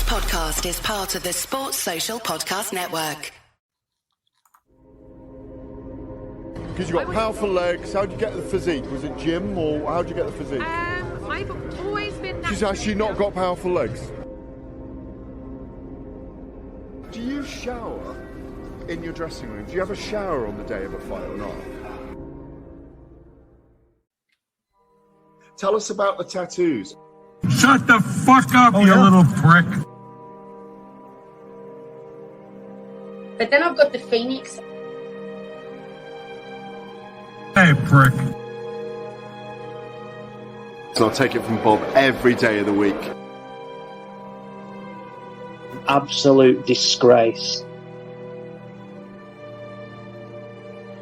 podcast is part of the Sports Social Podcast Network. Because you've got powerful legs. How'd you get the physique? Was it gym or how'd you get the physique? I've always been... She's actually not got powerful legs. Do you shower in your dressing room? Do you have a shower on the day of a fight or not? Tell us about the tattoos. Shut the fuck up, you little prick. But then I've got the Phoenix. Hey, prick. So I'll take it from Bob every day of the week. Absolute disgrace.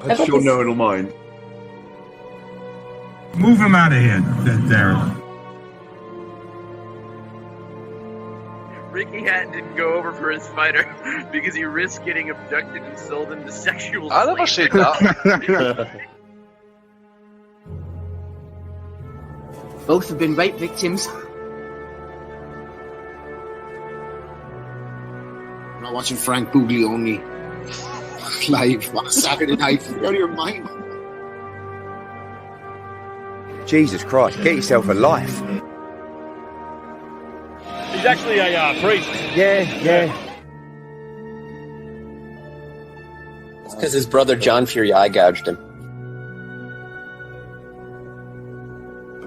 That's your knowing mind. Move him out of here, Darren. Ricky Hatton didn't go over for his fighter because he risked getting abducted and sold into sexual slavery. I never said that. Both have been rape victims. I'm not watching Frank Buglioni live on Saturday night. You're out of your mind. Jesus Christ, get yourself a life. He's actually a priest. Yeah. It's because his brother John Fury eye gouged him.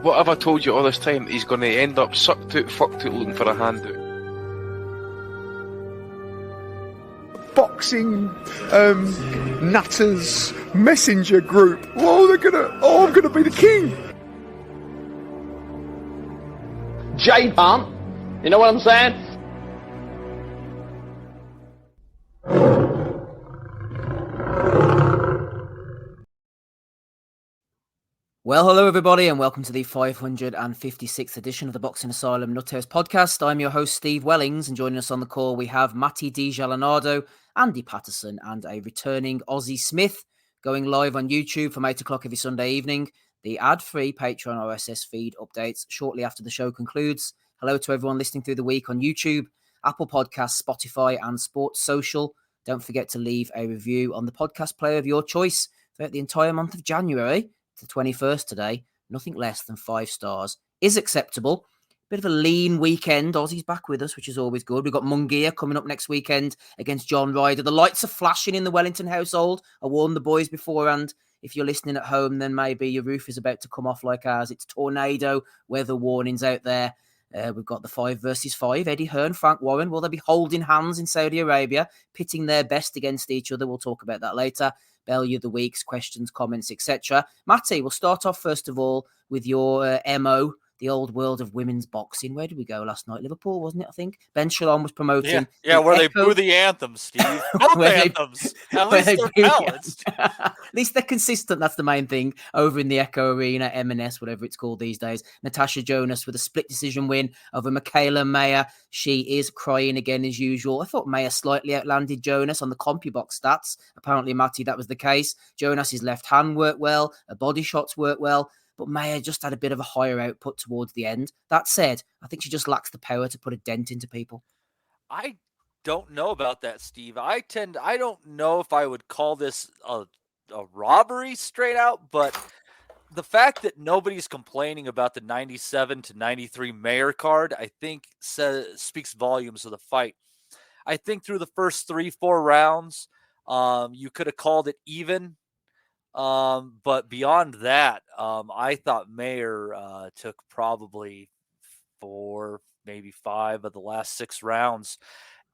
What have I told you all this time? He's going to end up sucked out, fucked out, looking for a handout. Boxing, nutters, messenger group. I'm gonna be the king. J-Pump. You know what I'm saying? Well, hello everybody and welcome to the 556th edition of the Boxing Asylum Nuthouse podcast. I'm your host Steve Wellings and joining us on the call we have Matty Di Gialinardo, Andy Patterson and a returning Aussie Smith going live on YouTube from 8 o'clock every Sunday evening. The ad-free Patreon RSS feed updates shortly after the show concludes. Hello to everyone listening through the week on YouTube, Apple Podcasts, Spotify and Sports Social. Don't forget to leave a review on the podcast player of your choice throughout the entire month of January. The 21st today, nothing less than 5 stars is acceptable. Bit of a lean weekend. Aussie's back with us, which is always good. We've got Munguia coming up next weekend against John Ryder. The lights are flashing in the Wellington household. I warned the boys beforehand. If you're listening at home, then maybe your roof is about to come off like ours. It's tornado weather warnings out there. We've got the 5 versus 5. Eddie Hearn, Frank Warren. Will they be holding hands in Saudi Arabia, pitting their best against each other? We'll talk about that later. Value of the weeks, questions, comments, etc. Matty, we'll start off first of all with your MO, the old world of women's boxing. Where did we go last night? Liverpool, wasn't it, I think? Ben Shalom was promoting. Yeah, where they boo the anthems, Steve. Both anthems. At least they're balanced. At least they're consistent. That's the main thing. Over in the Echo Arena, M&S, whatever it's called these days. Natasha Jonas with a split decision win over Mikaela Mayer. She is crying again as usual. I thought Mayer slightly outlanded Jonas on the CompuBox stats. Apparently, Matty, that was the case. Jonas's left hand worked well. Her body shots worked well. But Mayer just had a bit of a higher output towards the end. That said, I think she just lacks the power to put a dent into people. I don't know about that, Steve. I don't know if I would call this a robbery straight out, but the fact that nobody's complaining about the 97 to 93 Mayer card, I think speaks volumes of the fight. I think through the first 3-4 rounds, you could have called it even. But beyond that, I thought Mayer took probably 4, maybe 5 of the last 6 rounds.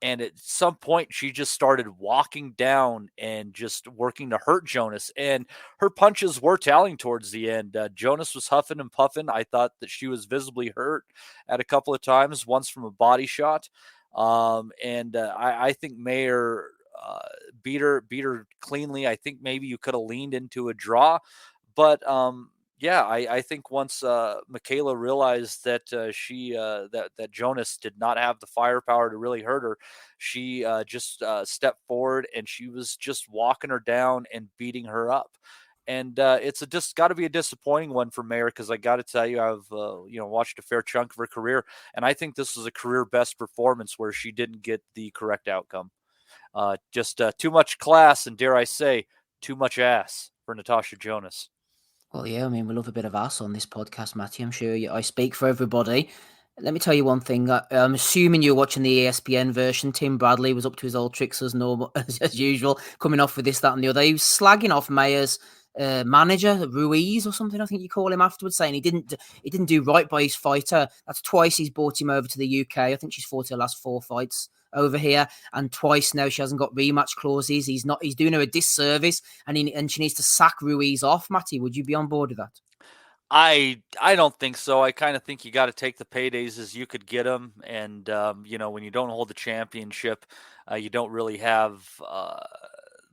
And at some point, she just started walking down and just working to hurt Jonas. And her punches were tallying towards the end. Jonas was huffing and puffing. I thought that she was visibly hurt at a couple of times, once from a body shot. I think Mayer beat her cleanly. I think maybe you could have leaned into a draw, but I think once Mikaela realized that that Jonas did not have the firepower to really hurt her, she just stepped forward and she was just walking her down and beating her up. And it's just got to be a disappointing one for Mayer, because I got to tell you, I've watched a fair chunk of her career, and I think this was a career best performance where she didn't get the correct outcome. Just too much class, and dare I say, too much ass for Natasha Jonas. Well, yeah, I mean, we love a bit of ass on this podcast, Matty. I'm sure I speak for everybody. Let me tell you one thing. I'm assuming you're watching the ESPN version. Tim Bradley was up to his old tricks as normal, as usual, coming off with this, that, and the other. He was slagging off Mayer's manager, Ruiz or something, I think you call him afterwards, saying he didn't do right by his fighter. That's twice he's brought him over to the UK. I think she's fought her last 4 fights over here, and twice now she hasn't got rematch clauses. He's doing her a disservice, and she needs to sack Ruiz off. Matty, would you be on board with that? I don't think so. I kind of think you got to take the paydays as you could get them. And, when you don't hold the championship, you don't really have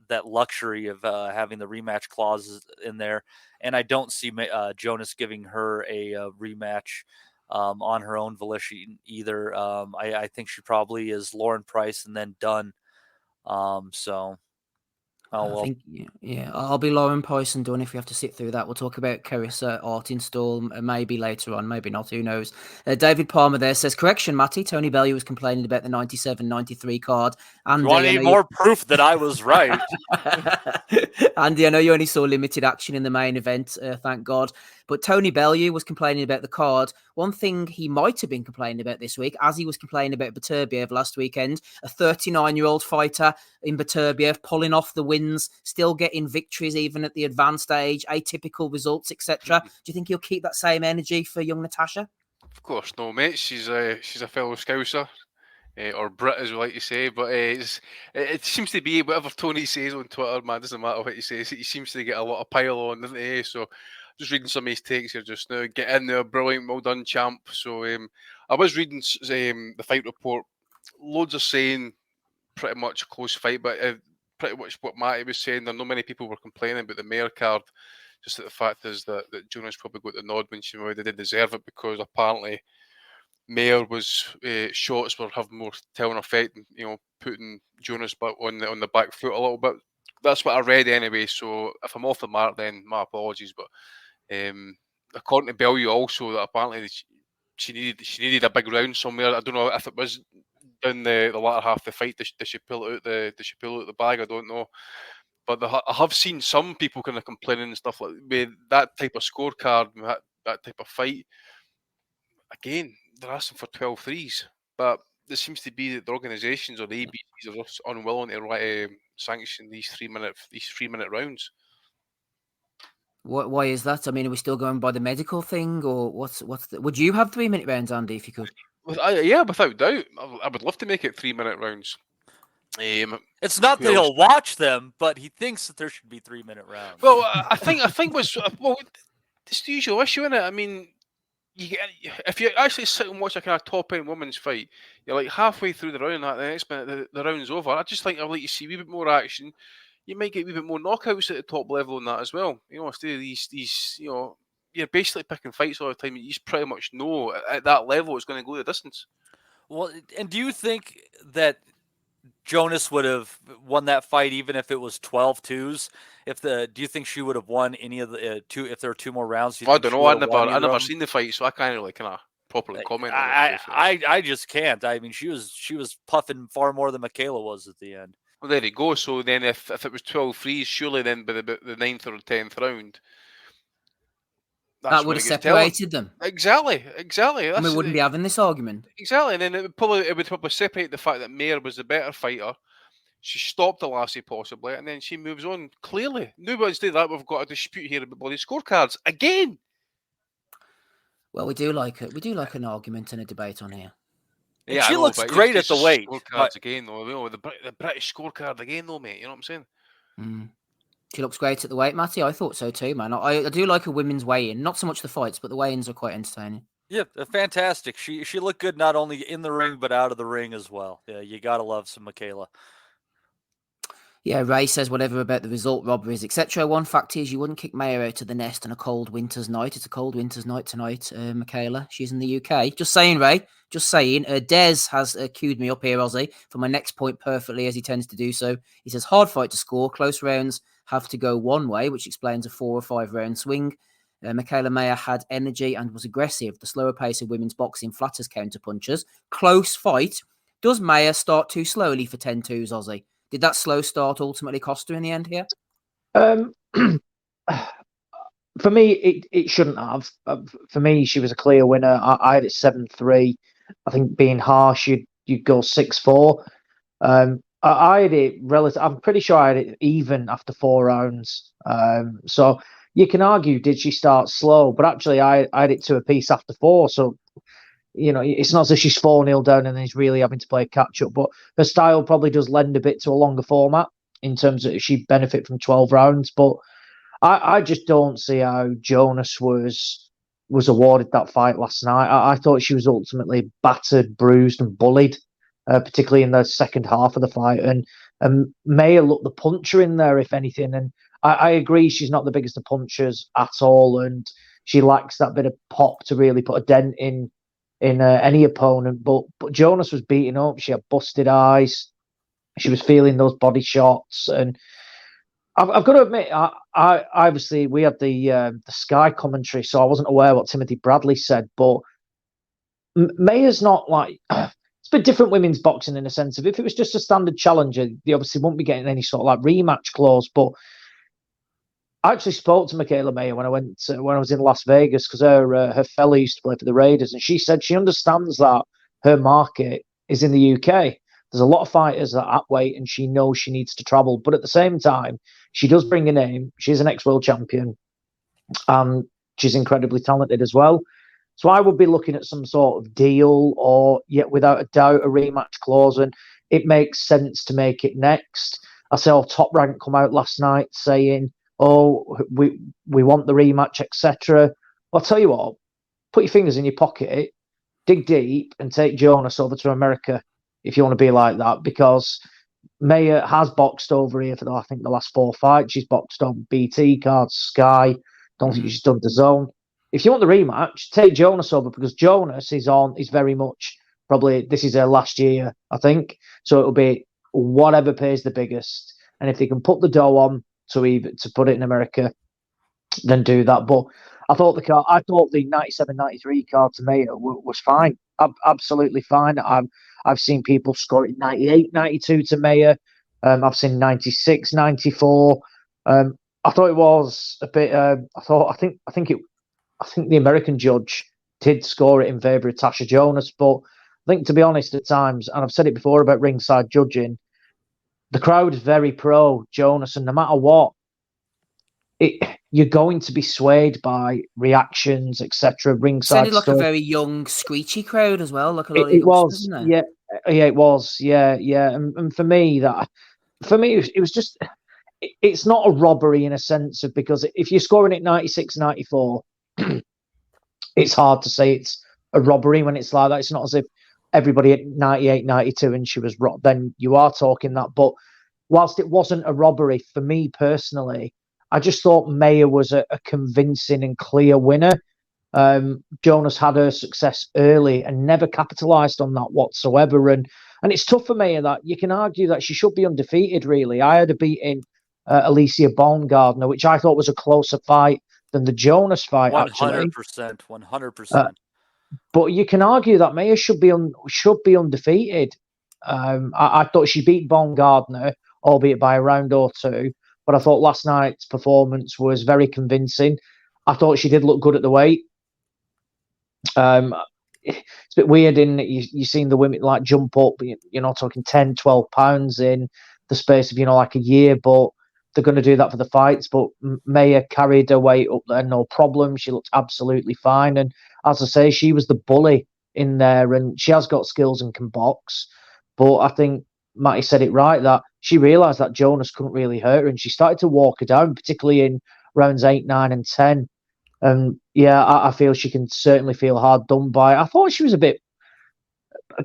that luxury of having the rematch clauses in there. And I don't see Jonas giving her a rematch on her own volition either. I think she probably is Lauren Price and then done. I think, yeah, I'll be Lauren Price and done if we have to sit through that. We'll talk about Carissa Artinstall maybe later on, maybe not, who knows. David Palmer there says, correction, Matty, Tony Bellew was complaining about the 97-93 card. And I need more proof that I was right. Andy, I know you only saw limited action in the main event, thank God. But Tony Bellew was complaining about the card. One thing he might have been complaining about this week, as he was complaining about Beterbiev last weekend, a 39-year-old fighter in Beterbiev pulling off the wins, still getting victories even at the advanced age, atypical results, etc. Do you think he'll keep that same energy for young Natasha? Of course, no, mate. She's a fellow Scouser. Or Brit, as we like to say, but it seems to be whatever Tony says on Twitter, man, doesn't matter what he says, he seems to get a lot of pile on, doesn't he? So just reading some of his takes here just now. Get in there, brilliant, well done, champ. So I was reading the fight report. Loads are saying pretty much a close fight, but pretty much what Matty was saying, there are not many people were complaining about the Mayer card. Just that the fact is that Jonas probably got the nod when she maybe did deserve it, because apparently Mayer was shots were having more telling effect, and putting Jonas back on the back foot a little bit. That's what I read anyway. So if I'm off the mark, then my apologies. But according to Bellew, also that apparently she needed a big round somewhere. I don't know if it was down the latter half of the fight. Did she pull it out the bag? I don't know. But I have seen some people kind of complaining and stuff like with that type of scorecard, that type of fight. Again, they're asking for 12 threes, but there seems to be that the organisations or the ABCs are unwilling to sanction these 3 minute rounds. Why is that? I mean, are we still going by the medical thing, or would you have 3 minute rounds, Andy, if you could? Yeah, without doubt, I would love to make it 3 minute rounds. It's not that he'll watch them, but he thinks that there should be 3 minute rounds. Well, I think it's the usual issue, isn't it? I mean, if you actually sit and watch a kind of top end women's fight, you're like halfway through the round, the next minute the round's over. I just think I'd like to see a wee bit more action. You might get a wee bit more knockouts at the top level on that as well. Instead of these, you're basically picking fights all the time. You just pretty much know at that level it's going to go the distance. Well, and do you think that Jonas would have won that fight even if it was 12-2s? Do you think she would have won any of the two if there were 2 more rounds? I don't know. I never seen the fight, so I can't really kind of properly comment on it. I just can't. I mean, she was puffing far more than Mikaela was at the end. Well, there you go. So then, if it was 12 threes, surely then by the 9th or 10th round, that would have separated them. Exactly. And we wouldn't be having this argument. Exactly, and then it would probably separate the fact that Mayer was the better fighter. She stopped the lassie possibly, and then she moves on. Clearly, nobody's did that. We've got a dispute here about bloody scorecards again. Well, we do like it. We do like an argument and a debate on here. And she looks great at the weight. Scorecards again, though. The British scorecard again, though, mate. You know what I'm saying? Mm. She looks great at the weight, Matty. I thought so too, man. I do like a women's weigh-in. Not so much the fights, but the weigh-ins are quite entertaining. Yeah, fantastic. She looked good not only in the ring, but out of the ring as well. Yeah, you got to love some Mikaela. Yeah, Ray says whatever about the result, robberies, etc. One fact is you wouldn't kick Mayer out of the nest on a cold winter's night. It's a cold winter's night tonight, Mikaela. She's in the UK. Just saying, Ray. Just saying. Des has queued me up here, Ozzy, for my next point perfectly, as he tends to do so. He says, hard fight to score. Close rounds have to go one way, which explains a 4 or 5 round swing. Mikaela Mayer had energy and was aggressive. The slower pace of women's boxing flatters counterpunchers. Close fight. Does Mayer start too slowly for 10-2s, Ozzy? Did that slow start ultimately cost her in the end here? For me, it shouldn't have. For me, she was a clear winner. I had it 7-3. I think being harsh, you'd go 6-4. I had it I'm pretty sure I had it even after 4 rounds. So you can argue, did she start slow? But actually, I had it to a piece after 4. So, it's not as if she's 4-0 down and then she's really having to play catch up. But her style probably does lend a bit to a longer format in terms of she benefit from 12 rounds. But I just don't see how Jonas was awarded that fight last night. I thought she was ultimately battered, bruised, and bullied, particularly in the second half of the fight. And Mayer looked the puncher in there, if anything. And I agree, she's not the biggest of punchers at all, and she lacks that bit of pop to really put a dent in any opponent. But Jonas was beaten up. She had busted eyes. She was feeling those body shots, and I've got to admit, I obviously we had the Sky commentary, so I wasn't aware what Timothy Bradley said. But Mayer's not like it's a bit different women's boxing in a sense of if it was just a standard challenger, they obviously wouldn't be getting any sort of like rematch clause. But I actually spoke to Mikaela Mayer when I was in Las Vegas because her fella used to play for the Raiders, and she said she understands that her market is in the UK. There's a lot of fighters that are at weight, and she knows she needs to travel. But at the same time, she does bring a name. She's an ex-world champion, and she's incredibly talented as well. So I would be looking at some sort of deal, or yet without a doubt a rematch clause, and it makes sense to make it next. I saw Top Rank come out last night saying, "Oh, we want the rematch, etc." I'll tell you what, put your fingers in your pocket, dig deep, and take Jonas over to America if you want to be like that, because Mayer has boxed over here for I think the last 4 fights. She's boxed on BT cards, Sky. Don't think she's done the zone. If you want the rematch, take Jonas over, because Jonas is very much probably this is her last year, I think. So it'll be whatever pays the biggest, and if they can put the dough on to put it in America, then do that. But I thought the 97-93 card to Mayer was fine, absolutely fine. I've seen people score it 98-92 to Mayer. I've seen 96-94. I thought it was a bit. I think the American judge did score it in favour of Natasha Jonas, but I think, to be honest, at times, and I've said it before about ringside judging, the crowd is very pro Jonas, and no matter what, you're going to be swayed by reactions, etc. Ringside sounded like stuff. a very young, screechy crowd as well. Like a lot of it was, isn't it? yeah, it was, yeah. And for me, it was just. It's not a robbery in a sense of, because if you're scoring at 96-94, it's hard to say it's a robbery when it's like that. It's not as if everybody at 98-92 and she was robbed. Then you are talking that. But whilst it wasn't a robbery for me personally, I just thought Mayer was a convincing and clear winner. Jonas had her success early and never capitalised on that whatsoever. And it's tough for Mayer that you can argue that she should be undefeated, really. I had her beating Alicia Baumgardner, which I thought was a closer fight than the Jonas fight, 100%. But you can argue that Mayer should be undefeated. I thought she beat Baumgardner, albeit by a round or two. But I thought last night's performance was very convincing. I thought she did look good at the weight. It's a bit weird in that you've seen the women like jump up, you're not talking 10, 12 pounds in the space of, like a year, but they're going to do that for the fights. But Mayer carried her weight up there, no problem. She looked absolutely fine. And as I say, she was the bully in there, and she has got skills and can box. But I think Matty said it right, that she realised that Jonas couldn't really hurt her, and she started to walk her down, particularly in rounds 8, 9 and 10. And I feel she can certainly feel hard done by. I thought she was a bit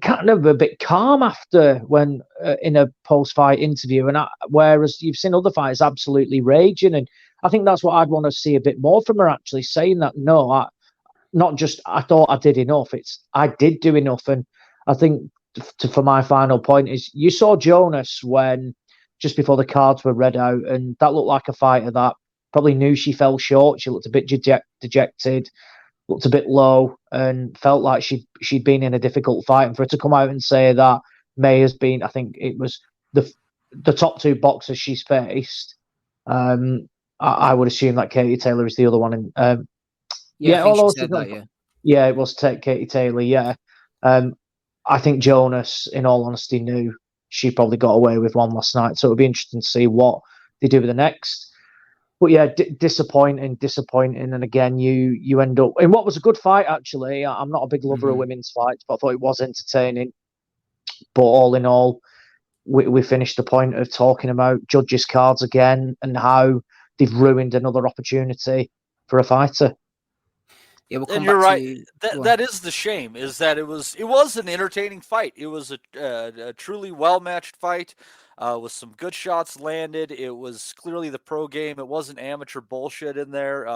kind of a bit calm after when in a post-fight interview, and whereas you've seen other fighters absolutely raging, and I think that's what I'd want to see a bit more from her, actually saying that not just I thought I did enough, it's I did do enough. And I think for my final point is you saw Jonas when just before the cards were read out, and that looked like a fighter that probably knew she fell short. She looked a bit dejected, looked a bit low, and felt like she'd been in a difficult fight. And for her to come out and say that Mayer's been, I think it was the top two boxers she's faced. I would assume that Katie Taylor is the other one. And yeah, I think she said that, yeah, it was Katie Taylor. Yeah, I think Jonas, in all honesty, knew she probably got away with one last night. So it'll be interesting to see what they do with the next. But yeah, disappointing. And again, you end up in what was a good fight, actually. I'm not a big lover of women's fights, but I thought it was entertaining. But all in all, we finished the point of talking about judges' cards again and how they've ruined another opportunity for a fighter. Yeah, and you're right. That is the shame. Is that it was an entertaining fight. It was a truly well matched fight with some good shots landed. It was clearly the pro game. It wasn't amateur bullshit in there.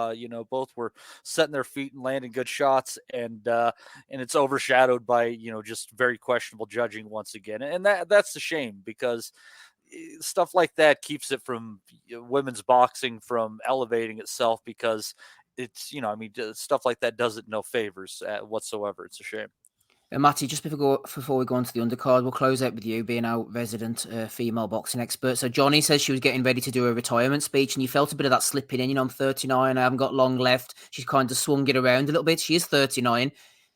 Both were setting their feet and landing good shots, and it's overshadowed by just very questionable judging once again. And that's the shame, because stuff like that keeps it from women's boxing from elevating itself, because it's stuff like that doesn't no favors whatsoever. It's a shame. Matty, just before we go on to the undercard, we'll close out with you being our resident female boxing expert. So Johnny says she was getting ready to do a retirement speech, and you felt a bit of that slipping in. I'm 39, I haven't got long left. She's kind of swung it around a little bit. She is 39.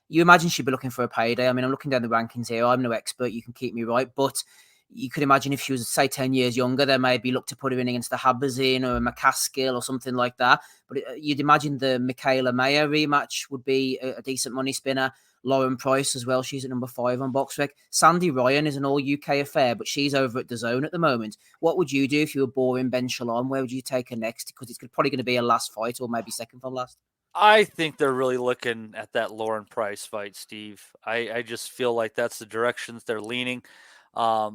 You imagine she'd be looking for a payday. I mean, I'm looking down the rankings here. I'm no expert. You can keep me right, but you could imagine if she was, say, 10 years younger, they maybe look to put her in against the Habazin or a McCaskill or something like that. But you'd imagine the Mikaela Mayer rematch would be a decent money spinner. Lauren Price as well. She's at number 5 on BoxRec. Sandy Ryan is an all-UK affair, but she's over at DAZN at the moment. What would you do if you were boring Ben Shalom? Where would you take her next? Because it's probably going to be a last fight or maybe second from last. I think they're really looking at that Lauren Price fight, Steve. I just feel like that's the directions they're leaning. I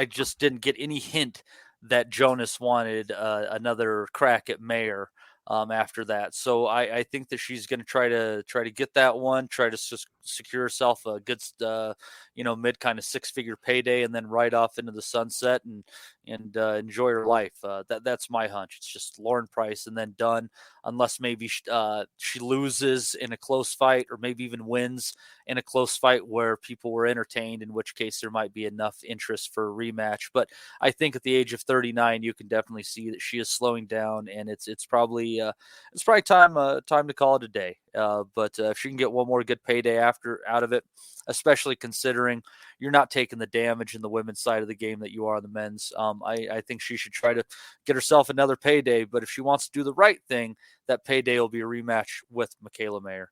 just didn't get any hint that Jonas wanted another crack at Mayer after that. So I think that she's going to try to get that one, try to secure herself a good, mid kind of 6-figure payday, and then ride off into the sunset and enjoy her life. That's my hunch. It's just Lauren Price and then done, unless maybe she loses in a close fight, or maybe even wins in a close fight where people were entertained, in which case there might be enough interest for a rematch. But I think at the age of 39, you can definitely see that she is slowing down, and it's probably time to call it a day. But if she can get one more good payday out of it, especially considering you're not taking the damage in the women's side of the game that you are on the men's, I think she should try to get herself another payday. But if she wants to do the right thing, that payday will be a rematch with Mikaela Mayer.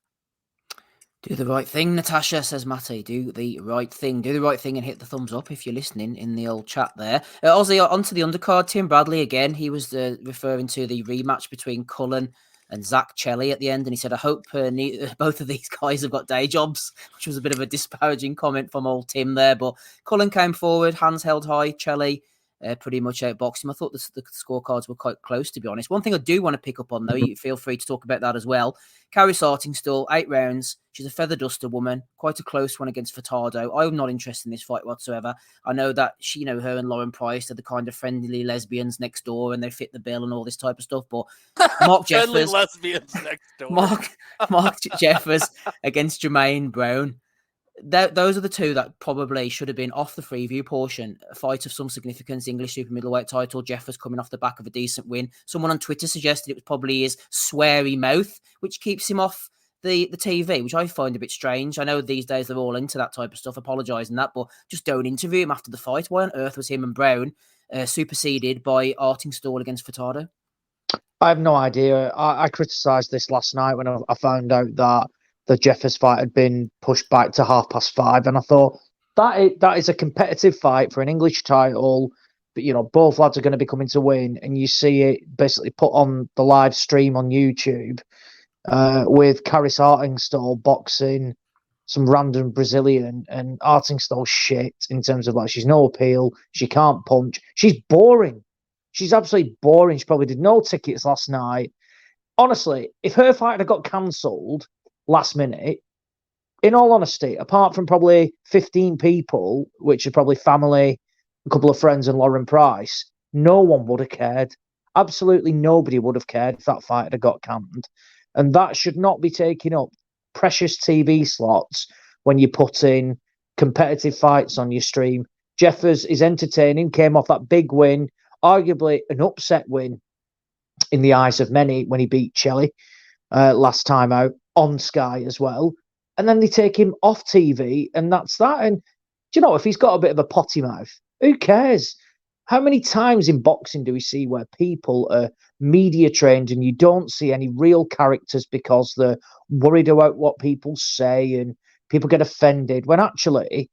Do the right thing, Natasha, says Matty. Do the right thing. Do the right thing and hit the thumbs up if you're listening in the old chat there. Ozzy, onto the undercard, Tim Bradley again. He was referring to the rematch between Cullen and Zach Chelly at the end, and he said, I hope both of these guys have got day jobs, which was a bit of a disparaging comment from old Tim there. But Cullen came forward, hands held high. Chelly pretty much outboxed him. I thought the scorecards were quite close, to be honest. One thing I do want to pick up on, though, you feel free to talk about that as well. Carrie Sartingstall, 8 rounds. She's a feather duster woman, quite a close one against Furtado. I'm not interested in this fight whatsoever. I know that she, her and Lauren Price are the kind of friendly lesbians next door, and they fit the bill and all this type of stuff. But Mark Jeffers, lesbians next door. Mark Jeffers against Jermaine Brown. Those are the two that probably should have been off the preview portion. A fight of some significance, English super middleweight title. Jeffers coming off the back of a decent win. Someone on Twitter suggested it was probably his sweary mouth, which keeps him off the TV, which I find a bit strange. I know these days they're all into that type of stuff, apologising that, but just don't interview him after the fight. Why on earth was him and Brown superseded by Artingstall against Furtado? I have no idea. I criticised this last night when I found out that the Jeffers fight had been pushed back to 5:30, and I thought that is a competitive fight for an English title. But both lads are going to be coming to win, and you see it basically put on the live stream on YouTube with Carrie Sartingstall boxing some random Brazilian, and Artingstall's shit in terms of like she's no appeal, she can't punch, she's boring. She's absolutely boring. She probably did no tickets last night. Honestly, if her fight had got cancelled last minute, in all honesty, apart from probably 15 people, which are probably family, a couple of friends, and Lauren Price, no one would have cared. Absolutely nobody would have cared if that fight had got canned. And that should not be taking up precious TV slots when you put in competitive fights on your stream. Jeffers is entertaining, came off that big win, arguably an upset win in the eyes of many when he beat Shelley last time out on Sky as well. And then they take him off TV, and that's that. And do you know, if he's got a bit of a potty mouth, who cares? How many times in boxing do we see where people are media trained and you don't see any real characters because they're worried about what people say and people get offended, when actually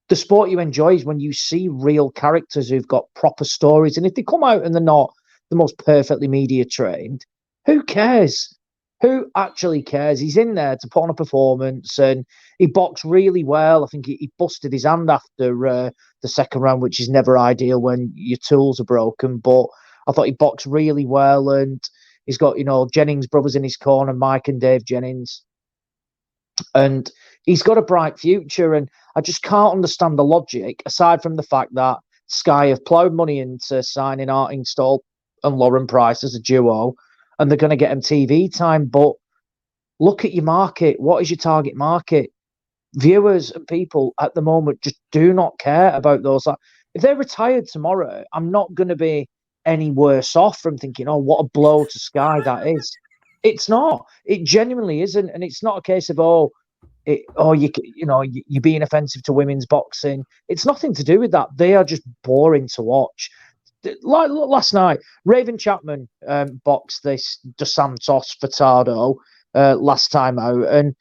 the sport you enjoy is when you see real characters who've got proper stories. And if they come out and they're not the most perfectly media trained, who cares? Who actually cares? He's in there to put on a performance, and he boxed really well. I think he busted his hand after the second round, which is never ideal when your tools are broken. But I thought he boxed really well, and he's got, you know, Jennings brothers in his corner, Mike and Dave Jennings. And he's got a bright future, and I just can't understand the logic, aside from the fact that Sky have ploughed money into signing Artingstall and Lauren Price as a duo, and they're going to get him TV time. But look at your market. What is your target market? Viewers and people at the moment just do not care about those. If they're retired tomorrow, I'm not going to be any worse off from thinking, oh, what a blow to Sky that is. It's not. It genuinely isn't. And it's not a case of, you're being offensive to women's boxing. It's nothing to do with that. They are just boring to watch. Like last night, Raven Chapman boxed this Dos Santos Furtado last time out, and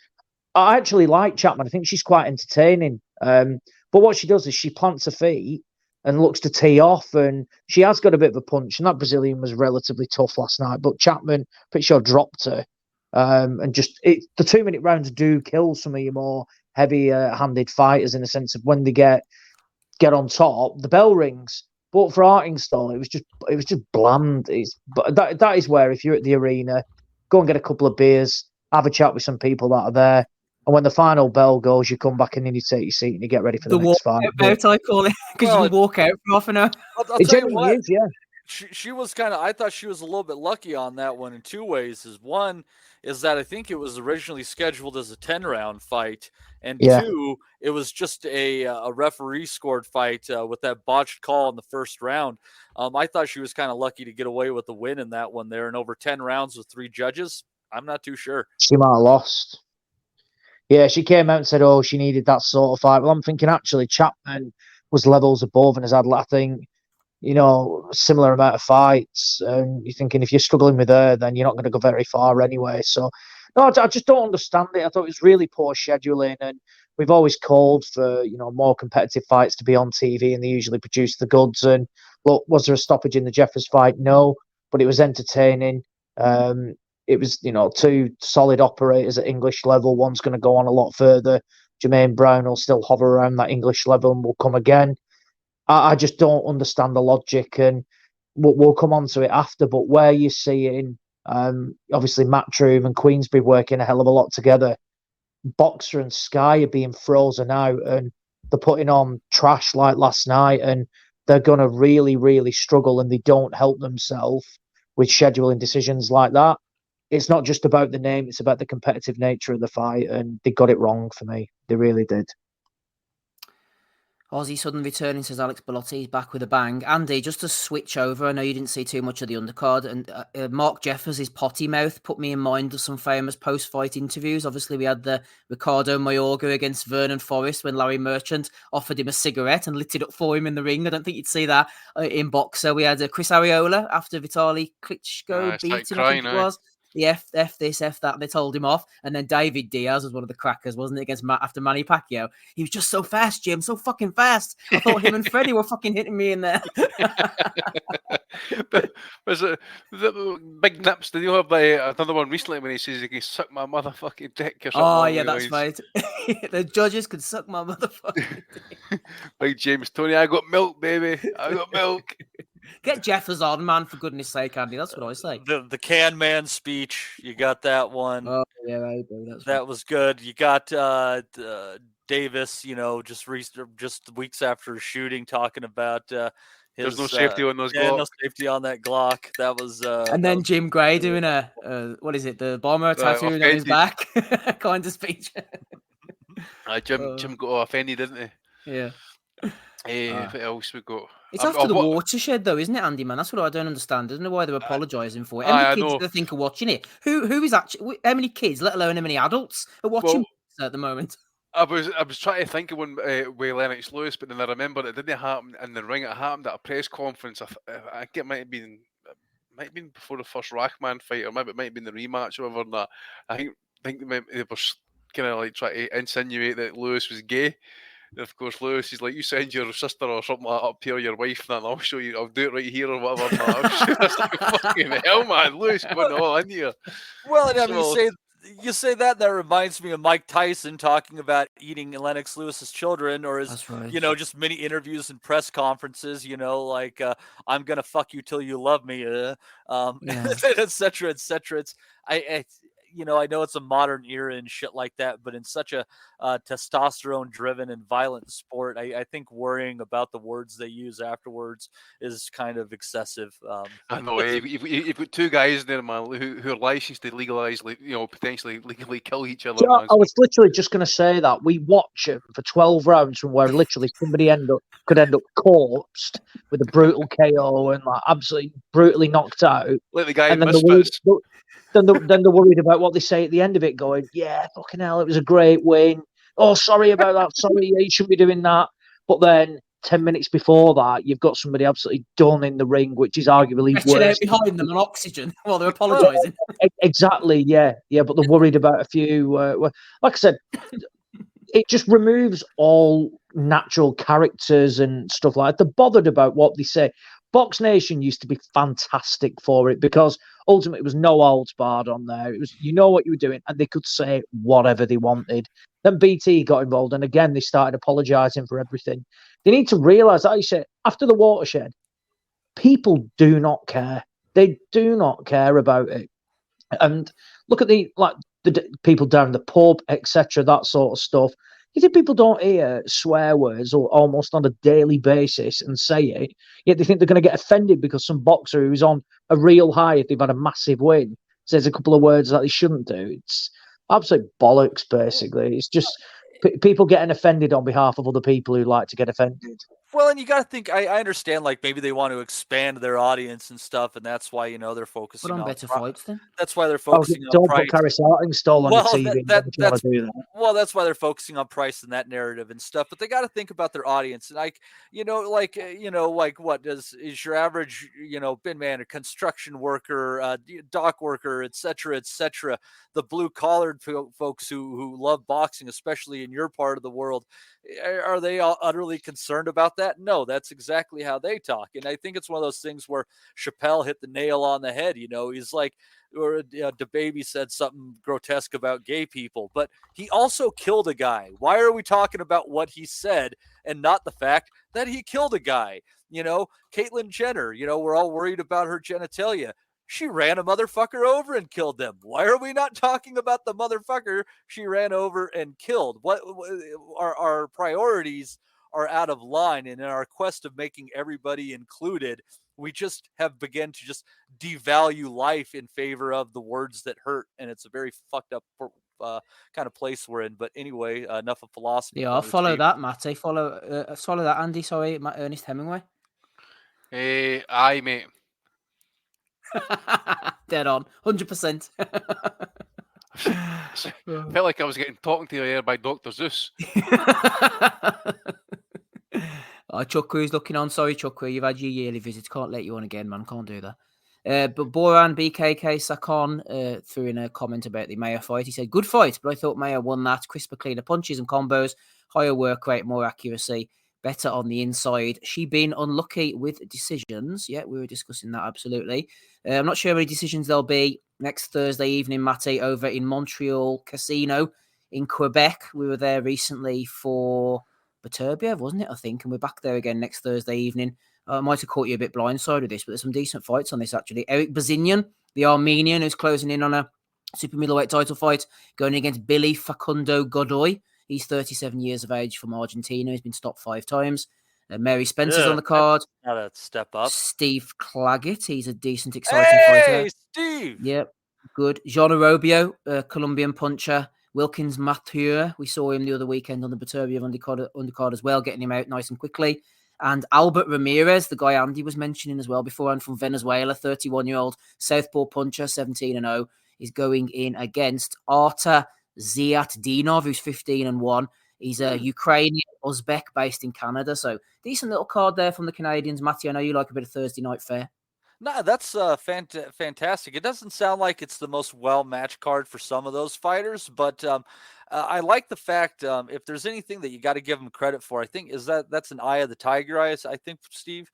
I actually like Chapman. I think she's quite entertaining. But what she does is she plants her feet and looks to tee off, and she has got a bit of a punch. And that Brazilian was relatively tough last night, but Chapman, pretty sure, dropped her. And just the 2-minute rounds do kill some of your more heavy-handed fighters in the sense of when they get on top, the bell rings. But for Artingstall, it was just bland. But that is where, if you're at the arena, go and get a couple of beers, have a chat with some people that are there, and when the final bell goes, you come back and then you take your seat and you get ready for the next fight. Out, I call it, because you walk out for half an hour. I'll tell you what, yeah. She was I thought she was a little bit lucky on that one in two ways. One is that I think it was originally scheduled as a 10-round fight, and two, it was just a referee scored fight with that botched call in the first round. I thought she was kind of lucky to get away with the win in that one there, and over 10 rounds with 3 judges. I'm not too sure. She might have lost. Yeah, she came out and said, she needed that sort of fight. Well, I'm thinking actually Chapman was levels above and has had, I think, similar amount of fights. And you're thinking if you're struggling with her, then you're not going to go very far anyway. So, no, I just don't understand it. I thought it was really poor scheduling, and we've always called for, more competitive fights to be on TV, and they usually produce the goods. And look, was there a stoppage in the Jeffers fight? No, but it was entertaining. It was, 2 solid operators at English level. One's going to go on a lot further. Jermaine Brown will still hover around that English level and will come again. I just don't understand the logic, and we'll come on to it after. But where you're seeing, obviously, Matchroom and Queensbury working a hell of a lot together, Boxer and Sky are being frozen out, and they're putting on trash like last night, and they're going to really, really struggle, and they don't help themselves with scheduling decisions like that. It's not just about the name, it's about the competitive nature of the fight, and they got it wrong for me. They really did. Aussie sudden returning, says Alex Bellotti. He's back with a bang. Andy, just to switch over, I know you didn't see too much of the undercard, and Mark Jeffers' potty mouth put me in mind of some famous post-fight interviews. Obviously, we had the Ricardo Mayorga against Vernon Forrest when Larry Merchant offered him a cigarette and lit it up for him in the ring. I don't think you'd see that in boxer. We had Chris Arreola after Vitaly Klitschko beat him, I think it was. the F this, F that. They told him off. And then David Diaz was one of the crackers, wasn't it, against after Manny Pacquiao? He was just so fast, Jim, so fucking fast. I thought him and Freddie were fucking hitting me in there. But was it the Big Nips? Did you have another one recently when he says he can suck my motherfucking dick or something? Oh, yeah, that's right. The judges could suck my motherfucking dick. Big James Tony, I got milk, baby. I got milk. Get Jeffers on, man, for goodness sake, Andy. That's what I say. The Can Man speech, you got that one. Oh, yeah, right, that was good. You got Davis, just weeks after shooting, talking about there's no safety on those Glock. No safety on that Glock. That was and then Jim Gray doing a what is it, the bomber tattoo on his back kind of speech. Jim got offended, didn't he? Yeah. What else we got? It's after the watershed, though, isn't it, Andy? Man, that's what I don't understand. I don't know why they're apologising for it. How many kids do they think are watching it? Who is actually? How many kids, let alone how many adults, are watching at the moment? I was trying to think of one with Lennox Lewis, but then I remember it didn't happen in the ring. It happened at a press conference. I think it might have been before the first Rackman fight, or maybe it might have been the rematch or whatever. That I think they were kind of like trying to insinuate that Lewis was gay. And of course, Lewis is like, you send your sister or something like up here, your wife, and I'll show you. I'll do it right here or whatever. That's like fucking hell, man. Lewis going all in here. Well, and I mean, you say that reminds me of Mike Tyson talking about eating Lennox Lewis's children, or his, just many interviews and press conferences. Like I'm gonna fuck you till you love me, et cetera, et cetera. I know it's a modern era and shit like that, but in such a testosterone-driven and violent sport, I think worrying about the words they use afterwards is kind of excessive. I know. You've got two guys there, man, who are licensed to legalize, potentially legally kill each other. I was literally just going to say that we watch it for 12 rounds from where literally somebody could end up corpsed with a brutal KO and like absolutely brutally knocked out. Like the guy in Misfits. Then they're worried about what they say at the end of it, going, yeah, fucking hell, it was a great win. Oh, sorry about that. Sorry, you shouldn't be doing that. But then 10 minutes before that, you've got somebody absolutely done in the ring, which is arguably worse. Behind them on oxygen while they're apologising. Exactly, yeah. But they're worried about a few... like I said, it just removes all natural characters and stuff like that. They're bothered about what they say. Box Nation used to be fantastic for it because ultimately it was no holds barred on there. It was, what you were doing, and they could say whatever they wanted. Then BT got involved, and again, they started apologising for everything. They need to realise, like you said, after the watershed, people do not care. They do not care about it. And look at the people down the pub, etc., that sort of stuff. You think people don't hear swear words or almost on a daily basis and say it, yet they think they're going to get offended because some boxer who's on a real high, if they've had a massive win, says a couple of words that they shouldn't do. It's absolute bollocks, basically. It's just people getting offended on behalf of other people who like to get offended. Well, and you got to think, I understand, like, maybe they want to expand their audience and stuff, and that's why, they're focusing on better fights, then. That's why they're focusing on don't price. Put Karis Hartingstall on the TV. Well, that's why they're focusing on price and that narrative and stuff, but they got to think about their audience. And, what is your average, bin man, a construction worker, dock worker, et cetera, the blue-collared folks who love boxing, especially in your part of the world, are they all utterly concerned about that? No, that's exactly how they talk. And I think it's one of those things where Chappelle hit the nail on the head. He's like, or DeBaby said something grotesque about gay people, but he also killed a guy. Why are we talking about what he said and not the fact that he killed a guy? Caitlyn Jenner, we're all worried about her genitalia. She ran a motherfucker over and killed them. Why are we not talking about the motherfucker she ran over and killed? What our priorities are out of line, and in our quest of making everybody included, we just have begun to just devalue life in favor of the words that hurt, and it's a very fucked up kind of place we're in. But anyway, enough of philosophy. Yeah, I'll follow that, Matt. Follow that, Andy. Sorry, Ernest Hemingway. Aye, mate. Dead on, 100%. Felt like I was getting talking to here by Dr. Zeus. Chuckwoo's looking on. Sorry, Chuckwoo, you've had your yearly visits. Can't let you on again, man. Can't do that. But Boran BKK Sakon threw in a comment about the Mayer fight. He said, good fight, but I thought Mayer won that. Crisper, cleaner punches and combos, higher work rate, more accuracy, better on the inside. She been unlucky with decisions. Yeah, we were discussing that, absolutely. I'm not sure how many decisions there'll be next Thursday evening, Matty, over in Montreal Casino in Quebec. We were there recently for Beterbiev, wasn't it, I think? And we're back there again next Thursday evening. I might have caught you a bit blindsided with this, but there's some decent fights on this, actually. Eric Bazinian, the Armenian, who's closing in on a super middleweight title fight, going against Billy Facundo Godoy. He's 37 years of age from Argentina. He's been stopped 5 times. Mary Spencer's on the card. Not a step up. Steve Claggett. He's a decent, exciting fighter. Hey, Steve! Yep, good. Jean Arobio, Colombian puncher. Wilkins Mathieu. We saw him the other weekend on the Beterbiev undercard as well, getting him out nice and quickly. And Albert Ramirez, the guy Andy was mentioning as well beforehand, from Venezuela, 31-year-old southpaw puncher, 17-0, is going in against Arta Ziatdinov, who's 15-1. He's a Ukrainian Uzbek based in Canada. So decent little card there from the Canadians. Matthew, I know you like a bit of Thursday night fare. No, that's fantastic. It doesn't sound like it's the most well-matched card for some of those fighters, but I like the fact if there's anything that you got to give them credit for, I think that's an eye of the tiger, I think, Steve.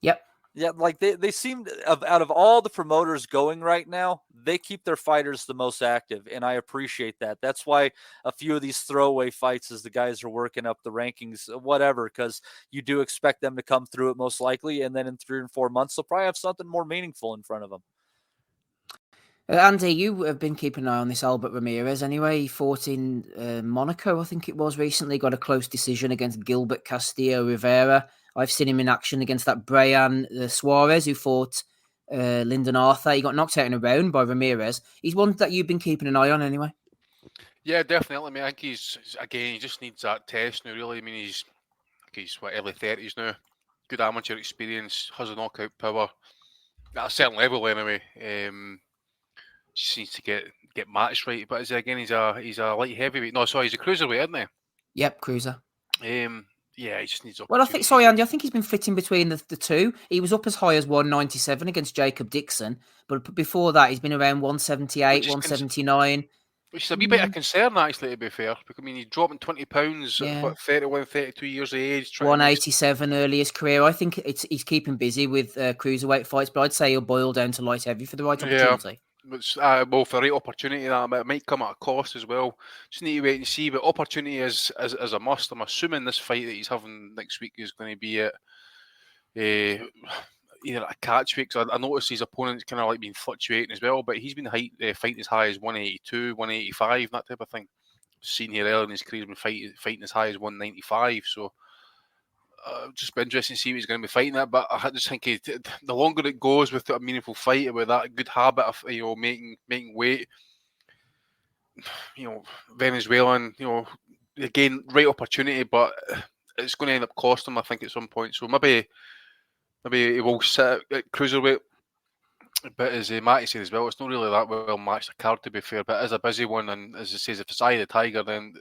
Yep. Yeah, like they seem, out of all the promoters going right now, they keep their fighters the most active, and I appreciate that. That's why a few of these throwaway fights, as the guys are working up the rankings, whatever, because you do expect them to come through it most likely, and then in 3 or 4 months, they'll probably have something more meaningful in front of them. Andy, you have been keeping an eye on this Albert Ramirez anyway. He fought in Monaco, I think it was, recently. Got a close decision against Gilbert Castillo Rivera. I've seen him in action against that Brian Suarez, who fought Lyndon Arthur. He got knocked out in a round by Ramirez. He's one that you've been keeping an eye on anyway. Yeah, definitely. I mean, I think he just needs that test now, really. I mean, he's early 30s now. Good amateur experience, has a knockout power. At a certain level, anyway. Just needs to get matched right. But he's a light heavyweight. No, sorry, he's a cruiserweight, isn't he? Yep, cruiser. Yeah, he just needs. Well, Andy, I think he's been flitting between the two. He was up as high as 197 against Jacob Dixon, but before that, he's been around 178, 179. Which is a wee bit of concern, actually, to be fair. Because, I mean, he's dropping 20 pounds at 31, 32 years of age. 187 early his career. I think he's keeping busy with cruiserweight fights, but I'd say he'll boil down to light heavy for the right opportunity. Well, for the right opportunity, that might come at a cost as well. Just need to wait and see. But opportunity is a must. I'm assuming this fight that he's having next week is going to be at either a catch weight. Because I noticed his opponent's kind of like been fluctuating as well. But he's been fighting as high as 182, 185, that type of thing. Seen here earlier in his career, he's been fighting as high as 195. So just be interesting to see what he's going to be fighting at. But I just think the longer it goes with a meaningful fight, with that good habit of making weight, Venezuelan, again, right opportunity, but it's going to end up costing him, I think, at some point. So maybe he will sit at cruiserweight. But as Matty said as well, it's not really that well matched a card, to be fair. But it is a busy one, and as it says, if it's Eye of the Tiger, then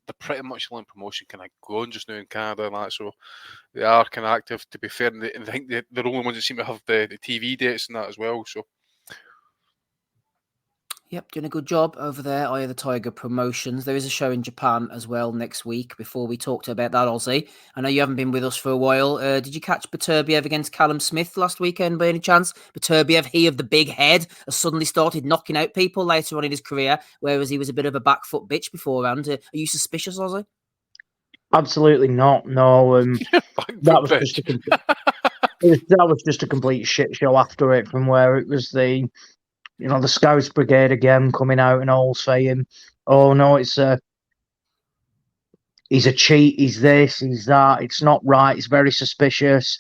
they're pretty much the only promotion kind of going just now in Canada and that, so they are kind of active, to be fair, and I think they're the only ones that seem to have the TV dates and that as well. So, yep, doing a good job over there. Eye of the Tiger Promotions. There is a show in Japan as well next week. Before we talked about that, Aussie, I know you haven't been with us for a while. Did you catch Beterbiev against Callum Smith last weekend by any chance? Beterbiev, he of the big head, has suddenly started knocking out people later on in his career, whereas he was a bit of a back foot bitch beforehand. Are you suspicious, Aussie? Absolutely not. No, that was just a complete shit show after it. From where it was the Scouts Brigade again coming out and all saying, "Oh no, he's a cheat. He's this. He's that. It's not right. It's very suspicious."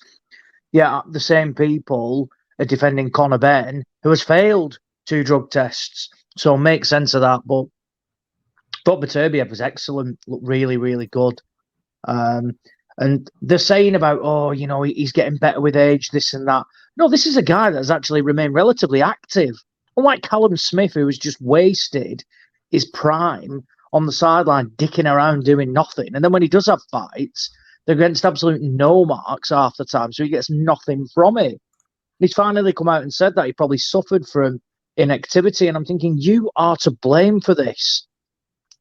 Yeah, the same people are defending Conor Benn, who has failed 2 drug tests. So make sense of that. But Beterbiev was excellent. Looked really, really good. And they're saying about, he's getting better with age, this and that. No, this is a guy that has actually remained relatively active. Unlike Callum Smith, who was just wasted his prime on the sideline, dicking around doing nothing. And then when he does have fights, they're against absolute no marks half the time, so he gets nothing from it. he's finally come out and said that he probably suffered from inactivity. And I'm thinking, you are to blame for this.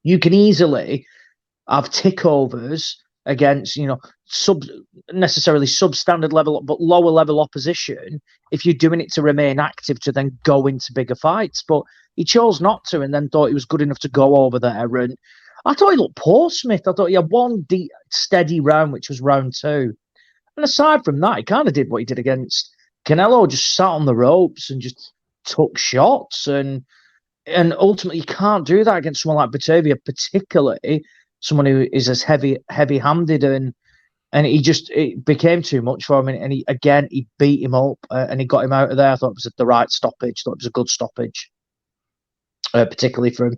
You can easily have tickovers against, necessarily substandard level, but lower level opposition if you're doing it to remain active to then go into bigger fights. But he chose not to, and then thought he was good enough to go over there. And I thought he looked poor, Smith. I thought he had one steady round, which was round 2. And aside from that, he kind of did what he did against Canelo, just sat on the ropes and just took shots. And ultimately, you can't do that against someone like Beterbiev, particularly someone who is as heavy-handed. And it became too much for him. And he beat him up and he got him out of there. I thought it was the right stoppage. I thought it was a good stoppage, particularly from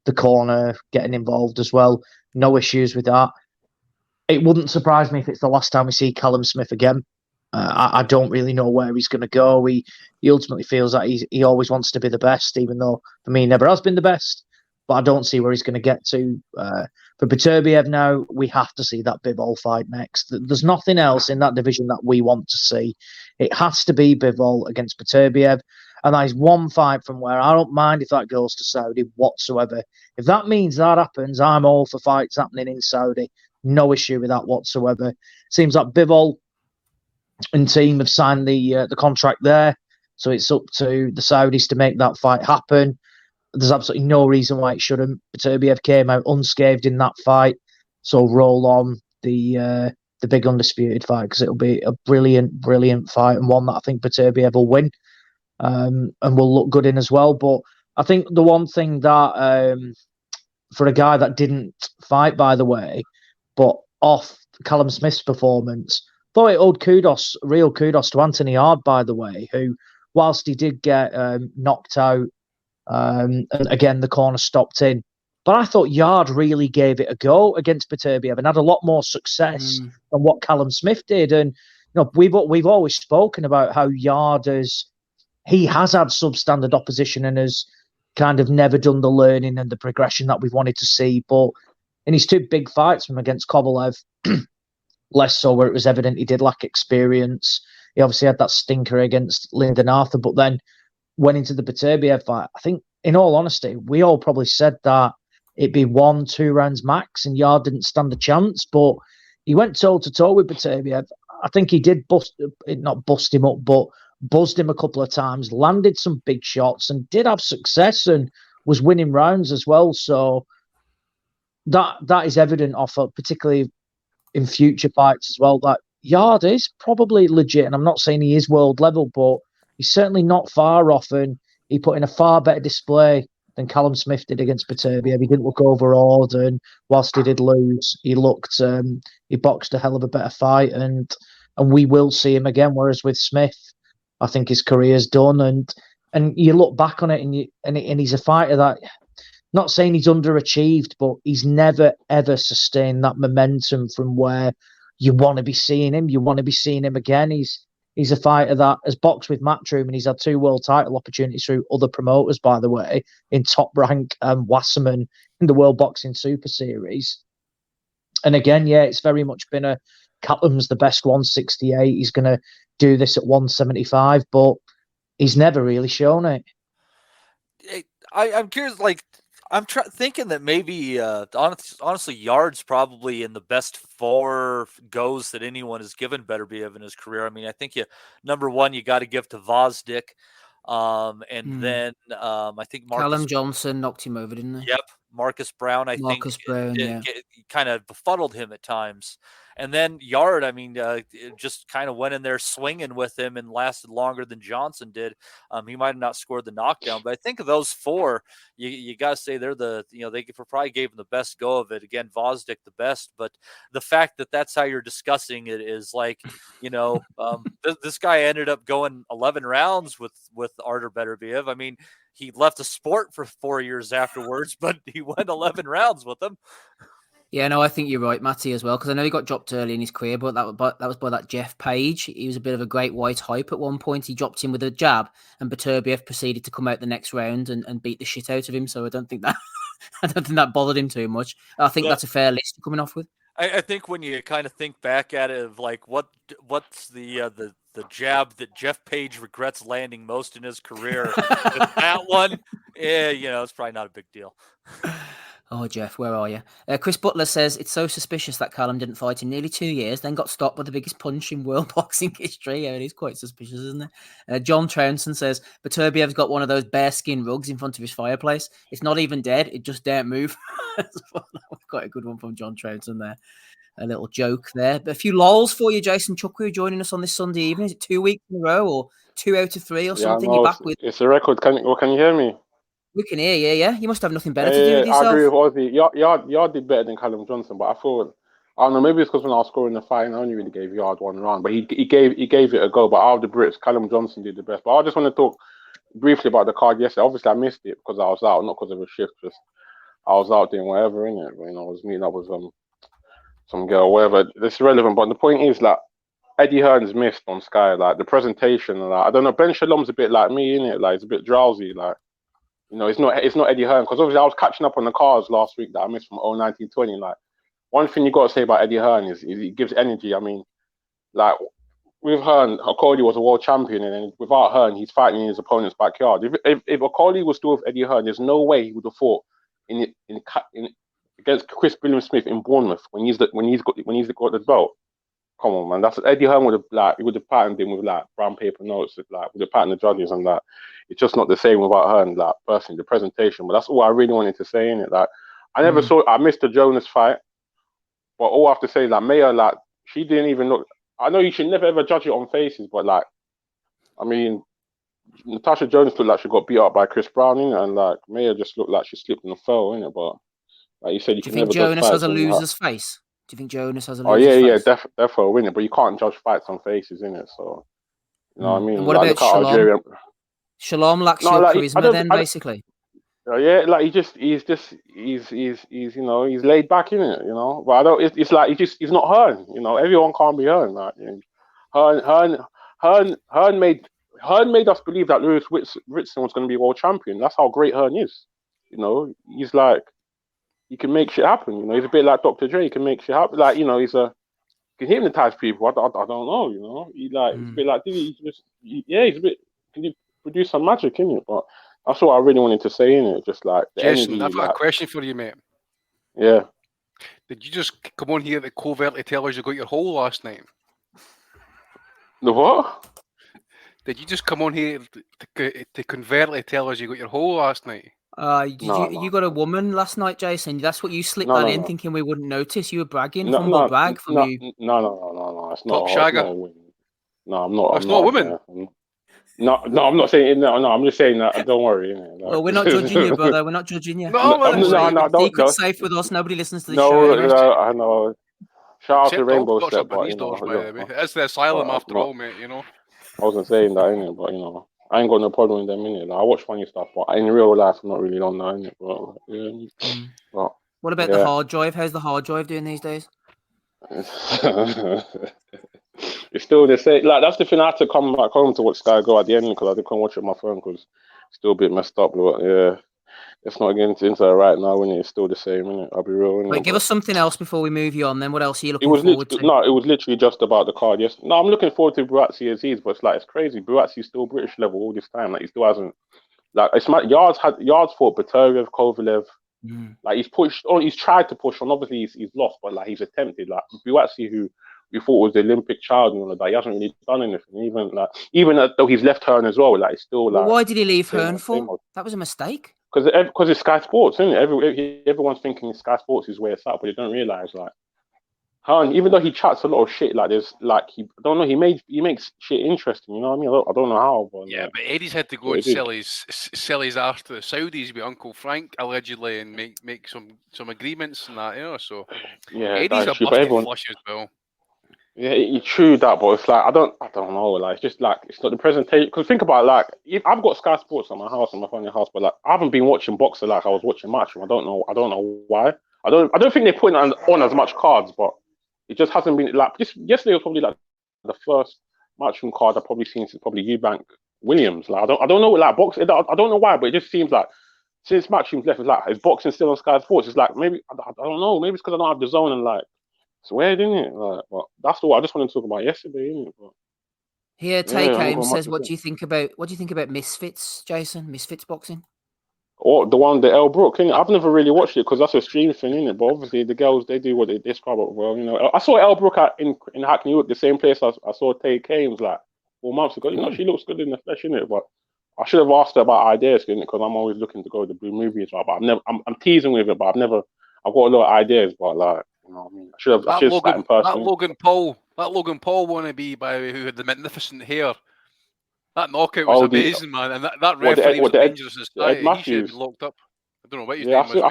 the corner getting involved as well. No issues with that. It wouldn't surprise me if it's the last time we see Callum Smith again. I don't really know where he's going to go. He ultimately feels that he always wants to be the best, even though for me he never has been the best. But I don't see where he's going to get to. For Beterbiev now, we have to see that Bivol fight next. There's nothing else in that division that we want to see. It has to be Bivol against Beterbiev. And that is one fight from where I don't mind if that goes to Saudi whatsoever. If that means that happens, I'm all for fights happening in Saudi. No issue with that whatsoever. Seems like Bivol and team have signed the contract there. So it's up to the Saudis to make that fight happen. There's absolutely no reason why it shouldn't. Beterbiev came out unscathed in that fight. So roll on the big undisputed fight, because it'll be a brilliant, brilliant fight, and one that I think Beterbiev will win. And will look good in as well. But I think the one thing that, for a guy that didn't fight, by the way, but off Callum Smith's performance, thought it owed real kudos to Anthony Yard, by the way, who, whilst he did get knocked out, and again, the corner stopped in, but I thought Yard really gave it a go against Beterbiev and had a lot more success than what Callum Smith did. And we've always spoken about how Yard has had substandard opposition and has kind of never done the learning and the progression that we've wanted to see. But in his 2 big fights from against Kovalev, less so, where it was evident he did lack experience. He obviously had that stinker against Lyndon Arthur, but then went into the Beterbiev fight. I think, in all honesty, we all probably said that it'd be 1-2 rounds max, and Yard didn't stand a chance, but he went toe-to-toe with Beterbiev. I think he did not bust him up, but buzzed him a couple of times, landed some big shots, and did have success and was winning rounds as well. So that is evident particularly in future fights as well, that Yard is probably legit. And I'm not saying he is world level, but he's certainly not far off, and he put in a far better display than Callum Smith did against Beterbiev. He didn't look overawed, and whilst he did lose, he boxed a hell of a better fight, and we will see him again. Whereas with Smith, I think his career's done, and you look back on it, and he's a fighter that, not saying he's underachieved, but he's never ever sustained that momentum from where you want to be seeing him. You want to be seeing him again. He's a fighter that has boxed with Matchroom, and he's had 2 world title opportunities through other promoters, by the way, in Top Rank and Wasserman in the World Boxing Super Series. And again, it's very much been Callum's the best 168. He's going to do this at 175, but he's never really shown it. I'm curious, I'm thinking that maybe, honestly, Yard's probably in the best 4 goes that anyone has given Beterbiev in his career. I mean, I think number 1, you got to give to Vosdick. And then I think Callum Johnson knocked him over, didn't he? Yep. Marcus Brown, Marcus Brown, kind of befuddled him at times. And then Yard, I mean, just kind of went in there swinging with him and lasted longer than Johnson did. He might have not scored the knockdown, but I think of those 4, you got to say they're they probably gave him the best go of it. Again, Vosdick the best, but the fact that that's how you're discussing it is this guy ended up going 11 rounds with Artur Beterbiev. I mean, he left the sport for 4 years afterwards, but he went 11 rounds with him. Yeah, no, I think you're right, Matty, as well, because I know he got dropped early in his career, but that was by that Jeff Page. He was a bit of a great white hype at one point. He dropped him with a jab, and Beterbiev proceeded to come out the next round and beat the shit out of him. So I don't think that bothered him too much. I think that's a fair list coming off with. I think when you kind of think back at it, of what's the the jab that Jeff Page regrets landing most in his career. That one, it's probably not a big deal. Oh, Jeff, where are you? Chris Butler says, it's so suspicious that Callum didn't fight in nearly 2 years, then got stopped by the biggest punch in world boxing history. Yeah, it is quite suspicious, isn't it? John Trounson says, Beterbiev's got one of those bearskin rugs in front of his fireplace. It's not even dead, it just daren't move. Quite a good one from John Trounson there. A little joke there. But a few lols for you, Jason Chukwu, joining us on this Sunday evening. Is it 2 weeks in a row or 2 out of 3 or something? No, You're back with... It's a record. Can you hear me? We can hear you, yeah. You must have nothing better to do with yourself. I agree with Ozzy. Yard did better than Callum Johnson, but I thought, I don't know, maybe it's because when I was scoring the fight, I only really gave Yard one round, but he gave it a go. But out of the Brits, Callum Johnson did the best. But I just want to talk briefly about the card yesterday. Obviously, I missed it because I was out, not because of a shift. Just I was out doing whatever in it. I was meeting up with some girl, whatever. It's irrelevant. But the point is, like, Eddie Hearn's missed on Sky. Like the presentation, like I don't know. Ben Shalom's a bit like me, innit? Like he's a bit drowsy, like. It's not Eddie Hearn, because obviously I was catching up on the cars last week that I missed from 1920. Like, one thing you got to say about Eddie Hearn is he gives energy. I mean, like, with Hearn, Okoli was a world champion, and then without Hearn, he's fighting in his opponent's backyard. If Okoli was still with Eddie Hearn, there's no way he would have fought in against Chris William Smith in Bournemouth when he's got the belt. Come on, man. That's Eddie Hearn would have patterned him with like brown paper notes, like would have patterned the judges and that. It's just not the same without Hearn, like personally, the presentation. But that's all I really wanted to say in it. Like I missed the Jonas fight, but all I have to say is like Mayer, like she didn't even look. I know you should never ever judge it on faces, but like, I mean, Natasha Jonas looked like she got beat up by Chris Brown, innit? And like Mayer just looked like she slipped and fell, innit? But like you said, you can never. Do you think Jonas has a loser's face? Do you think Jonas has a loser's face? Yeah, definitely a winner. But you can't judge fights on faces, innit? So you know what I mean. And what about Shalom? Shalom lacks your charisma, then basically. Yeah, like he's laid back, innit? But I don't. It's like he's not Hearn. Everyone can't be Hearn. Like Hearn made us believe that Lewis Ritson was going to be world champion. That's how great Hearn is. He's like. He can make shit happen, He's a bit like Dr. Dre. He can make shit happen. Like, he can hypnotize people. I don't know, He's a bit like, he's a bit. Can you produce some magic, innit? But that's what I really wanted to say, innit? Just like the Jason, energy, I've got a question for you, mate. Yeah. Did you just come on here to covertly tell us you got your hole last night? The what? Did you just come on here to covertly tell us you got your hole last night? You got a woman last night, Jason? That's what you slipped in thinking we wouldn't notice. You were bragging. No, you. No, it's not. Top shagger. No, I'm not. That's not a woman. No, I'm not saying no. I'm just saying that. Don't worry. Well, we're not judging you, brother. We're not judging you. No. Secret's safe with us. Nobody listens to the show. Anyway. No, I know. Shout out to Rainbow Step, but it's the Asylum after all, mate. I wasn't saying that, innit? But I ain't got no problem with them, innit? Like, I watch funny stuff, but in real life, I'm not really on that, innit? But, what about the hard drive? How's the hard drive doing these days? It's still the same. Like, that's the thing. I had to come back home to watch Sky Go at the end because I couldn't watch it on my phone because it's still a bit messed up. But yeah, let's not get into it right now, innit? It's still the same, innit? I'll be real, innit? Wait, give us something else before we move you on. Then what else are you looking forward to? No, it was literally just about the card. Yes, no, I'm looking forward to Buatsi Aziz, but it's crazy. Buatsi's still British level all this time. Like he still hasn't. Like it's Yards fought Beterbiev, Kovalev. Like he's tried to push on. Obviously he's lost, but like he's attempted. Like Buatsi, who we thought was the Olympic child and all of that, he hasn't really done anything. Even though he's left Hearn as well, like it's still like. Well, why did he leave Hearn for? That was a mistake. Because it's Sky Sports, isn't it? Everyone's thinking Sky Sports is where it's at, but they don't realise like Hearn, even though he chats a lot of shit, like there's like I don't know, he makes shit interesting. You know what I mean? I don't know how, but but Eddie's had to go and sell his arse to the Saudis with Uncle Frank allegedly and make some agreements and that, So Eddie's a busted flush as well. Yeah, it's true that, but it's like I don't know. Like it's just like it's not the presentation. Because think about it, like I've got Sky Sports at my house, on my family house, but like I haven't been watching boxer like I was watching Matchroom. I don't know why. I don't think they're putting on as much cards, but it just hasn't been like just yesterday was probably like the first Matchroom card I've probably seen since probably Eubank Williams. Like I don't know like boxing. I don't know why, but it just seems like since Matchroom's left, it's like is boxing still on Sky Sports? It's like maybe I don't know. Maybe it's because I don't have the zone and like. It's weird, isn't it? Like, but that's all I just wanted to talk about yesterday, isn't it? But, Here, Take I ain't Aim got much says, to "What say. do you think about Misfits, Jason? Misfits boxing?" Or the one, the El Brook, innit? I've never really watched it because that's a stream thing, innit? But obviously the girls, they do what they describe it well, you know. I saw El Brook in Hackney Wick, the same place I saw Tay Kames like 4 months ago. You know, she looks good in the flesh, innit? But I should have asked her about ideas, innit? Because I'm always looking to go to the blue movies, right? But I'm teasing with it, but I've got a lot of ideas, but like, you know what I mean? I should have sat in person. That Logan Paul wannabe by the way, who had the magnificent hair. That knockout was amazing, man, and that referee was dangerous as Ed he should have Matthews. been locked up. I don't know what his name was, mate.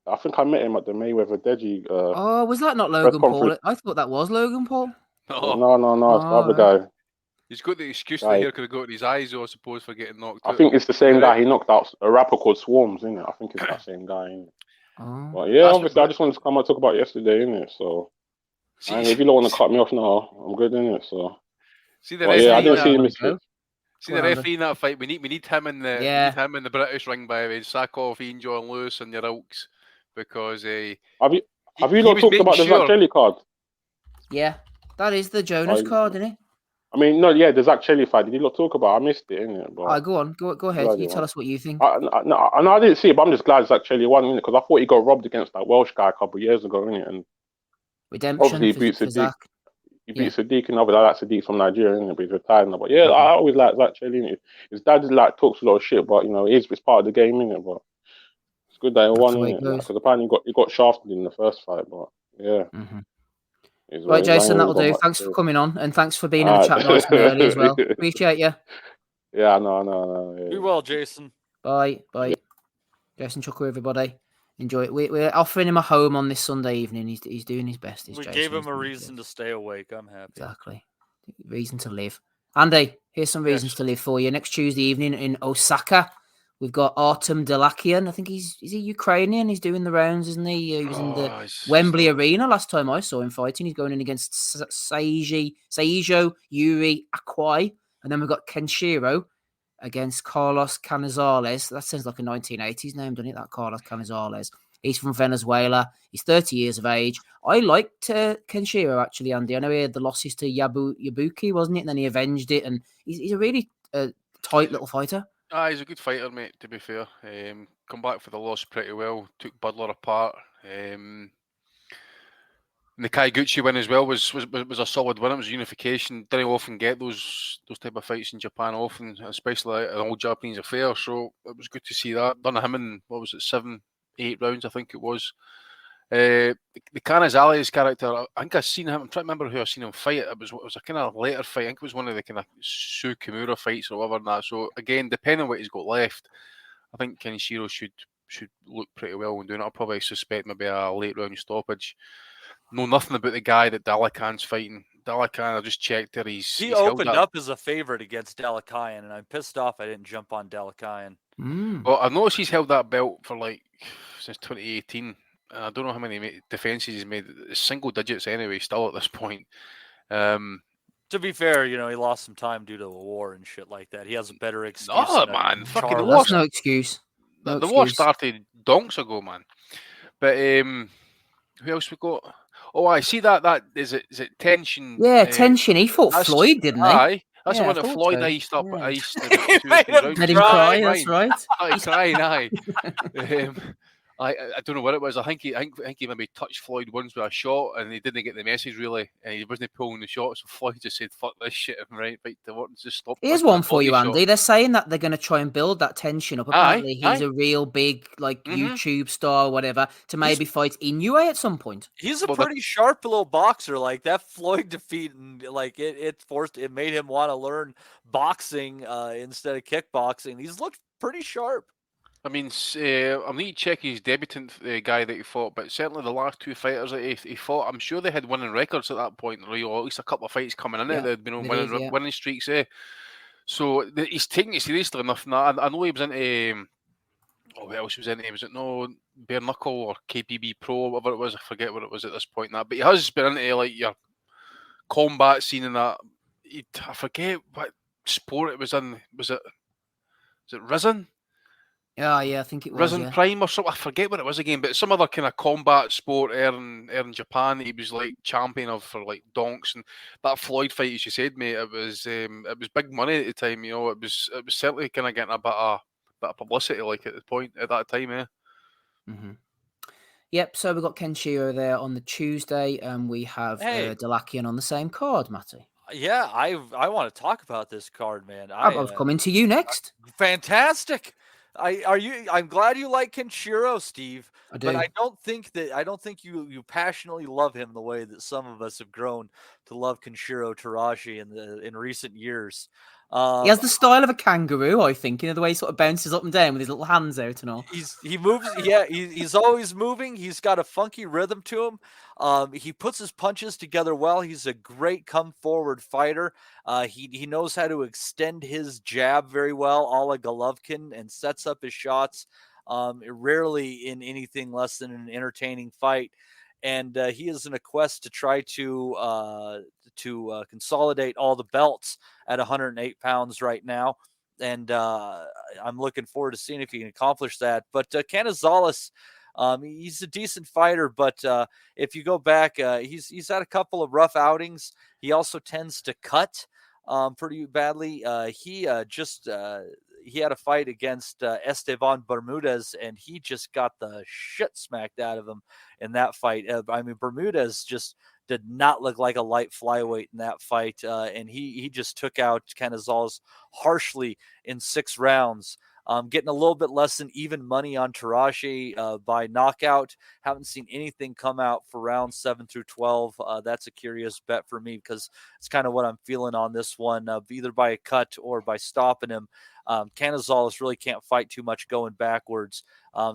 I think I met him at the Mayweather Deji. Oh, was that not Logan Paul? I thought that was Logan Paul. No, it's the other guy. He's got the excuse the hair could have got in his eyes, I suppose, for getting knocked out. I think it's the same guy. He knocked out a rapper called Swarms, isn't it? I think it's that same guy. Innit? Oh. But yeah, obviously, I just wanted to come and talk about yesterday, innit? So, and if you don't want to cut me off now, I'm good, innit? So, I didn't see him. See the referee in that fight. We need him in the British ring, by the way. Sack off Ian John Lewis and your ilks, because have you not talked about the Zach Jelly card? Yeah, that is the Jonas card, isn't it? I mean, no, yeah, the Zach Jelly fight. Did you not talk about? I missed it, innit? But go on, go ahead. You tell us what you think. I didn't see it, but I'm just glad Zach Jelly won, innit? Because I thought he got robbed against that Welsh guy a couple of years ago, innit? And redemption for Zach. He beat Sadiq, and obviously I like Sadiq from Nigeria, innit? But he's retired now. But yeah, I always like Zach Jelly, innit? His dad talks a lot of shit, but you know, it's part of the game, innit? But it's good that he won, innit? Because apparently he got shafted in the first fight, but yeah. Mm-hmm. Right, Jason, that'll do. Thanks for coming on, and thanks for being in the chat nice and early as well. Appreciate you. Yeah, no. Yeah. Be well, Jason. Bye. Yeah. Jason Chucker, everybody. Enjoy it. We're offering him a home on this Sunday evening. He's doing his best. We gave him a reason to stay awake. I'm happy. Exactly. Reason to live. Andy, here's some reasons to live for you. Next Tuesday evening in Osaka, we've got Artem Delakian. I think is he Ukrainian? He's doing the rounds, isn't he? He was in the Wembley Arena last time I saw him fighting. He's going in against Seijo Yuri Akwai. And then we've got Kenshiro against Carlos Canizales. That sounds like a 1980s name, doesn't it? That Carlos Canizales. He's from Venezuela. He's 30 years of age. I liked Kenshiro, actually, Andy. I know he had the losses to Yabuki, wasn't it? And then he avenged it. And he's a really tight little fighter. He's a good fighter, mate, to be fair. Come back for the loss pretty well. Took Butler apart. The Kaiguchi win as well was a solid win. It was unification. Didn't often get those type of fights in Japan often, especially an old Japanese affair. So it was good to see that. Done him in 7-8 rounds, I think it was. The Canizales character, I think I've seen him. I'm trying to remember who I've seen him fight. It was a kind of later fight. I think it was one of the kind of Sue Kimura fights or whatever. And that. So again, depending on what he's got left, I think Kenshiro should look pretty well when doing it. I'll probably suspect maybe a late round stoppage. Know nothing about the guy that Dalakan's fighting. Dalakan, I just checked there. He opened up as a favorite against Dalakan, and I'm pissed off I didn't jump on Dalakan. Well, I've noticed he's held that belt for since 2018. And I don't know how many defenses he's made. It's single digits anyway, still at this point. To be fair, he lost some time due to a war and shit like that. He has a better excuse. Oh, man. Fucking That's no excuse. The war started donks ago, man. But who else we got? Oh, I see that. Is it Tension? Yeah, Tension. He fought Floyd, didn't he? Aye. That's the one that Floyd iced up. Made him cry, that's right. He's crying, aye. I don't know what it was. I think he maybe touched Floyd once with a shot, and he didn't get the message really, and he wasn't pulling the shot. So Floyd just said, "Fuck this shit," right? Just stop. Here's one for you, Andy. They're saying that they're going to try and build that tension up. Apparently, he's a real big YouTube star or whatever to maybe fight Inoue at some point. He's a pretty sharp little boxer. Like that Floyd defeat, and it made him want to learn boxing instead of kickboxing. He's looked pretty sharp. I mean, I need to check his debutant guy that he fought, but certainly the last two fighters that he fought, I'm sure they had winning records at that point, or at least a couple of fights coming in there. They'd been on winning streaks. So he's taking it seriously enough now. I know he was into, what else was into? Was it Bare Knuckle or KPB Pro, or whatever it was? I forget what it was at this point now. But he has been into your combat scene and that. I forget what sport it was in. Was it Risen? Oh, yeah, I think it was. Risen Yeah. Prime or something. I forget what it was again, but some other kind of combat sport in Japan. He was like champion of for like donks, and that Floyd fight, as you said, mate, it was big money at the time. You know, it was certainly kind of getting a bit of publicity like at the point at that time. Mm-hmm. Yep. So we've got Kenshiro there on the Tuesday, and we have Delakian on the same card, Matty. Yeah, I want to talk about this card, man. I was coming to you next. Fantastic. I'm glad you like Kenshiro, Steve. I do. But I don't think you passionately love him the way that some of us have grown to love Kenshiro Terashi in recent years. He has the style of a kangaroo, I think, the way he sort of bounces up and down with his little hands out and all. He moves, he's always moving. He's got a funky rhythm to him. He puts his punches together well. He's a great come forward fighter. He knows how to extend his jab very well, a la Golovkin, and sets up his shots rarely in anything less than an entertaining fight. And he is in a quest to try to consolidate all the belts at 108 pounds right now. And I'm looking forward to seeing if he can accomplish that. But Canizales, he's a decent fighter, but if you go back, he's had a couple of rough outings. He also tends to cut pretty badly. He had a fight against Esteban Bermudez, and he just got the shit smacked out of him in that fight. I mean, Bermudez just did not look like a light flyweight in that fight, and he just took out Canizales harshly in 6 rounds. Getting a little bit less than even money on Terashi by knockout. Haven't seen anything come out for rounds 7 through 12. That's a curious bet for me because it's kind of what I'm feeling on this one, either by a cut or by stopping him. Canizales really can't fight too much going backwards.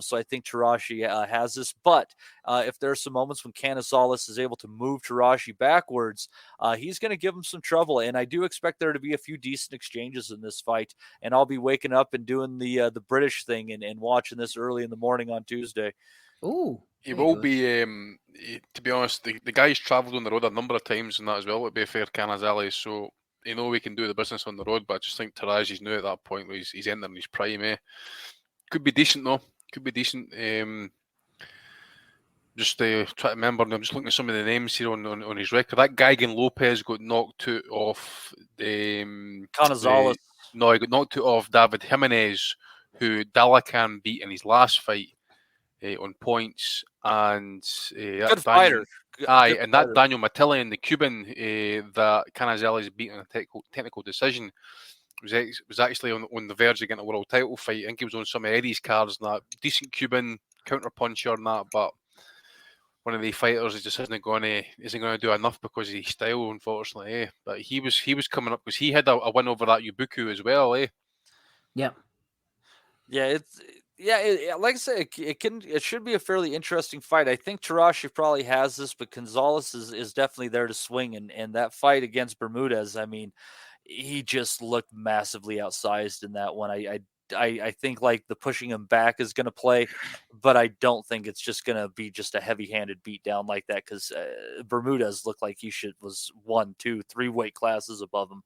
So I think Terashi has this. But if there are some moments when Canizales is able to move Terashi backwards, he's going to give him some trouble. And I do expect there to be a few decent exchanges in this fight. And I'll be waking up and doing the British thing and watching this early in the morning on Tuesday. Ooh. He will be, to be honest, the guy's travelled on the road a number of times and that as well, to be fair, Canizales. So, we can do the business on the road, but I just think Teraji's now at that point where he's entering his prime. Could be decent, though. Could be decent. Just try to remember, I'm just looking at some of the names here on his record. That Geigen Lopez got knocked out off Canizales. No, he got knocked out off David Jimenez, who Dalacan beat in his last fight on points. And good fighter. That Daniel Matillion, the Cuban that Canizales beat in a technical decision, was actually on the verge of getting a world title fight. I think he was on some of Eddie's cards and that. Decent Cuban counter puncher and that, but one of the fighters is just isn't going to do enough because of his style, unfortunately. But he was coming up because he had a win over that Yubuku as well. Yeah. Yeah, like I said, it should be a fairly interesting fight. I think Terashi probably has this, but Gonzalez is definitely there to swing. And that fight against Bermudez, I mean, he just looked massively outsized in that one. I think like the pushing him back is going to play, but I don't think it's just going to be just a heavy-handed beat down like that because Bermudez looked like he was 1, 2, 3 weight classes above him.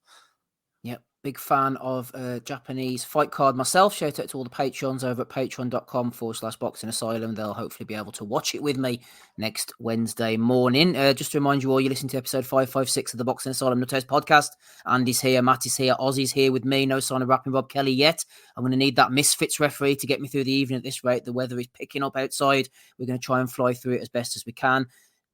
Yep. Big fan of Japanese fight card myself. Shout out to all the Patreons over at patreon.com/Boxing Asylum. They'll hopefully be able to watch it with me next Wednesday morning. Just to remind you all, you're listening to episode 556 of the Boxing Asylum Nuthouse podcast. Andy's here, Matt is here, Ozzy's here with me. No sign of rapping Rob Kelly yet. I'm going to need that Misfits referee to get me through the evening at this rate. The weather is picking up outside. We're going to try and fly through it as best as we can.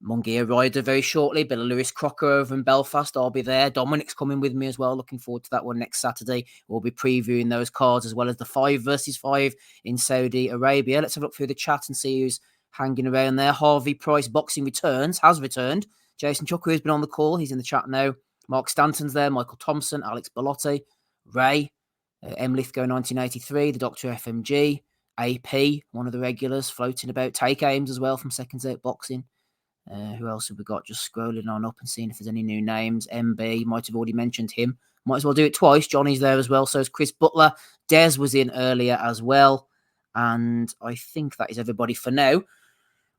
Munguia-Ryder very shortly. Bill Lewis Crocker over in Belfast. I'll be there. Dominic's coming with me as well. Looking forward to that one next Saturday. We'll be previewing those cards as well as the 5 versus 5 in Saudi Arabia. Let's have a look through the chat and see who's hanging around there. Harvey Price Boxing has returned. Jason Chucker has been on the call. He's in the chat now. Mark Stanton's there. Michael Thompson, Alex Bellotti, Ray, M. Lithgow 1983, the Dr. FMG, AP, one of the regulars floating about. Take Ames as well from Seconds Out Boxing. Who else have we got? Just scrolling on up and seeing if there's any new names. MB, might have already mentioned him. Might as well do it twice. Johnny's there as well. So is Chris Butler. Des was in earlier as well. And I think that is everybody for now.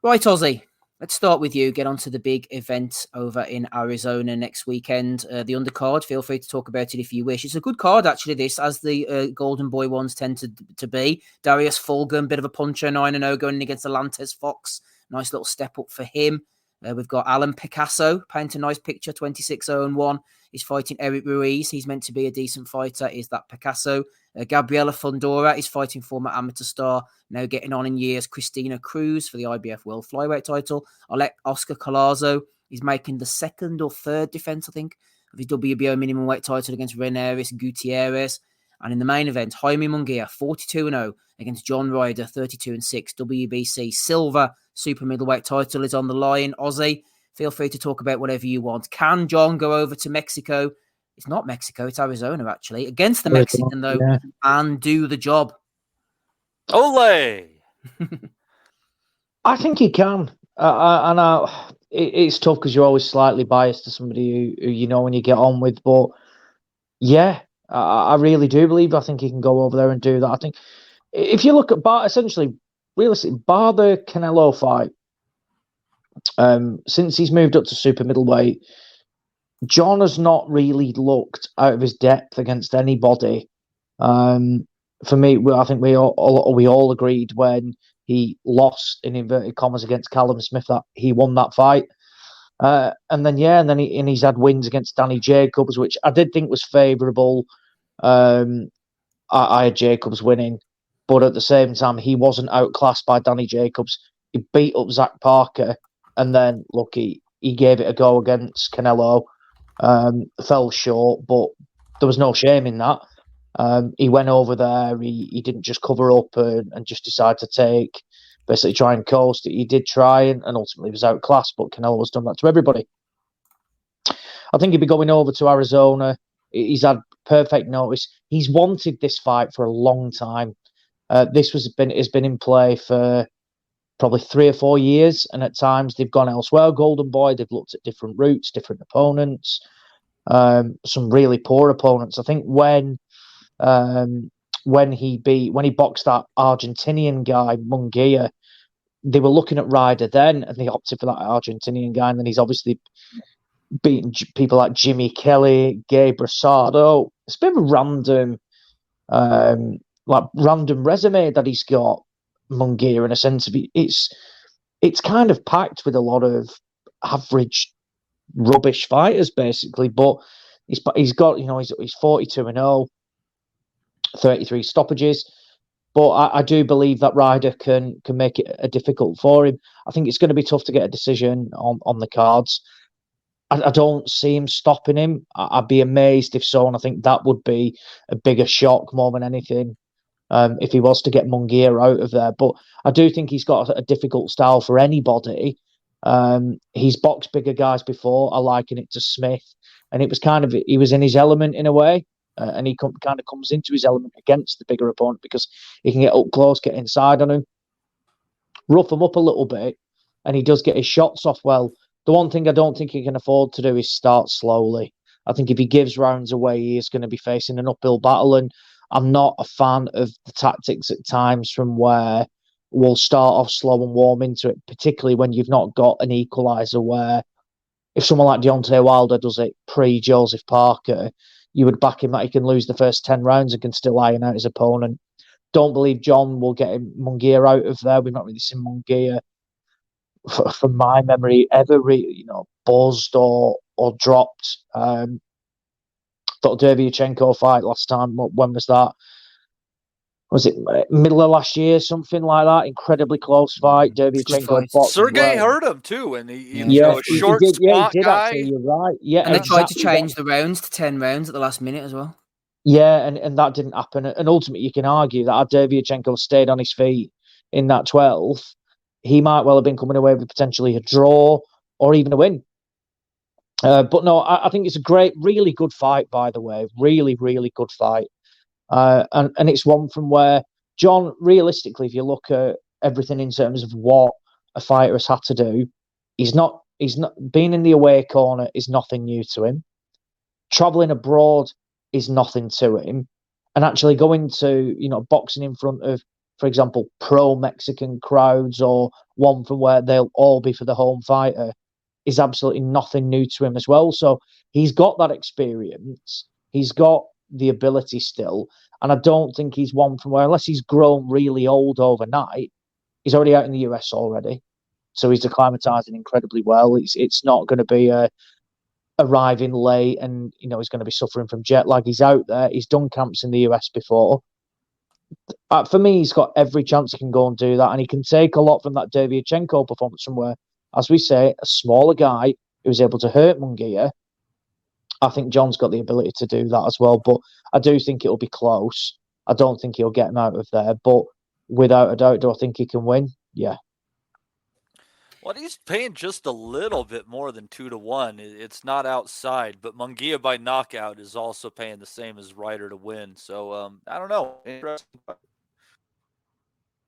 Right, Ozzy. Let's start with you. Get on to the big event over in Arizona next weekend. The undercard, feel free to talk about it if you wish. It's a good card, actually, this, as the Golden Boy ones tend to be. Darius Fulgham, bit of a puncher, 9-0, going in against Alantes Fox. Nice little step up for him. We've got Alan Picasso, paint a nice picture, 26-0-1. He's fighting Eric Ruiz. He's meant to be a decent fighter, is that Picasso. Gabriela Fundora is fighting former amateur star, now getting on in years, Christina Cruz for the IBF World Flyweight title. Oscar Collazo is making the second or third defense, I think, of his WBO minimum weight title against Reneris Gutierrez. And in the main event, Jaime Munguia, 42-0 against John Ryder, 32-6. WBC silver super middleweight title is on the line. Ozzy, feel free to talk about whatever you want. Can John go over to Mexico? It's not Mexico, it's Arizona, actually. Against the Mexican, though, and do the job. Ole! I think he can. It's tough because you're always slightly biased to somebody who you know when you get on with. But, yeah, I really do believe. I think he can go over there and do that. I think if you look at essentially, realistically, bar the Canelo fight, since he's moved up to super middleweight, John has not really looked out of his depth against anybody. For me, I think we all agreed when he lost in inverted commas against Callum Smith that he won that fight. And then he's had wins against Danny Jacobs, which I did think was favourable. I had Jacobs winning, but at the same time, he wasn't outclassed by Danny Jacobs. He beat up Zach Parker, and then look, he gave it a go against Canelo. Fell short, but there was no shame in that. He went over there. He didn't just cover up and just decide to basically try and coast. He did try and ultimately was outclassed, but Canelo's done that to everybody. I think he'd be going over to Arizona. He's had perfect notice. He's wanted this fight for a long time. This has been in play for probably 3 or 4 years, and at times they've gone elsewhere. Golden Boy, they've looked at different routes, different opponents, some really poor opponents. I think when he boxed that Argentinian guy Munguia, they were looking at Ryder then, and they opted for that Argentinian guy, and then he's obviously beaten people like Jimmy Kelly, Gabe Rosado. It's a bit of a random resume that he's got. Munguia, in a sense of it's kind of packed with a lot of average rubbish fighters, basically. But he's got he's 42-0, 33 stoppages. But I do believe that Ryder can make it difficult for him. I think it's going to be tough to get a decision on the cards. I don't see him stopping him. I'd be amazed if so, and I think that would be a bigger shock more than anything. If he was to get Munguia out of there. But I do think he's got a difficult style for anybody. He's boxed bigger guys before. I liken it to Smith. And it was he was in his element in a way. And he kind of comes into his element against the bigger opponent because he can get up close, get inside on him, rough him up a little bit, and he does get his shots off well. The one thing I don't think he can afford to do is start slowly. I think if he gives rounds away, he is going to be facing an uphill battle, and I'm not a fan of the tactics at times from where we'll start off slow and warm into it, particularly when you've not got an equaliser where if someone like Deontay Wilder does it pre-Joseph Parker, you would back him that he can lose the first 10 rounds and can still iron out his opponent. Don't believe John will get Munguia out of there. We've not really seen Munguia, from my memory, ever really, buzzed or dropped. That Dervyachenko fight last time. When was that? Was it middle of last year? Something like that. Incredibly close fight. Dervyachenko. Sergey hurt him too, and he short he did, squat he did guy. Actually, you're right. Yeah, and they tried to change the rounds to 10 rounds at the last minute as well. Yeah, and that didn't happen. And ultimately, you can argue that had Dervyachenko stayed on his feet in that 12th, he might well have been coming away with potentially a draw or even a win. But no, I think it's a really good fight, by the way. Really, really good fight. And it's one from where John, realistically, if you look at everything in terms of what a fighter has had to do, he's not being in the away corner is nothing new to him. Traveling abroad is nothing to him. And actually going to, boxing in front of for example, pro-Mexican crowds or one from where they'll all be for the home fighter is absolutely nothing new to him as well. So he's got that experience. He's got the ability still. And I don't think he's one from where, unless he's grown really old overnight, he's already out in the US already. So he's acclimatizing incredibly well. It's not going to be arriving late and, he's going to be suffering from jet lag. He's out there. He's done camps in the US before. For me, he's got every chance he can go and do that. And he can take a lot from that Derevyanchenko performance from where, as we say, a smaller guy who was able to hurt Munguia. I think John's got the ability to do that as well. But I do think it'll be close. I don't think he'll get him out of there. But without a doubt, do I think he can win? Yeah. Well, he's paying just a little bit more than 2-1. It's not outside, but Munguia by knockout is also paying the same as Ryder to win. So I don't know. Interesting.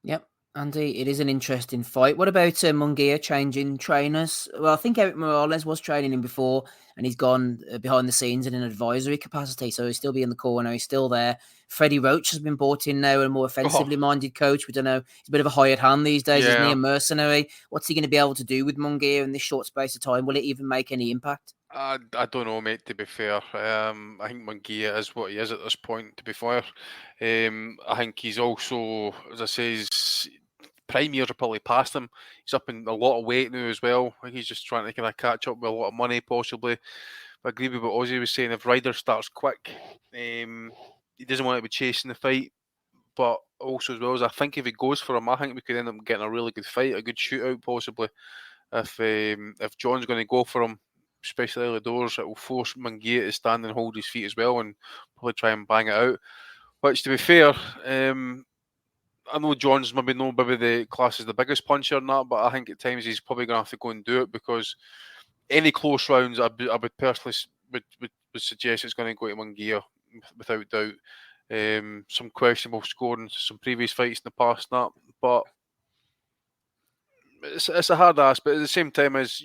Yep, Andy, it is an interesting fight. What about Munguia changing trainers? Well, I think Eric Morales was training him before, and he's gone behind the scenes in an advisory capacity, so he'll still be in the corner. He's still there. Freddie Roach has been brought in now, a more offensively minded coach. We don't know. He's a bit of a hired hand these days, isn't he? A mercenary. What's he going to be able to do with Munguia in this short space of time? Will it even make any impact? I don't know, mate, to be fair. I think Munguia is what he is at this point, to be fair. I think he's also, as I say, prime years are probably past him. He's up in a lot of weight now as well. I think he's just trying to kind of catch up with a lot of money, possibly. But I agree with what Ozzy was saying. If Ryder starts quick, he doesn't want to be chasing the fight. But also, as well as I think if he goes for him, I think we could end up getting a really good fight, a good shootout, possibly. If John's going to go for him, especially early doors, it will force Munguia to stand and hold his feet as well and probably try and bang it out. Which, to be fair, I know John's maybe the class is the biggest puncher in that, but I think at times he's probably going to have to go and do it because any close rounds, I would personally would suggest it's going to go to Munguia without doubt. Some questionable scoring, some previous fights in the past, but it's a hard ask. But at the same time, as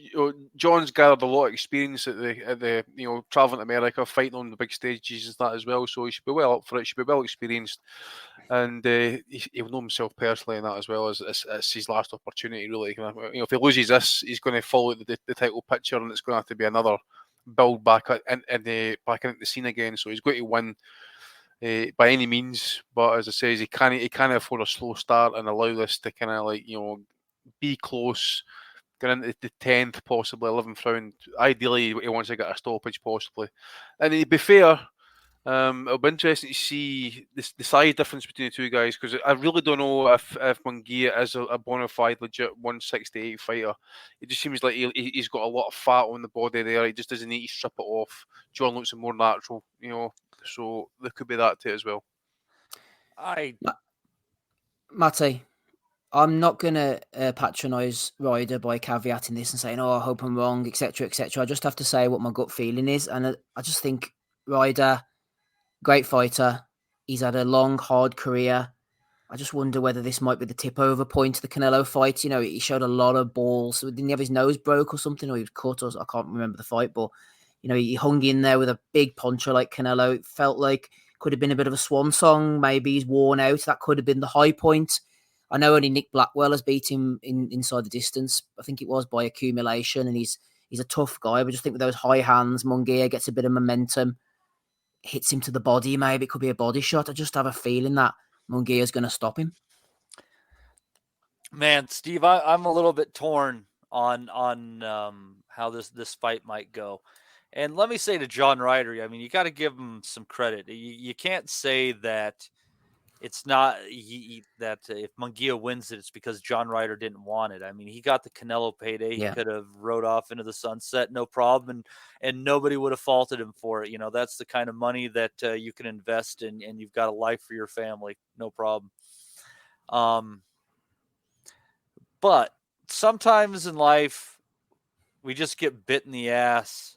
John's gathered a lot of experience at the traveling to America, fighting on the big stages and that as well. So he should be well up for it. He should be well experienced, and he'll know himself personally in that as well. As it's his last opportunity, really. If he loses this, he's going to follow the title picture, and it's going to have to be another build back into the scene again. So he's going to win. By any means, but as I say, he can't afford a slow start and allow this to kind of be close, get into the 10th, possibly 11th round. Ideally, he wants to get a stoppage, possibly. And to be fair, it'll be interesting to see the size difference between the two guys because I really don't know if Munguia is a bona fide, legit 168 fighter. It just seems like he's got a lot of fat on the body there. He just doesn't need to strip it off. John looks more natural, So there could be that too as well. Matty, I'm not going to patronise Ryder by caveating this and saying, I hope I'm wrong, etc., etc. I just have to say what my gut feeling is. And I just think Ryder, great fighter. He's had a long, hard career. I just wonder whether this might be the tip-over point to the Canelo fight. He showed a lot of balls. Didn't he have his nose broke or something? Or he was cut? Or I can't remember the fight, but he hung in there with a big puncher like Canelo. It felt like could have been a bit of a swan song. Maybe he's worn out. That could have been the high point. I know only Nick Blackwell has beat him inside the distance. I think it was by accumulation, and he's a tough guy. But I just think with those high hands, Munguia gets a bit of momentum, hits him to the body. Maybe it could be a body shot. I just have a feeling that Munguia is going to stop him. Man, Steve, I'm a little bit torn on how this fight might go. And let me say to John Ryder, I mean, you got to give him some credit. You can't say that it's not that if Munguia wins it, it's because John Ryder didn't want it. I mean, he got the Canelo payday. He could have rode off into the sunset, no problem, and nobody would have faulted him for it. That's the kind of money that you can invest in, and you've got a life for your family, no problem. But sometimes in life, we just get bit in the ass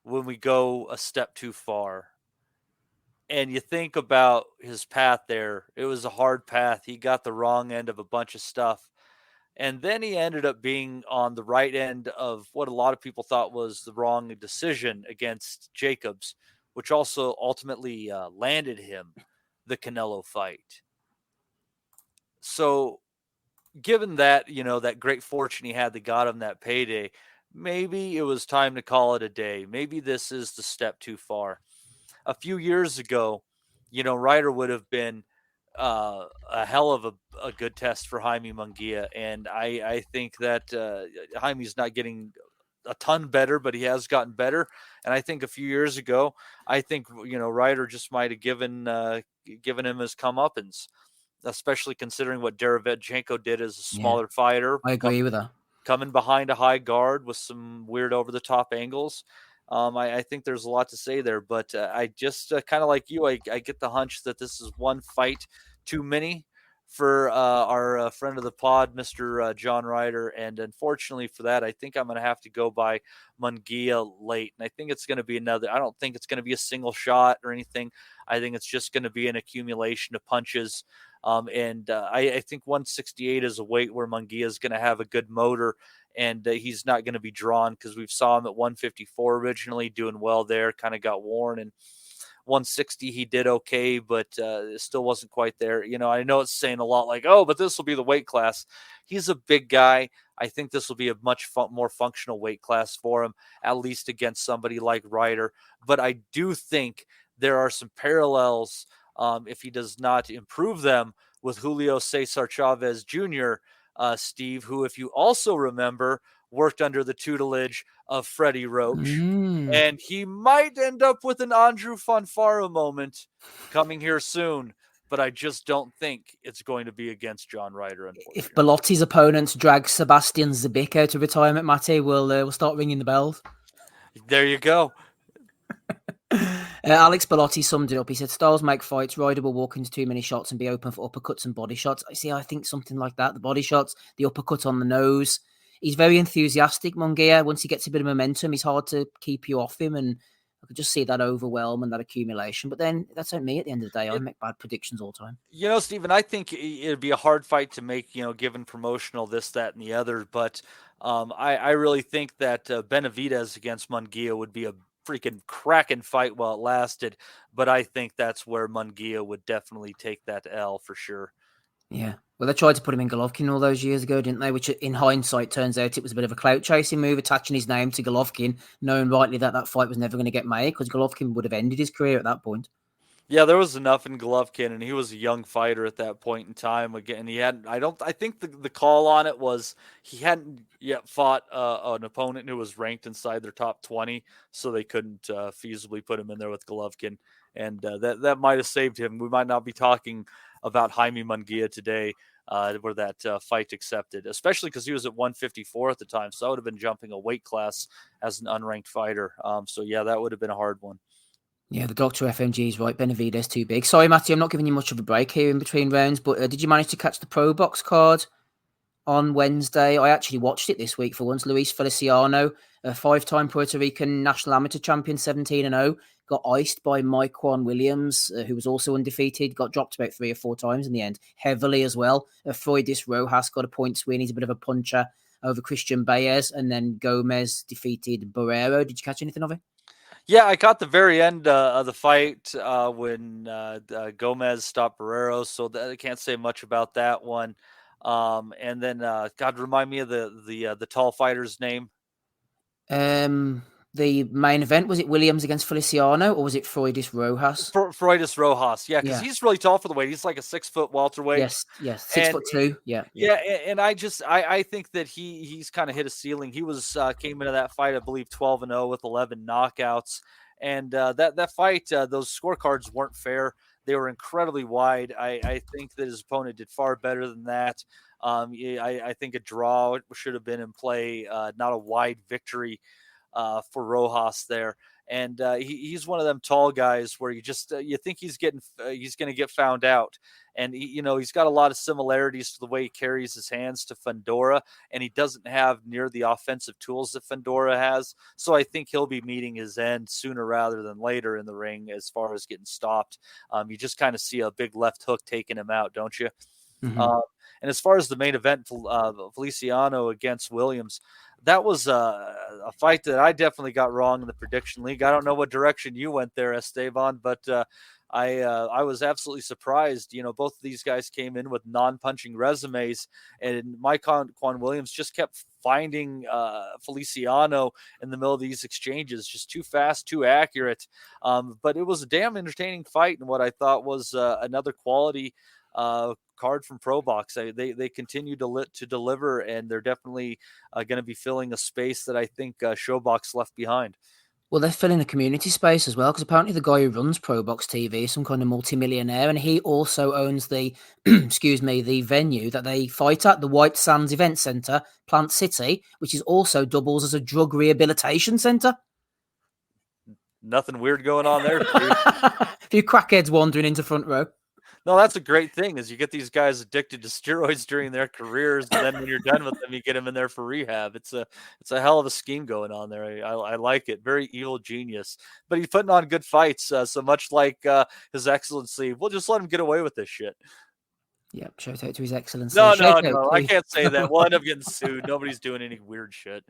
when we go a step too far. And you think about his path there. It was a hard path. He got the wrong end of a bunch of stuff. And then he ended up being on the right end of what a lot of people thought was the wrong decision against Jacobs, which also ultimately landed him the Canelo fight. So given that, that great fortune he had that got him that payday, maybe it was time to call it a day. Maybe this is the step too far. A few years ago, Ryder would have been a hell of a good test for Jaime Munguia. And I think that Jaime's not getting a ton better, but he has gotten better. And I think a few years ago, I think, Ryder just might have given him his comeuppance, especially considering what Derevchenko did as a smaller fighter. I agree with that. Coming behind a high guard with some weird over-the-top angles. I think there's a lot to say there, but I just kind of like you, I get the hunch that this is one fight too many for our friend of the pod, Mr. John Ryder. And unfortunately for that, I think I'm going to have to go by Munguia late. And I think it's going to be I don't think it's going to be a single shot or anything. I think it's just going to be an accumulation of punches. I think 168 is a weight where Munguia is going to have a good motor, and he's not going to be drawn, because we've saw him at 154 originally doing well there, kind of got worn, and 160 he did okay, but it still wasn't quite there. I know it's saying a lot like, oh, but this will be the weight class. He's a big guy. I think this will be a much more functional weight class for him, at least against somebody like Ryder. But I do think there are some parallels, if he does not improve them, with Julio Cesar Chavez Jr., Steve, who, if you also remember, worked under the tutelage of Freddie Roach. And he might end up with an Andrew Fonfara moment coming here soon, but I just don't think it's going to be against John Ryder, unfortunately. If Belotti's opponents drag Sebastian Zabic out of retirement, Matty, we'll start ringing the bells. There you go. Alex Bellotti summed it up. He said, styles make fights. Ryder will walk into too many shots and be open for uppercuts and body shots. I think something like that. The body shots, the uppercut on the nose. He's very enthusiastic, Munguia. Once he gets a bit of momentum, he's hard to keep you off him. And I could just see that overwhelm and that accumulation. But then that's not me at the end of the day. I make bad predictions all the time. Stephen, I think it'd be a hard fight to make, given promotional this, that, and the other. But I really think that Benavidez against Munguia would be a freaking cracking fight while it lasted, but I think that's where Munguia would definitely take that L for sure. Yeah, well, they tried to put him in Golovkin all those years ago, didn't they? Which, in hindsight, turns out it was a bit of a clout chasing move, attaching his name to Golovkin, knowing rightly that fight was never going to get made, because Golovkin would have ended his career at that point. Yeah, there was enough in Golovkin, and he was a young fighter at that point in time. Again, he hadn't. I think the call on it was he hadn't yet fought an opponent who was ranked inside their top 20, so they couldn't feasibly put him in there with Golovkin, and that might have saved him. We might not be talking about Jaime Munguia today, where that fight accepted, especially because he was at 154 at the time, so that would have been jumping a weight class as an unranked fighter. So yeah, that would have been a hard one. Yeah, the Dr. FMG is right. Benavidez too big. Sorry, Matty, I'm not giving you much of a break here in between rounds, but did you manage to catch the Pro Box card on Wednesday? I actually watched it this week for once. Luis Feliciano, a 5-time Puerto Rican national amateur champion, 17-0, got iced by Mike Juan Williams, who was also undefeated, got dropped about 3 or 4 times in the end, heavily as well. Freudis Rojas got a points win. He's a bit of a puncher over Christian Baez, and then Gomez defeated Barrero. Did you catch anything of it? Yeah, I caught the very end of the fight when Gomez stopped Barrero, so I can't say much about that one. And then, God, remind me of the tall fighter's name. The main event, was it Williams against Feliciano, or was it Freudis Rojas? Freudis Rojas, yeah, because he's really tall for the weight. He's like a 6-foot welterweight. Yes, 6'2". Yeah, and I think that he's kind of hit a ceiling. He came into that fight, I believe, 12-0 with 11 knockouts, and that fight, those scorecards weren't fair. They were incredibly wide. I think that his opponent did far better than that. I think a draw should have been in play, not a wide victory for Rojas there. And he's one of them tall guys where you just you think he's going to get found out. And he's got a lot of similarities to the way he carries his hands to Fundora, and he doesn't have near the offensive tools that Fundora has. So I think he'll be meeting his end sooner rather than later in the ring as far as getting stopped. You just kind of see a big left hook taking him out, don't you? Mm-hmm. And as far as the main event, Feliciano against Williams, that was a fight that I definitely got wrong in the prediction league. I don't know what direction you went there, Esteban, but I was absolutely surprised. Both of these guys came in with non-punching resumes, and Quan Williams just kept finding Feliciano in the middle of these exchanges, just too fast, too accurate. But it was a damn entertaining fight, and what I thought was another quality card from ProBox. They continue to deliver, and they're definitely going to be filling a space that I think ShowBox left behind. Well, they're filling a community space as well, because apparently the guy who runs ProBox TV is some kind of multimillionaire, and he also owns the, the venue that they fight at, the White Sands Event Centre, Plant City, which is also doubles as a drug rehabilitation centre. Nothing weird going on there. A few crackheads wandering into front row. No, that's a great thing, is you get these guys addicted to steroids during their careers, and then when you're done with them, you get them in there for rehab. It's a hell of a scheme going on there. I like it. Very evil genius. But he's putting on good fights, so much like His Excellency. We'll just let him get away with this shit. Yep, shout out to His Excellency. No, I can't say that. We'll end up getting sued. Nobody's doing any weird shit.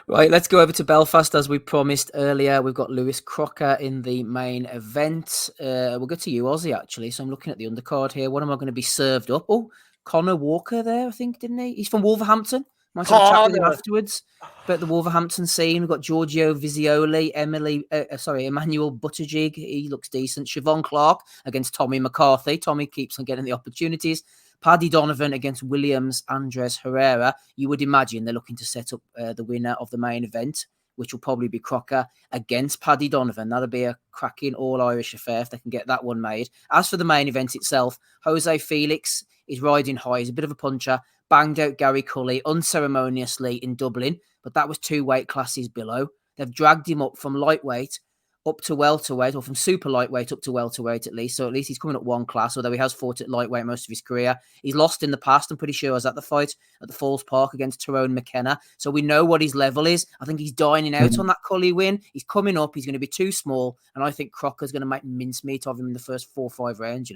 Right, let's go over to Belfast as we promised earlier. We've got Lewis Crocker in the main event. We'll go to you, Ozzy, actually. So I'm looking at the undercard here. What am I going to be served up? Oh, Connor Walker there, I think, didn't he? He's from Wolverhampton. Might have a chat with him afterwards. But the Wolverhampton scene, we've got Giorgio Vizioli, Emmanuel Buttigieg. He looks decent. Siobhan Clark against Tommy McCarthy. Tommy keeps on getting the opportunities. Paddy Donovan against Williams Andres Herrera. You would imagine they're looking to set up the winner of the main event, which will probably be Crocker against Paddy Donovan. That'll be a cracking all-Irish affair if they can get that one made. As for the main event itself, Jose Felix is riding high. He's a bit of a puncher. Banged out Gary Cully unceremoniously in Dublin, but that was 2 weight classes below. They've dragged him up from lightweight up to welterweight, or from super lightweight up to welterweight at least. So at least he's coming up 1 class, although he has fought at lightweight most of his career. He's lost in the past, I'm pretty sure. I was at the fight at the Falls Park against Tyrone McKenna. So we know what his level is. I think he's dining out on that Cully win. He's coming up. He's going to be too small. And I think Crocker's going to make mincemeat of him in the first 4 or 5 rounds,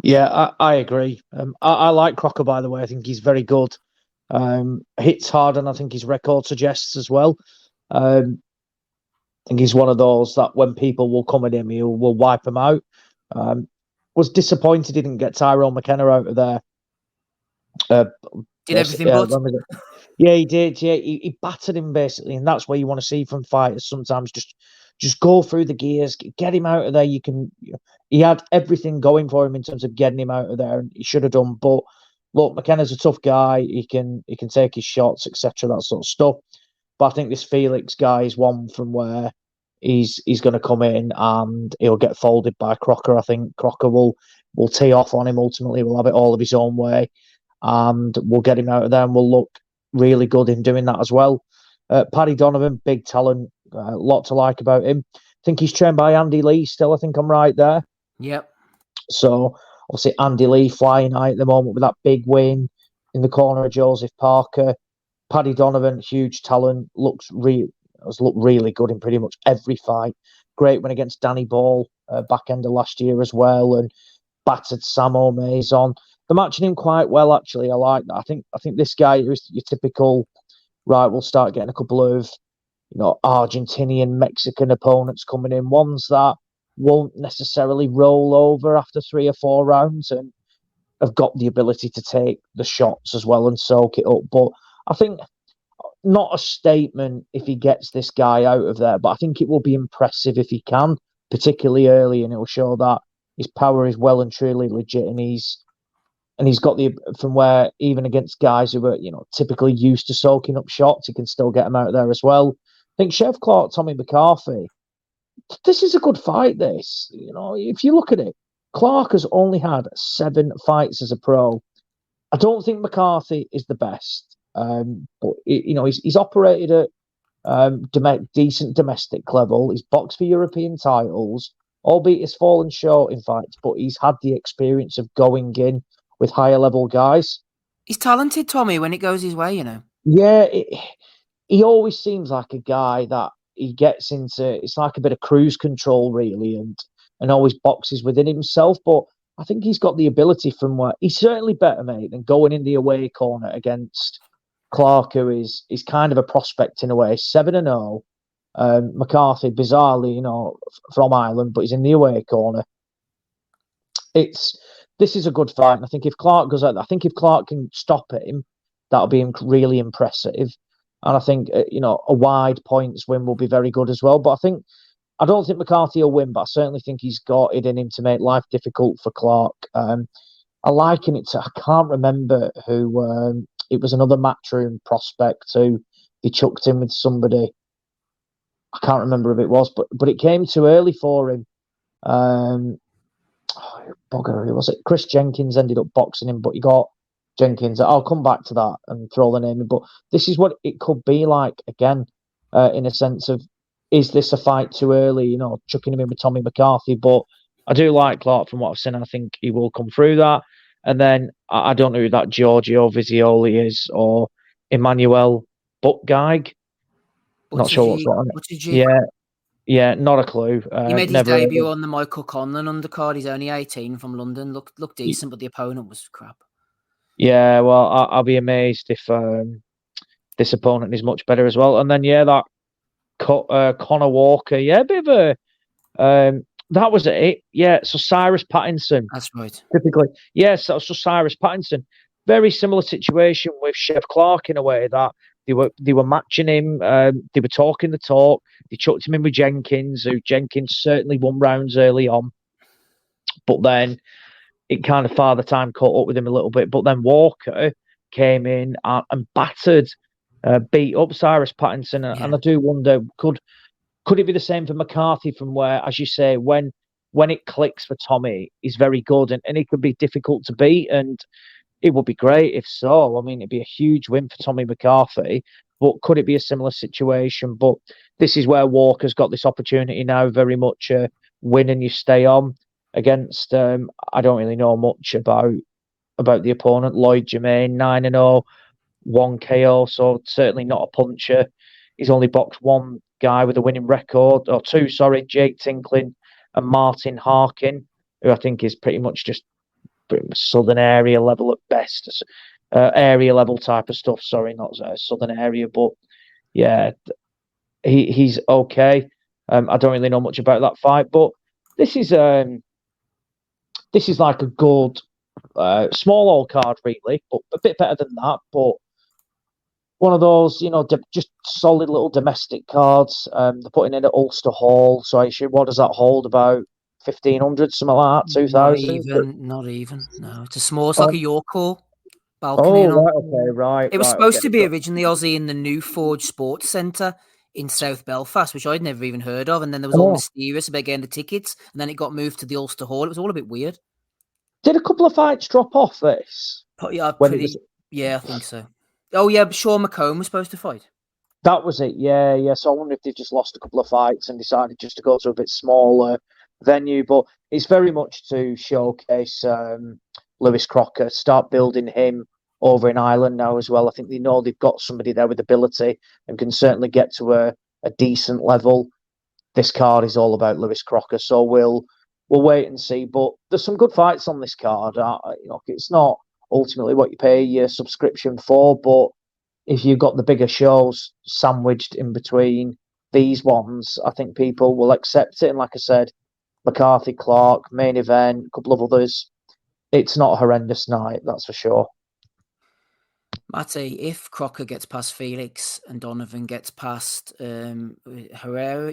Yeah, I agree. I like Crocker, by the way. I think he's very good. Hits hard, and I think his record suggests as well. I think he's one of those that when people will come at him, he will wipe them out. Was disappointed he didn't get Tyrone McKenna out of there. Did everything but? Yeah, he did. Yeah, he battered him basically, and that's what you want to see from fighters. Sometimes just go through the gears, get him out of there. He had everything going for him in terms of getting him out of there, and he should have done. But look, McKenna's a tough guy. He can take his shots, etc., that sort of stuff. But I think this Felix guy is one from where he's going to come in and he'll get folded by Crocker. I think Crocker will tee off on him. Ultimately, will have it all of his own way, and we'll get him out of there, and we'll look really good in doing that as well. Paddy Donovan, big talent, a lot to like about him. I think he's trained by Andy Lee still. I think I'm right there. Yep. So obviously Andy Lee flying high at the moment with that big win in the corner of Joseph Parker. Paddy Donovan, huge talent, has looked really good in pretty much every fight. Great win against Danny Ball back end of last year as well, and battered Sam O'Maison. They're matching him quite well, actually. I like that. I think this guy is your typical, right, we'll start getting a couple of Argentinian, Mexican opponents coming in, ones that won't necessarily roll over after 3 or 4 rounds and have got the ability to take the shots as well and soak it up. But I think not a statement if he gets this guy out of there, but I think it will be impressive if he can, particularly early, and it will show that his power is well and truly legit, and he's got from where even against guys who are typically used to soaking up shots, he can still get them out of there as well. I think Chef Clark, Tommy McCarthy, this is a good fight. This, if you look at it, Clark has only had 7 fights as a pro. I don't think McCarthy is the best. But he's operated at decent domestic level. He's boxed for European titles, albeit he's fallen short in fights. But he's had the experience of going in with higher level guys. He's talented, Tommy, when it goes his way. Yeah, he always seems like a guy that he gets into. It's like a bit of cruise control, really, and always boxes within himself. But I think he's got the ability from where he's certainly better, mate, than going in the away corner against Clark, who is kind of a prospect in a way, 7-0. McCarthy, bizarrely, from Ireland, but he's in the away corner. This is a good fight. And I think if Clark goes out, I think if Clark can stop him, that'll be really impressive. And I think, a wide points win will be very good as well. But I don't think McCarthy will win, but I certainly think he's got it in him to make life difficult for Clark. I liken it to, I can't remember who, it was another Matchroom prospect who he chucked in with somebody. I can't remember who it was, but it came too early for him. Bugger, who was it? Chris Jenkins ended up boxing him, but he got Jenkins. I'll come back to that and throw the name in. But this is what it could be like again, in a sense of, is this a fight too early? Chucking him in with Tommy McCarthy. But I do like Clark from what I've seen. I think he will come through that. And then I don't know who that Giorgio Vizioli is or Emmanuel Buttgeig. Not sure what's on it. Yeah, not a clue. He made his debut on the Michael Conlan undercard. He's only 18 from London. Looked decent, but the opponent was crap. Yeah, well, I'll be amazed if this opponent is much better as well. And then, that Connor Walker, a bit of a... that was it. Yeah, so Cyrus Pattinson. That's right. Typically. Yes, that was so Cyrus Pattinson. Very similar situation with Chef Clark in a way that they were matching him. They were talking the talk. They chucked him in with Jenkins, who Jenkins certainly won rounds early on. But then it kind of Father Time caught up with him a little bit. But then Walker came in and battered, beat up Cyrus Pattinson. And I do wonder, could it be the same for McCarthy from where, as you say, when it clicks for Tommy, he's very good and it could be difficult to beat. And it would be great if so. I mean, it'd be a huge win for Tommy McCarthy, but could it be a similar situation? But this is where Walker's got this opportunity now, very much win and you stay on against, I don't really know much about the opponent, Lloyd Germain, 9-0, 1 KO, so certainly not a puncher. He's only boxed one guy with a winning record, or two, sorry, Jake Tinkling and Martin Harkin, who I think is pretty much just southern area level at best, area level type of stuff. Sorry, not southern area, but yeah, he's okay. I don't really know much about that fight, but this is like a good small old card, really, but a bit better than that. But one of those, just solid little domestic cards. They're putting in at Ulster Hall, so I assume, what does that hold? About 1,500, something like that, 2,000? Not even. No, it's a small. It's like a York Hall balcony. Right. It was supposed to be originally Aussie in the New Forge Sports Centre in South Belfast, which I'd never even heard of. And then there was all mysterious about getting the tickets, and then it got moved to the Ulster Hall. It was all a bit weird. Did a couple of fights drop off this? Yeah, I think so. Oh yeah, Sean McComb was supposed to fight. That was it. Yeah. So I wonder if they've just lost a couple of fights and decided just to go to a bit smaller venue, but it's very much to showcase Lewis Crocker, start building him over in Ireland now as well. I think they know they've got somebody there with ability and can certainly get to a decent level. This card is all about Lewis Crocker, so we'll wait and see. But there's some good fights on this card. It's not ultimately what you pay your subscription for, but if you've got the bigger shows sandwiched in between these ones, I think people will accept it. And like I said, McCarthy, Clark, main event, a couple of others. It's not a horrendous night, that's for sure. Matty, if Crocker gets past Felix and Donovan gets past Herrera,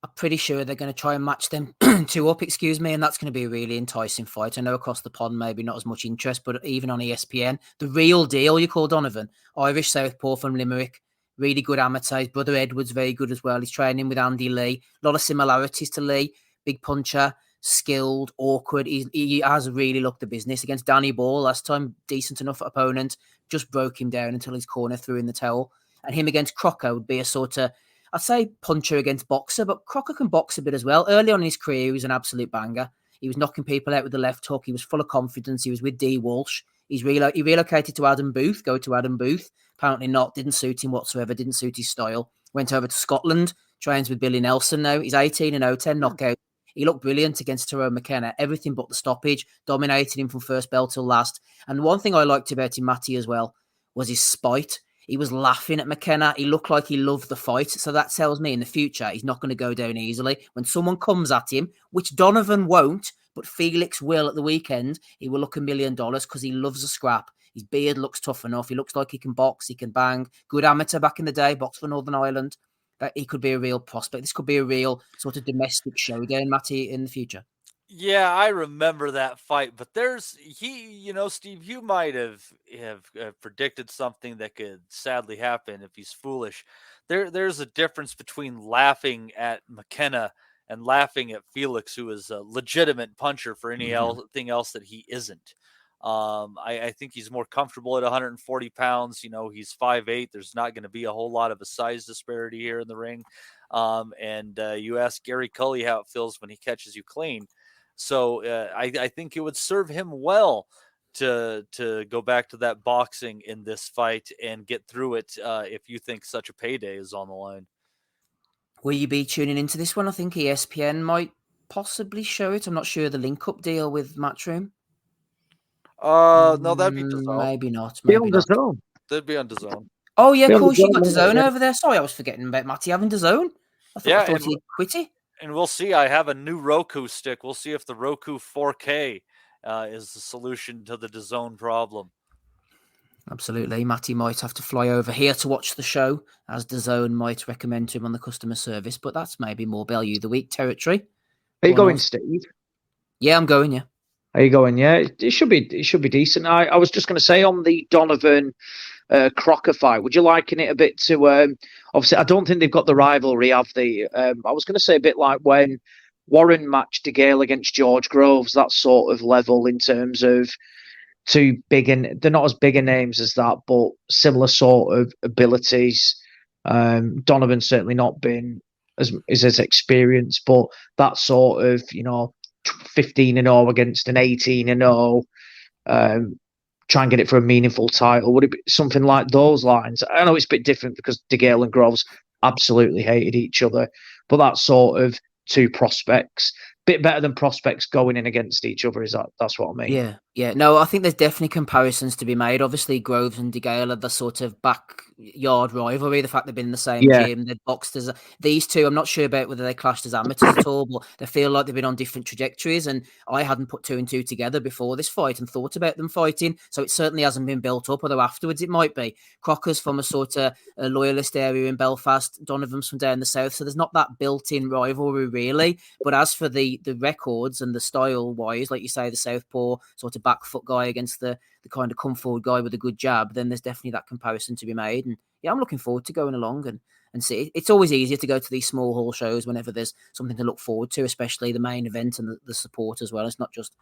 I'm pretty sure they're going to try and match them two up, and that's going to be a really enticing fight. I know across the pond maybe not as much interest, but even on ESPN, the real deal, you call Donovan, Irish southpaw from Limerick, really good amateur. His brother Edward's very good as well. He's training with Andy Lee. A lot of similarities to Lee. Big puncher, skilled, awkward. He has really looked the business against Danny Ball last time. Decent enough opponent. Just broke him down until his corner threw in the towel. And him against Crocker would be a sort of, I'd say puncher against boxer, but Crocker can box a bit as well. Early on in his career, he was an absolute banger. He was knocking people out with the left hook. He was full of confidence. He was with D. Walsh. He relocated to Adam Booth, Apparently not. Didn't suit him whatsoever. Didn't suit his style. Went over to Scotland. Trains with Billy Nelson now. He's 18-0, 10 knockout. He looked brilliant against Tyrone McKenna. Everything but the stoppage. Dominated him from first bell till last. And one thing I liked about him, Matty, as well, was his spite. He was laughing at McKenna. He looked like he loved the fight. So that tells me in the future, he's not going to go down easily. When someone comes at him, which Donovan won't, but Felix will at the weekend, he will look $1 million because he loves a scrap. His beard looks tough enough. He looks like he can box. He can bang. Good amateur back in the day, boxed for Northern Ireland. That he could be a real prospect. This could be a real sort of domestic showdown, Matty, in the future. Yeah, I remember that fight, but Steve, you might have predicted something that could sadly happen if he's foolish. There's a difference between laughing at McKenna and laughing at Felix, who is a legitimate puncher for anything else that he isn't. I think he's more comfortable at 140 pounds. He's 5'8". There's not going to be a whole lot of a size disparity here in the ring. And you ask Gary Cully how it feels when he catches you clean. So I think it would serve him well to go back to that boxing in this fight and get through it if you think such a payday is on the line. Will you be tuning into this one? I think ESPN might possibly show it. I'm not sure the link-up deal with Matchroom. No, that'd be DAZN. Maybe not. Maybe not. DAZN. They'd be on DAZN. Oh, yeah, of course, you got DAZN over there. Sorry, I was forgetting about Matty having DAZN. I thought he'd quit it. And we'll see. I have a new Roku stick. We'll see if the Roku 4K is the solution to the DAZN problem. Absolutely. Matty might have to fly over here to watch the show, as DAZN might recommend to him on the customer service, but that's maybe more Bellew the Week territory. Are you going, Steve? Yeah, I'm going, yeah. Are you going? Yeah, it should be decent. I was just going to say on the Donovan Crocker fight, would you liken it a bit to? Obviously, I don't think they've got the rivalry, have they? I was going to say a bit like when Warren matched DeGale against George Groves, that sort of level in terms of two big, and they're not as big a names as that, but similar sort of abilities. Donovan's certainly not been as experienced, but that sort of 15-0 against an 18-0, try and get it for a meaningful title. Would it be something like those lines? I know it's a bit different because DeGale and Groves absolutely hated each other, but that sort of two prospects, bit better than prospects going in against each other. That's what I mean? Yeah. No, I think there's definitely comparisons to be made. Obviously, Groves and DeGale are the sort of backyard rivalry. The fact they've been in the same gym, they've boxed as these two. I'm not sure about whether they clashed as amateurs at all, but they feel like they've been on different trajectories. And I hadn't put two and two together before this fight and thought about them fighting. So it certainly hasn't been built up, although afterwards it might be. Crocker's from a sort of a loyalist area in Belfast. Donovan's from down the south. So there's not that built-in rivalry really. But as for the records and the style-wise, like you say, the southpaw sort of back foot guy against the kind of come forward guy with a good jab, then there's definitely that comparison to be made. And yeah, I'm looking forward to going along and see. It's always easier to go to these small hall shows whenever there's something to look forward to, especially the main event and the support as well. It's not just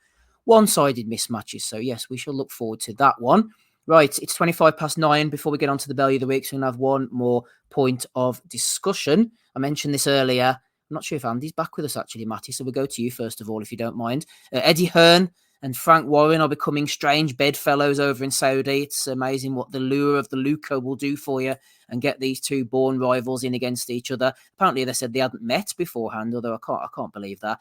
one-sided mismatches. So yes, we shall look forward to that one. Right, it's 9:25 before we get on to the Bellew of the Week. So we're going to have one more point of discussion. I mentioned this earlier. I'm not sure if Andy's back with us, actually, Matty, so we'll go to you first of all, if you don't mind. Eddie Hearn and Frank Warren are becoming strange bedfellows over in Saudi. It's amazing what the lure of the Luco will do for you and get these two born rivals in against each other. Apparently, they said they hadn't met beforehand, although I can't believe that.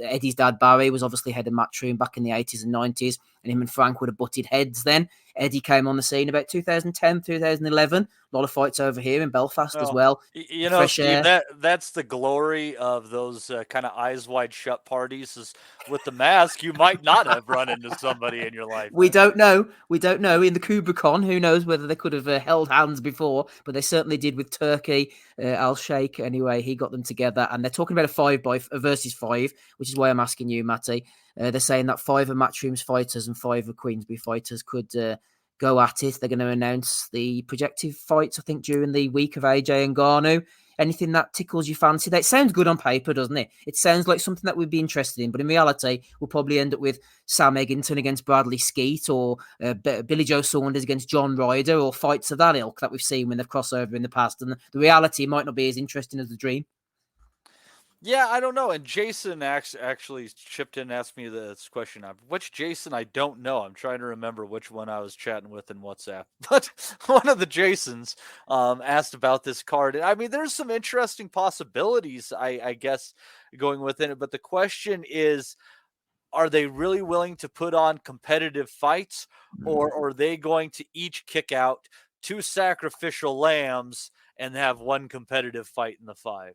Eddie's dad, Barry, was obviously head of Matchroom back in the 80s and 90s, and him and Frank would have butted heads then. Eddie came on the scene about 2010, 2011. A lot of fights over here in Belfast as well. Steve, that's the glory of those kind of eyes wide shut parties. Is with the mask, you might not have run into somebody in your life. We don't know. In the Kubricon, who knows whether they could have held hands before, but they certainly did with Turkey. Al Sheikh, anyway, he got them together, and they're talking about a versus 5, which is why I'm asking you, Matty. They're saying that 5 of Matchroom's fighters and 5 of Queensberry fighters could go at it. They're going to announce the projected fights, I think, during the week of AJ and Ngannou. Anything that tickles your fancy? That sounds good on paper, doesn't it? It sounds like something that we'd be interested in, but in reality, we'll probably end up with Sam Eggington against Bradley Skeet, or Billy Joe Saunders against John Ryder, or fights of that ilk that we've seen when they've crossed over in the past. And the reality might not be as interesting as the dream. Yeah, I don't know. And Jason actually chipped in and asked me this question. Which Jason? I don't know. I'm trying to remember which one I was chatting with in WhatsApp. But one of the Jasons asked about this card. I mean, there's some interesting possibilities, I guess, going within it. But the question is, are they really willing to put on competitive fights, or are they going to each kick out 2 sacrificial lambs and have 1 competitive fight in the 5.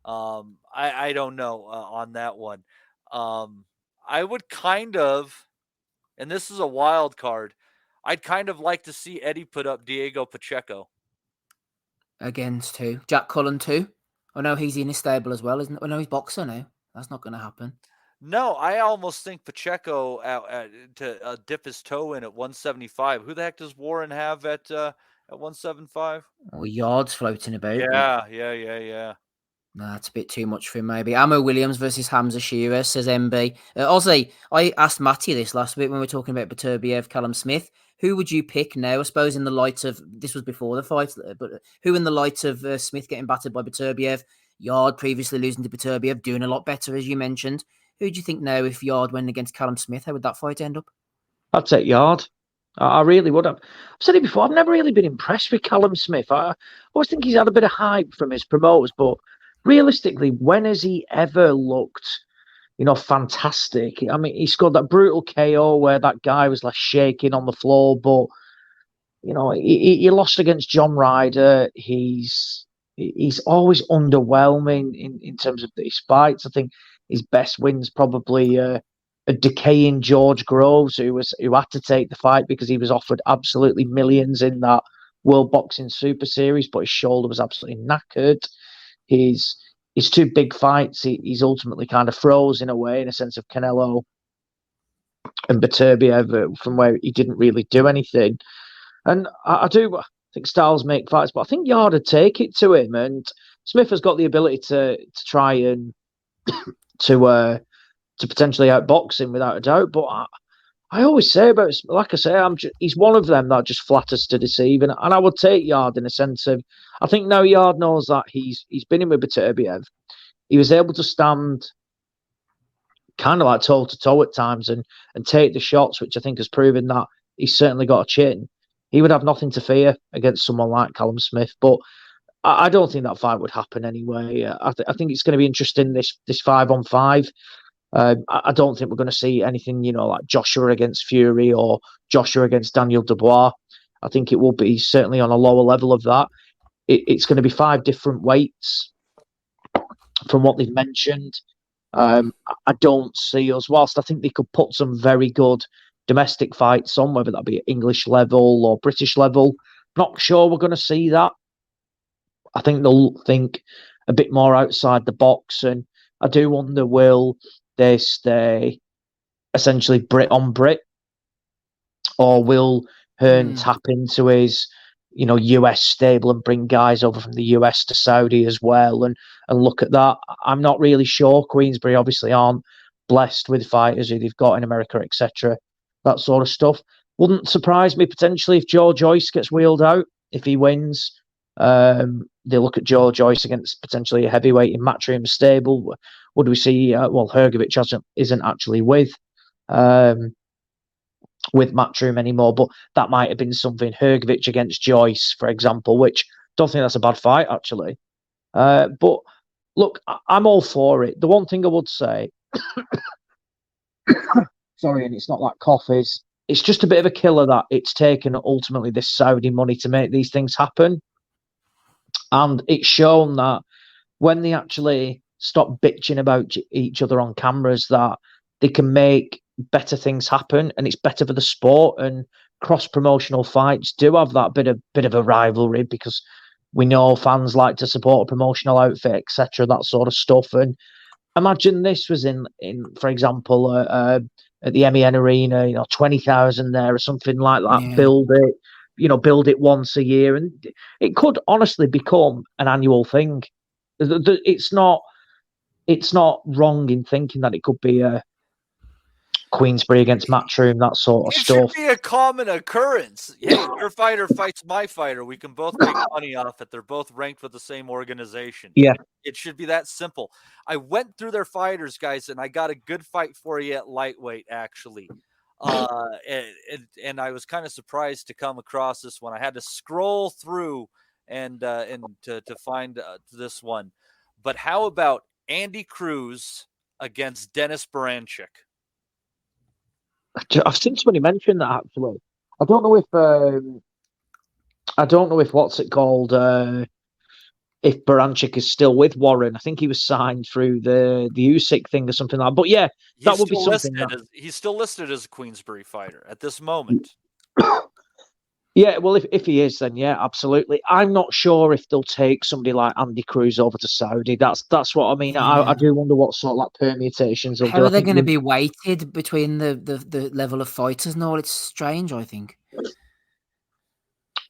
I don't know on that one. I would kind of, and this is a wild card, I'd kind of like to see Eddie put up Diego Pacheco. Against who? Jack Cullen too? Oh no, he's in his stable as well, isn't it? Oh no, he's boxer now. That's not going to happen. No, I almost think Pacheco to dip his toe in at 175. Who the heck does Warren have at 175? Or yards floating about. Yeah. Nah, that's a bit too much for him, maybe. Ammo Williams versus Hamza Shearer, says MB. Ozzy, I asked Matty this last week when we were talking about Beterbiev, Callum Smith. Who would you pick now? I suppose in the light of, this was before the fight, but who in the light of Smith getting battered by Beterbiev, Yard previously losing to Beterbiev, doing a lot better, as you mentioned. Who do you think now, if Yard went against Callum Smith, how would that fight end up? I'd take Yard. I really would have. I've said it before, I've never really been impressed with Callum Smith. I always think he's had a bit of hype from his promoters, but realistically, when has he ever looked, fantastic? I mean, he scored that brutal KO where that guy was like shaking on the floor, but, he lost against John Ryder. He's always underwhelming in terms of these fights. I think his best win's probably a decaying George Groves, who had to take the fight because he was offered absolutely millions in that World Boxing Super Series, but his shoulder was absolutely knackered. His 2 big fights, he's ultimately kind of froze in a way, in a sense of Canelo and Beterbiev, from where he didn't really do anything. And I think styles make fights, but I think Yard would take it to him, and Smith has got the ability to try and to potentially outbox him without a doubt. But I always say about, like I say, he's one of them that just flatters to deceive, and I would take Yard in a sense of, I think now Yard knows that he's been in with Beterbiev. He was able to stand kind of like toe to toe at times and take the shots, which I think has proven that he's certainly got a chin. He would have nothing to fear against someone like Callum Smith, but I don't think that fight would happen anyway. I think it's going to be interesting, this 5-on-5. I don't think we're going to see anything, like Joshua against Fury or Joshua against Daniel Dubois. I think it will be certainly on a lower level of that. It's going to be 5 different weights from what they've mentioned. I don't see us, whilst I think they could put some very good domestic fights on, whether that be at English level or British level. Not sure we're going to see that. I think they'll think a bit more outside the box, and I do wonder, will they stay essentially Brit on Brit, or will Hearn tap into his, US stable and bring guys over from the US to Saudi as well, and look at that? I'm not really sure. Queensberry obviously aren't blessed with fighters who they've got in America, etc. That sort of stuff. Wouldn't surprise me potentially if Joe Joyce gets wheeled out. If he wins, they look at Joe Joyce against potentially a heavyweight in Matchroom stable. Would we see? Hrgovic isn't actually with Matchroom anymore, but that might have been something. Hrgovic against Joyce, for example, which don't think that's a bad fight actually. But look, I'm all for it. The one thing I would say, sorry, and it's not like cough, is it's just a bit of a killer that it's taken ultimately this Saudi money to make these things happen. And it's shown that when they actually stop bitching about each other on cameras, that they can make better things happen, and it's better for the sport. And cross-promotional fights do have that bit of a rivalry, because we know fans like to support a promotional outfit, etc., that sort of stuff. And imagine this was in for example, at the MEN Arena, 20,000 there or something like that. Yeah. Build it once a year, and it could honestly become an annual thing. It's not wrong in thinking that it could be a Queensberry against Matchroom, that sort of stuff. It should be a common occurrence. Hey, your fighter fights my fighter. We can both make money off it. They're both ranked with the same organization. Yeah. It should be that simple. I went through their fighters, guys, and I got a good fight for you at lightweight, actually. And I was kind of surprised to come across this one. I had to scroll through and to find this one. But how about Andy Cruz against Dennis Baranchik? I've seen somebody mention that, actually. I don't know if I don't know if what's it called. If Baranchik is still with Warren, I think he was signed through the Usyk thing or something like that. But yeah, that would be something. He's still listed as a Queensberry fighter at this moment. Yeah, well, if he is, then yeah, absolutely. I'm not sure if they'll take somebody like Andy Cruz over to Saudi. That's what I mean. Yeah. I do wonder what sort of like permutations they'll do. How are they going to be weighted between the level of fighters and all? It's strange, I think.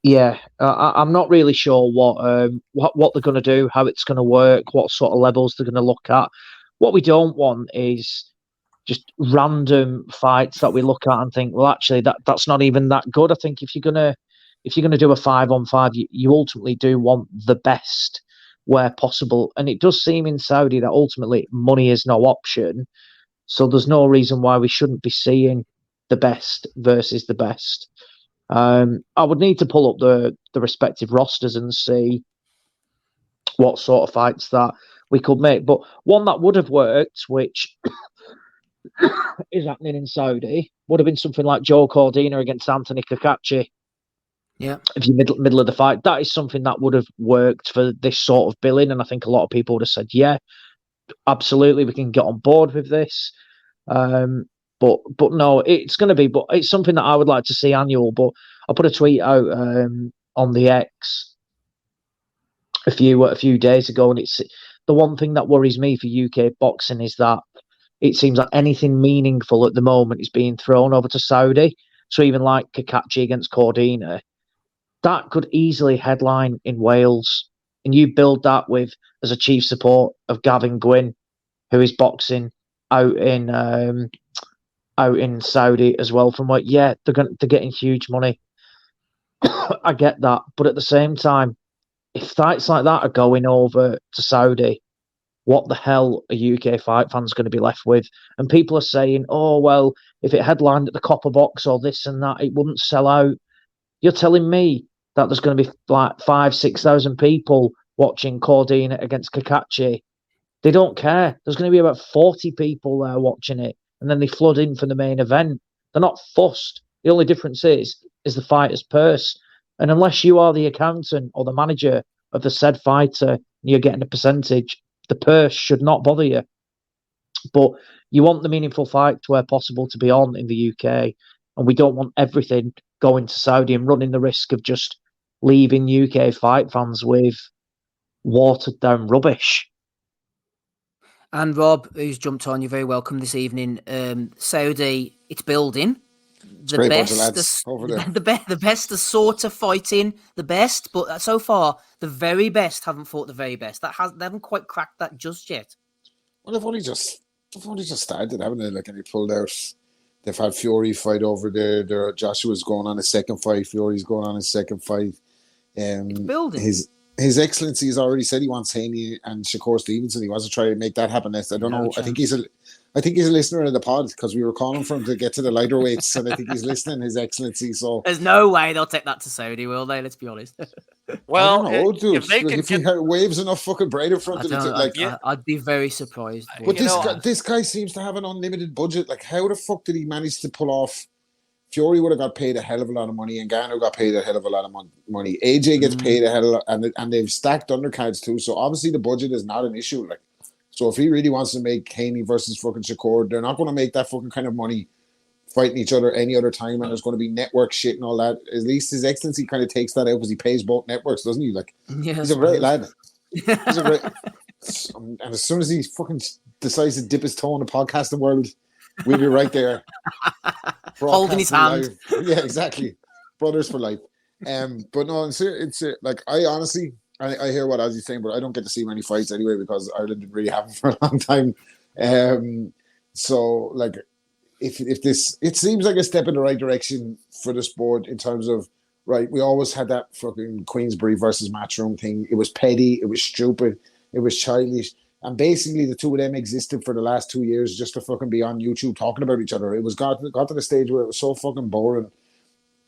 Yeah, I'm not really sure what they're going to do, how it's going to work, what sort of levels they're going to look at. What we don't want is just random fights that we look at and think, well, actually, that's not even that good. I think if you're gonna do a 5-on-5, you ultimately do want the best where possible. And it does seem in Saudi that ultimately money is no option. So there's no reason why we shouldn't be seeing the best versus the best. I would need to pull up the respective rosters and see what sort of fights that we could make. But one that would have worked, which is happening in Saudi, would have been something like Joe Cordina against Anthony Kakachi. Yeah. If you're middle of the fight, that is something that would have worked for this sort of billing. And I think a lot of people would have said, yeah, absolutely, we can get on board with this. But no, it's going to be. But it's something that I would like to see annual. But I put a tweet out on the X a few days ago, and it's the one thing that worries me for UK boxing is that it seems like anything meaningful at the moment is being thrown over to Saudi. So even like Kakachi against Cordina, that could easily headline in Wales, and you build that with as a chief support of Gavin Gwynn, who is boxing out in Saudi as well. From what, yeah, they're getting huge money. I get that, but at the same time, if fights like that are going over to Saudi, what the hell are UK fight fans going to be left with? And people are saying, oh, well, if it headlined at the Copper Box or this and that, it wouldn't sell out. You're telling me that there's going to be like 5,000-6,000 people watching Cordina against Kakachi. They don't care. There's going to be about 40 people there watching it, and then they flood in for the main event. They're not fussed. The only difference is the fighter's purse. And unless you are the accountant or the manager of the said fighter and you're getting a percentage, the purse should not bother you. But you want the meaningful fights where possible to be on in the UK, and we don't want everything going to Saudi and running the risk of just leaving UK fight fans with watered down rubbish. And Rob, who's jumped on, you're very welcome this evening. Saudi, it's building. The best are sort of fighting the best, but so far the very best haven't fought the very best. They haven't quite cracked that just yet. Well, they've only just started, haven't they? Like, and they pulled out. They've had Fury fight over there. Joshua's going on his second fight. Fury's going on his second fight. Building. His Excellency has already said he wants Haney and Shakur Stevenson. He wants to try to make that happen next. I don't know. I think he's a listener of the pod because we were calling for him to get to the lighter weights, and I think he's listening, His Excellency. So there's no way they'll take that to Saudi, will they? Let's be honest. Well, I don't know, dude. If he waves enough fucking braid in front of it, I'd be very surprised. But this guy seems to have an unlimited budget. Like, how the fuck did he manage to pull off? Fury would have got paid a hell of a lot of money, and Ngannou got paid a hell of a lot of money. AJ gets paid a hell of a lot, and they've stacked undercards too. So obviously the budget is not an issue. Like, so if he really wants to make Haney versus fucking Shakur, they're not going to make that fucking kind of money fighting each other any other time, and there's going to be network shit and all that. At least His Excellency kind of takes that out because he pays both networks, doesn't he? Like, he's a great lad. He's a great. And as soon as he fucking decides to dip his toe in the podcasting world, we'll be right there. Holding his hand. Yeah, exactly. Brothers for life. But no, it's like, I honestly, I hear what Ozzy's saying, but I don't get to see many fights anyway because Ireland didn't really have them for a long time. So, like, if this, it seems like a step in the right direction for the sport in terms of, right, we always had that fucking Queensberry versus Matchroom thing. It was petty, it was stupid, it was childish. And basically, the two of them existed for the last 2 years just to fucking be on YouTube talking about each other. It was got to the stage where it was so fucking boring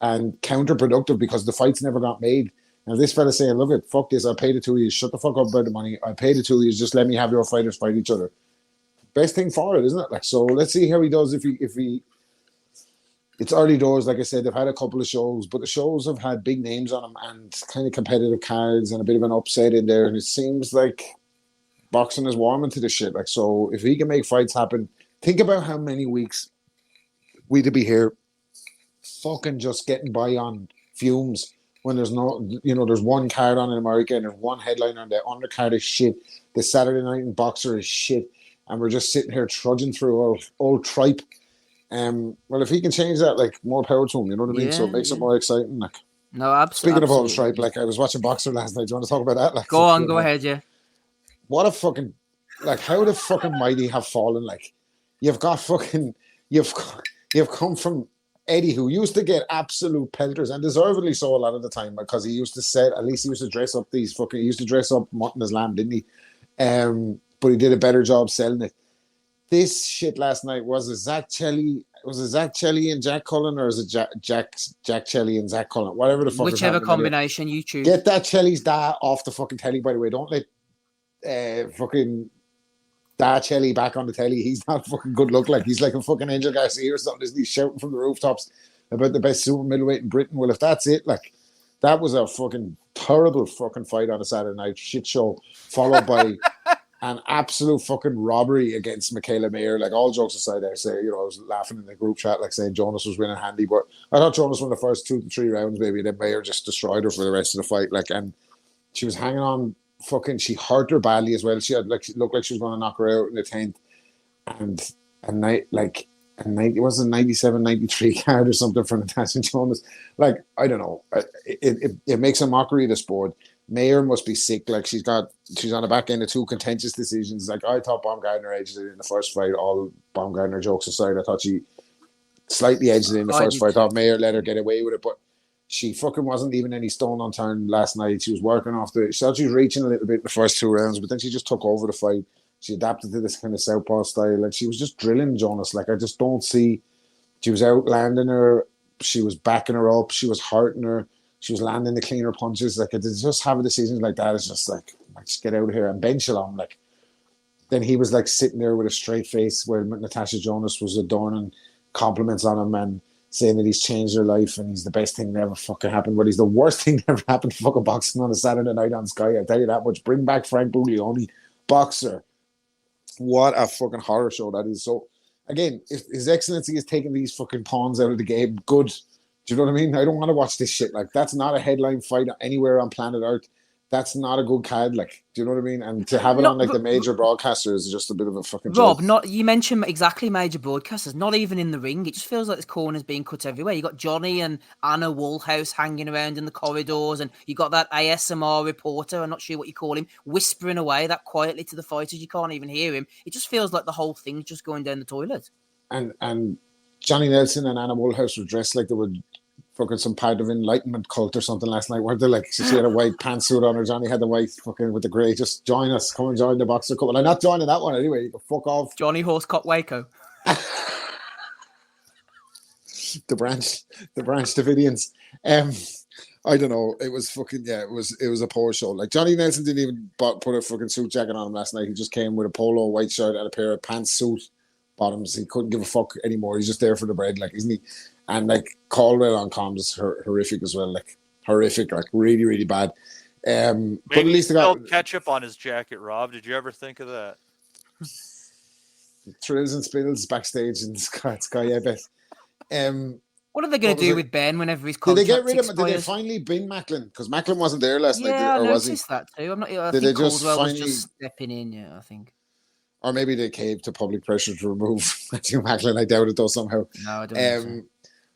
and counterproductive because the fights never got made. And this fella saying, look, fuck this, I'll pay the two of you, shut the fuck up about the money, I'll pay the two of you, just let me have your fighters fight each other. Best thing for it, isn't it? Like, so let's see how he does if he it's early doors. Like I said, they've had a couple of shows, but the shows have had big names on them and kind of competitive cards and a bit of an upset in there. And it seems like boxing is warming to this shit. Like, so if he can make fights happen, think about how many weeks we'd be here fucking just getting by on fumes when there's no, there's one card on in America and there's one headliner and the undercard is shit. The Saturday night in Boxer is shit. And we're just sitting here trudging through old tripe. Well, if he can change that, like, more power to him, you know what I mean? So it makes it more exciting. Like, no, absolutely. Speaking of old tripe, like, I was watching Boxer last night. Do you want to talk about that? Like, go ahead, yeah. What a fucking, like, how the fucking mighty have fallen. Like, you've come from Eddie, who used to get absolute pelters, and deservedly so a lot of the time, because he used to dress up mutton as lamb, didn't he? But he did a better job selling it. This shit last night was it Zach Chelly and Jack Cullen, or is it Jack Chelly and Zach Cullen? Whatever the fuck. Whichever combination you choose. Get that Chelly's dad off the fucking telly, by the way. Don't let fucking Da Chelly back on the telly. He's not fucking good look. Like, he's like a fucking Angel Garcia or something, isn't he? Shouting from the rooftops about the best super middleweight in Britain. Well, if that's it, like, that was a fucking terrible fucking fight on a Saturday night shit show, followed by an absolute fucking robbery against Mikaela Mayer. Like, all jokes aside, I was laughing in the group chat, like, saying Jonas was winning handy, but I thought Jonas won the first 2 to 3 rounds, maybe. Then Mayer just destroyed her for the rest of the fight. Like, and she was hanging on. Fucking, she hurt her badly as well. She had, like, looked like she was going to knock her out in the 10th, and it was a 97-93 card or something for Natasha Jonas. Like, I don't know. It makes a mockery of the sport. Mayer must be sick. Like, she's on the back end of 2 contentious decisions. Like, I thought Baumgartner edged it in the first fight. All Baumgartner jokes aside, I thought she slightly edged it in the first fight. I thought Mayer let her get away with it, but she fucking wasn't even any stone unturned last night. She was working off she thought she was reaching a little bit in the first 2 rounds, but then she just took over the fight. She adapted to this kind of southpaw style. Like, she was just drilling Jonas. Like, I just don't see. She was outlanding her. She was backing her up. She was hurting her. She was landing the cleaner punches. Like, to just have a decision like that is just like just get out of here. And Ben Shalom, like, then he was like sitting there with a straight face where Natasha Jonas was adorning compliments on him and saying that he's changed her life and he's the best thing that ever fucking happened. But he's the worst thing that ever happened to fucking boxing on a Saturday night on Sky. I'll tell you that much. Bring back Frank Buglioni. Boxer. What a fucking horror show that is. So, again, if His Excellency is taking these fucking pawns out of the game, good. Do you know what I mean? I don't want to watch this shit. Like, that's not a headline fight anywhere on planet Earth. That's not a good card. Like, do you know what I mean? And to have it on, like, the major broadcaster is just a bit of a fucking Rob, joke. you mentioned exactly major broadcasters, not even in the ring. It just feels like this corner's being cut everywhere. You got Johnny and Anna Woolhouse hanging around in the corridors, and you got that ASMR reporter, I'm not sure what you call him, whispering away that quietly to the fighters. You can't even hear him. It just feels like the whole thing's just going down the toilet. And Johnny Nelson and Anna Woolhouse were dressed like they were fucking some part of Enlightenment cult or something last night, weren't they? Like, she had a white pantsuit on her, Johnny had the white fucking with the grey. Just join us, come and join the Boxer Cup. Well, I'm not joining that one anyway. You can fuck off. Johnny Horsecock Waco. the branch Davidians. I don't know. It was fucking it was a poor show. Like, Johnny Nelson didn't even put a fucking suit jacket on him last night. He just came with a polo white shirt and a pair of pantsuit bottoms. He couldn't give a fuck anymore. He's just there for the bread, like, isn't he? And, like, Caldwell on comms is horrific as well. Like, horrific, like, really, really bad. But at least they got ketchup on his jacket, Rob. Did you ever think of that? Thrills and spills backstage in Sky I bet. What are they going to do with Ben whenever he's Did they get rid of him? Did they finally bin Macklin? Because Macklin wasn't there last night, I or was he? noticed that too. I Did think they just Caldwell finally was just stepping in, I think. Or maybe they caved to public pressure to remove Matthew Macklin. I doubt it, though, somehow. No, I don't think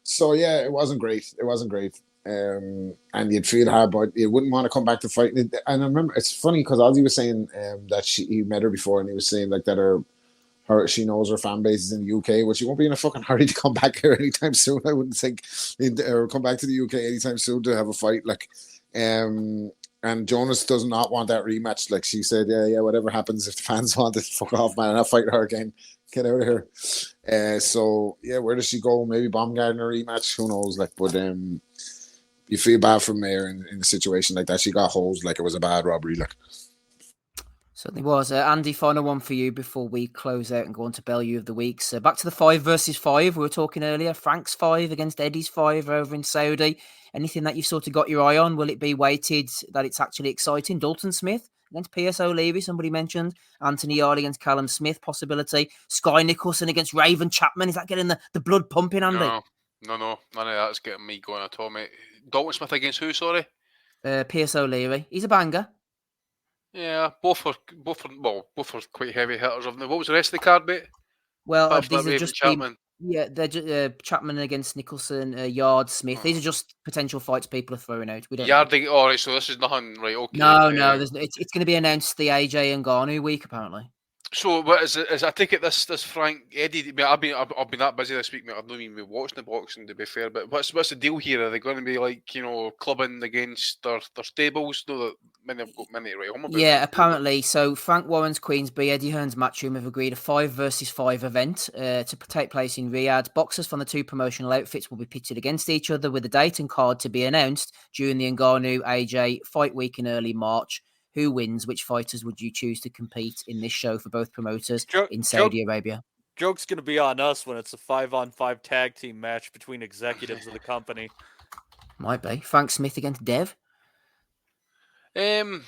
so. Yeah, it wasn't great. It wasn't great. And you'd feel hard, but you wouldn't want to come back to fight. And I remember, it's funny because Ozzy was saying that he met her before, and he was saying like that she knows her fan base is in the UK, which she won't be in a fucking hurry to come back here anytime soon. I wouldn't think, or come back to the UK anytime soon to have a fight. Like, and Jonas does not want that rematch. Like, she said, yeah, whatever happens, if the fans want it, fuck off, man. I'm not fighting her again. Get out of here. So yeah, where does she go? Maybe Baumgartner rematch. Who knows? Like, but you feel bad for Mayer in a situation like that. She got hosed like it was a bad robbery. Like, Certainly was. Andy, final one for you before we close out and go on to Bellew of the Week. So back to the 5 versus 5 we were talking earlier. Frank's 5 against Eddie's 5 over in Saudi. Anything that you've sort of got your eye on? Will it be weighted that it's actually exciting? Dalton Smith against P.S. O'Leary, somebody mentioned. Anthony Yard against Callum Smith, possibility. Sky Nicholson against Raven Chapman. Is that getting the blood pumping, Andy? No. None of that's getting me going at all, mate. Dalton Smith against who, sorry? P.S. O'Leary. He's a banger. Yeah, both are quite heavy hitters of them. What was the rest of the card, mate? Well, these are just Chapman. they're Chapman against Nicholson, Yard, Smith. These are just potential fights people are throwing out. We don't. Yard. All right, so this is nothing, right? Okay. No. It's going to be announced the AJ and Ngannou week apparently. So, what is it? I take it this Frank Eddie? I've been that busy this week, mate. I've not even been watching the boxing, to be fair. But what's the deal here? Are they going to be like clubbing against their stables? No, that many have got many right home about. Yeah, apparently. So Frank Warren's Queensberry, Eddie Hearn's Matchroom have agreed a 5 versus 5 event to take place in Riyadh. Boxers from the two promotional outfits will be pitted against each other with a date and card to be announced during the Ngannou AJ fight week in early March. Who wins? Which fighters would you choose to compete in this show for both promoters in Saudi Arabia? Joke's going to be on us when it's a 5-on-5 tag team match between executives of the company. Might be. Frank Smith against Dev? I'm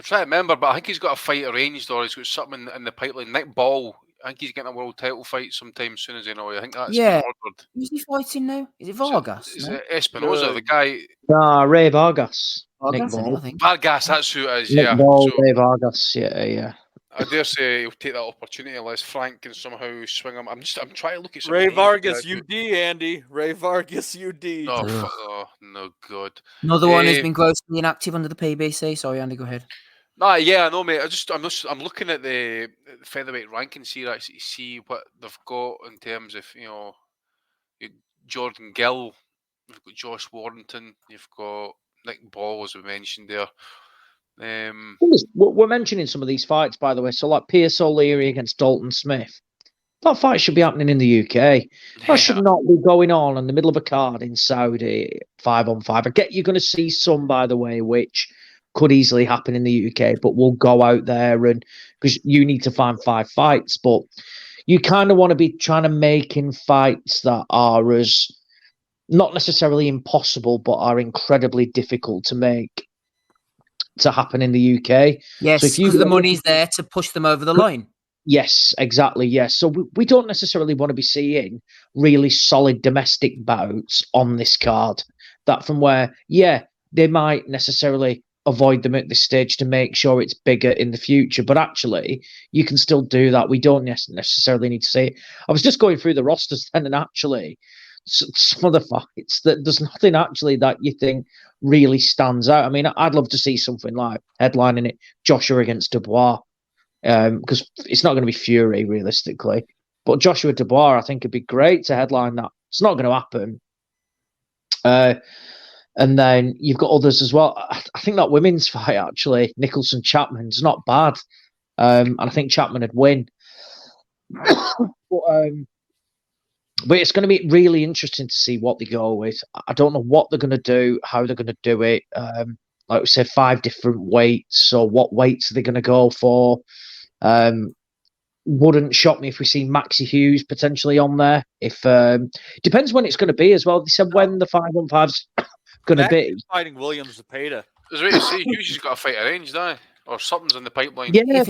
trying to remember, but I think he's got a fight arranged or he's got something in the pipeline. Nick Ball, I think he's getting a world title fight sometime soon, as you know. I think that's been ordered. Who's he fighting now? Is it Vargas? Is it Espinosa, the guy? Ray Vargas. Vargas, Nick Ball. I think. Vargas, that's who it is, Nick yeah. Ball, So, Ray Vargas, yeah. I dare say he'll take that opportunity unless Frank can somehow swing him. I'm trying to look at some Ray names Vargas, now. UD, Andy. Ray Vargas, UD. Oh, no good. Another one who's been grossly inactive under the PBC. Sorry, Andy, go ahead. Nah, yeah, I know, mate. I'm looking at the featherweight rankings here actually to see what they've got in terms of Jordan Gill, you've got Josh Warrington, you've got Nick Ball, as we mentioned there. We're mentioning some of these fights, by the way. So, like P.S. O'Leary against Dalton Smith. That fight should be happening in the UK. That should not be going on in the middle of a card in Saudi, 5-on-5. I get you're going to see some, by the way, which could easily happen in the UK, but we'll go out there and because you need to find 5 fights, but you kind of want to be trying to make in fights that are as not necessarily impossible, but are incredibly difficult to make to happen in the UK. Yes, because the money's there to push them over the line. Yes, exactly. Yes. So we don't necessarily want to be seeing really solid domestic bouts on this card. That from where, they might necessarily avoid them at this stage to make sure it's bigger in the future. But actually, you can still do that. We don't necessarily need to see it. I was just going through the rosters then, and actually, some of the fights that there's nothing actually that you think really stands out. I mean, I'd love to see something like headlining it, Joshua against Dubois, because it's not going to be Fury realistically. But Joshua Dubois, I think, would be great to headline that. It's not going to happen. And then you've got others as well. I think that women's fight, actually, Nicholson Chapman's not bad. And I think Chapman would win. But it's going to be really interesting to see what they go with. I don't know what they're going to do, how they're going to do it. Like we said, 5 different weights. So what weights are they going to go for? Wouldn't shock me if we see Maxi Hughes potentially on there. If depends when it's going to be as well. They said when the 5-on-5's going to be. Fighting Williams Zepeda. Is right to say Hughes has got a fight arranged, or something's in the pipeline. Yeah,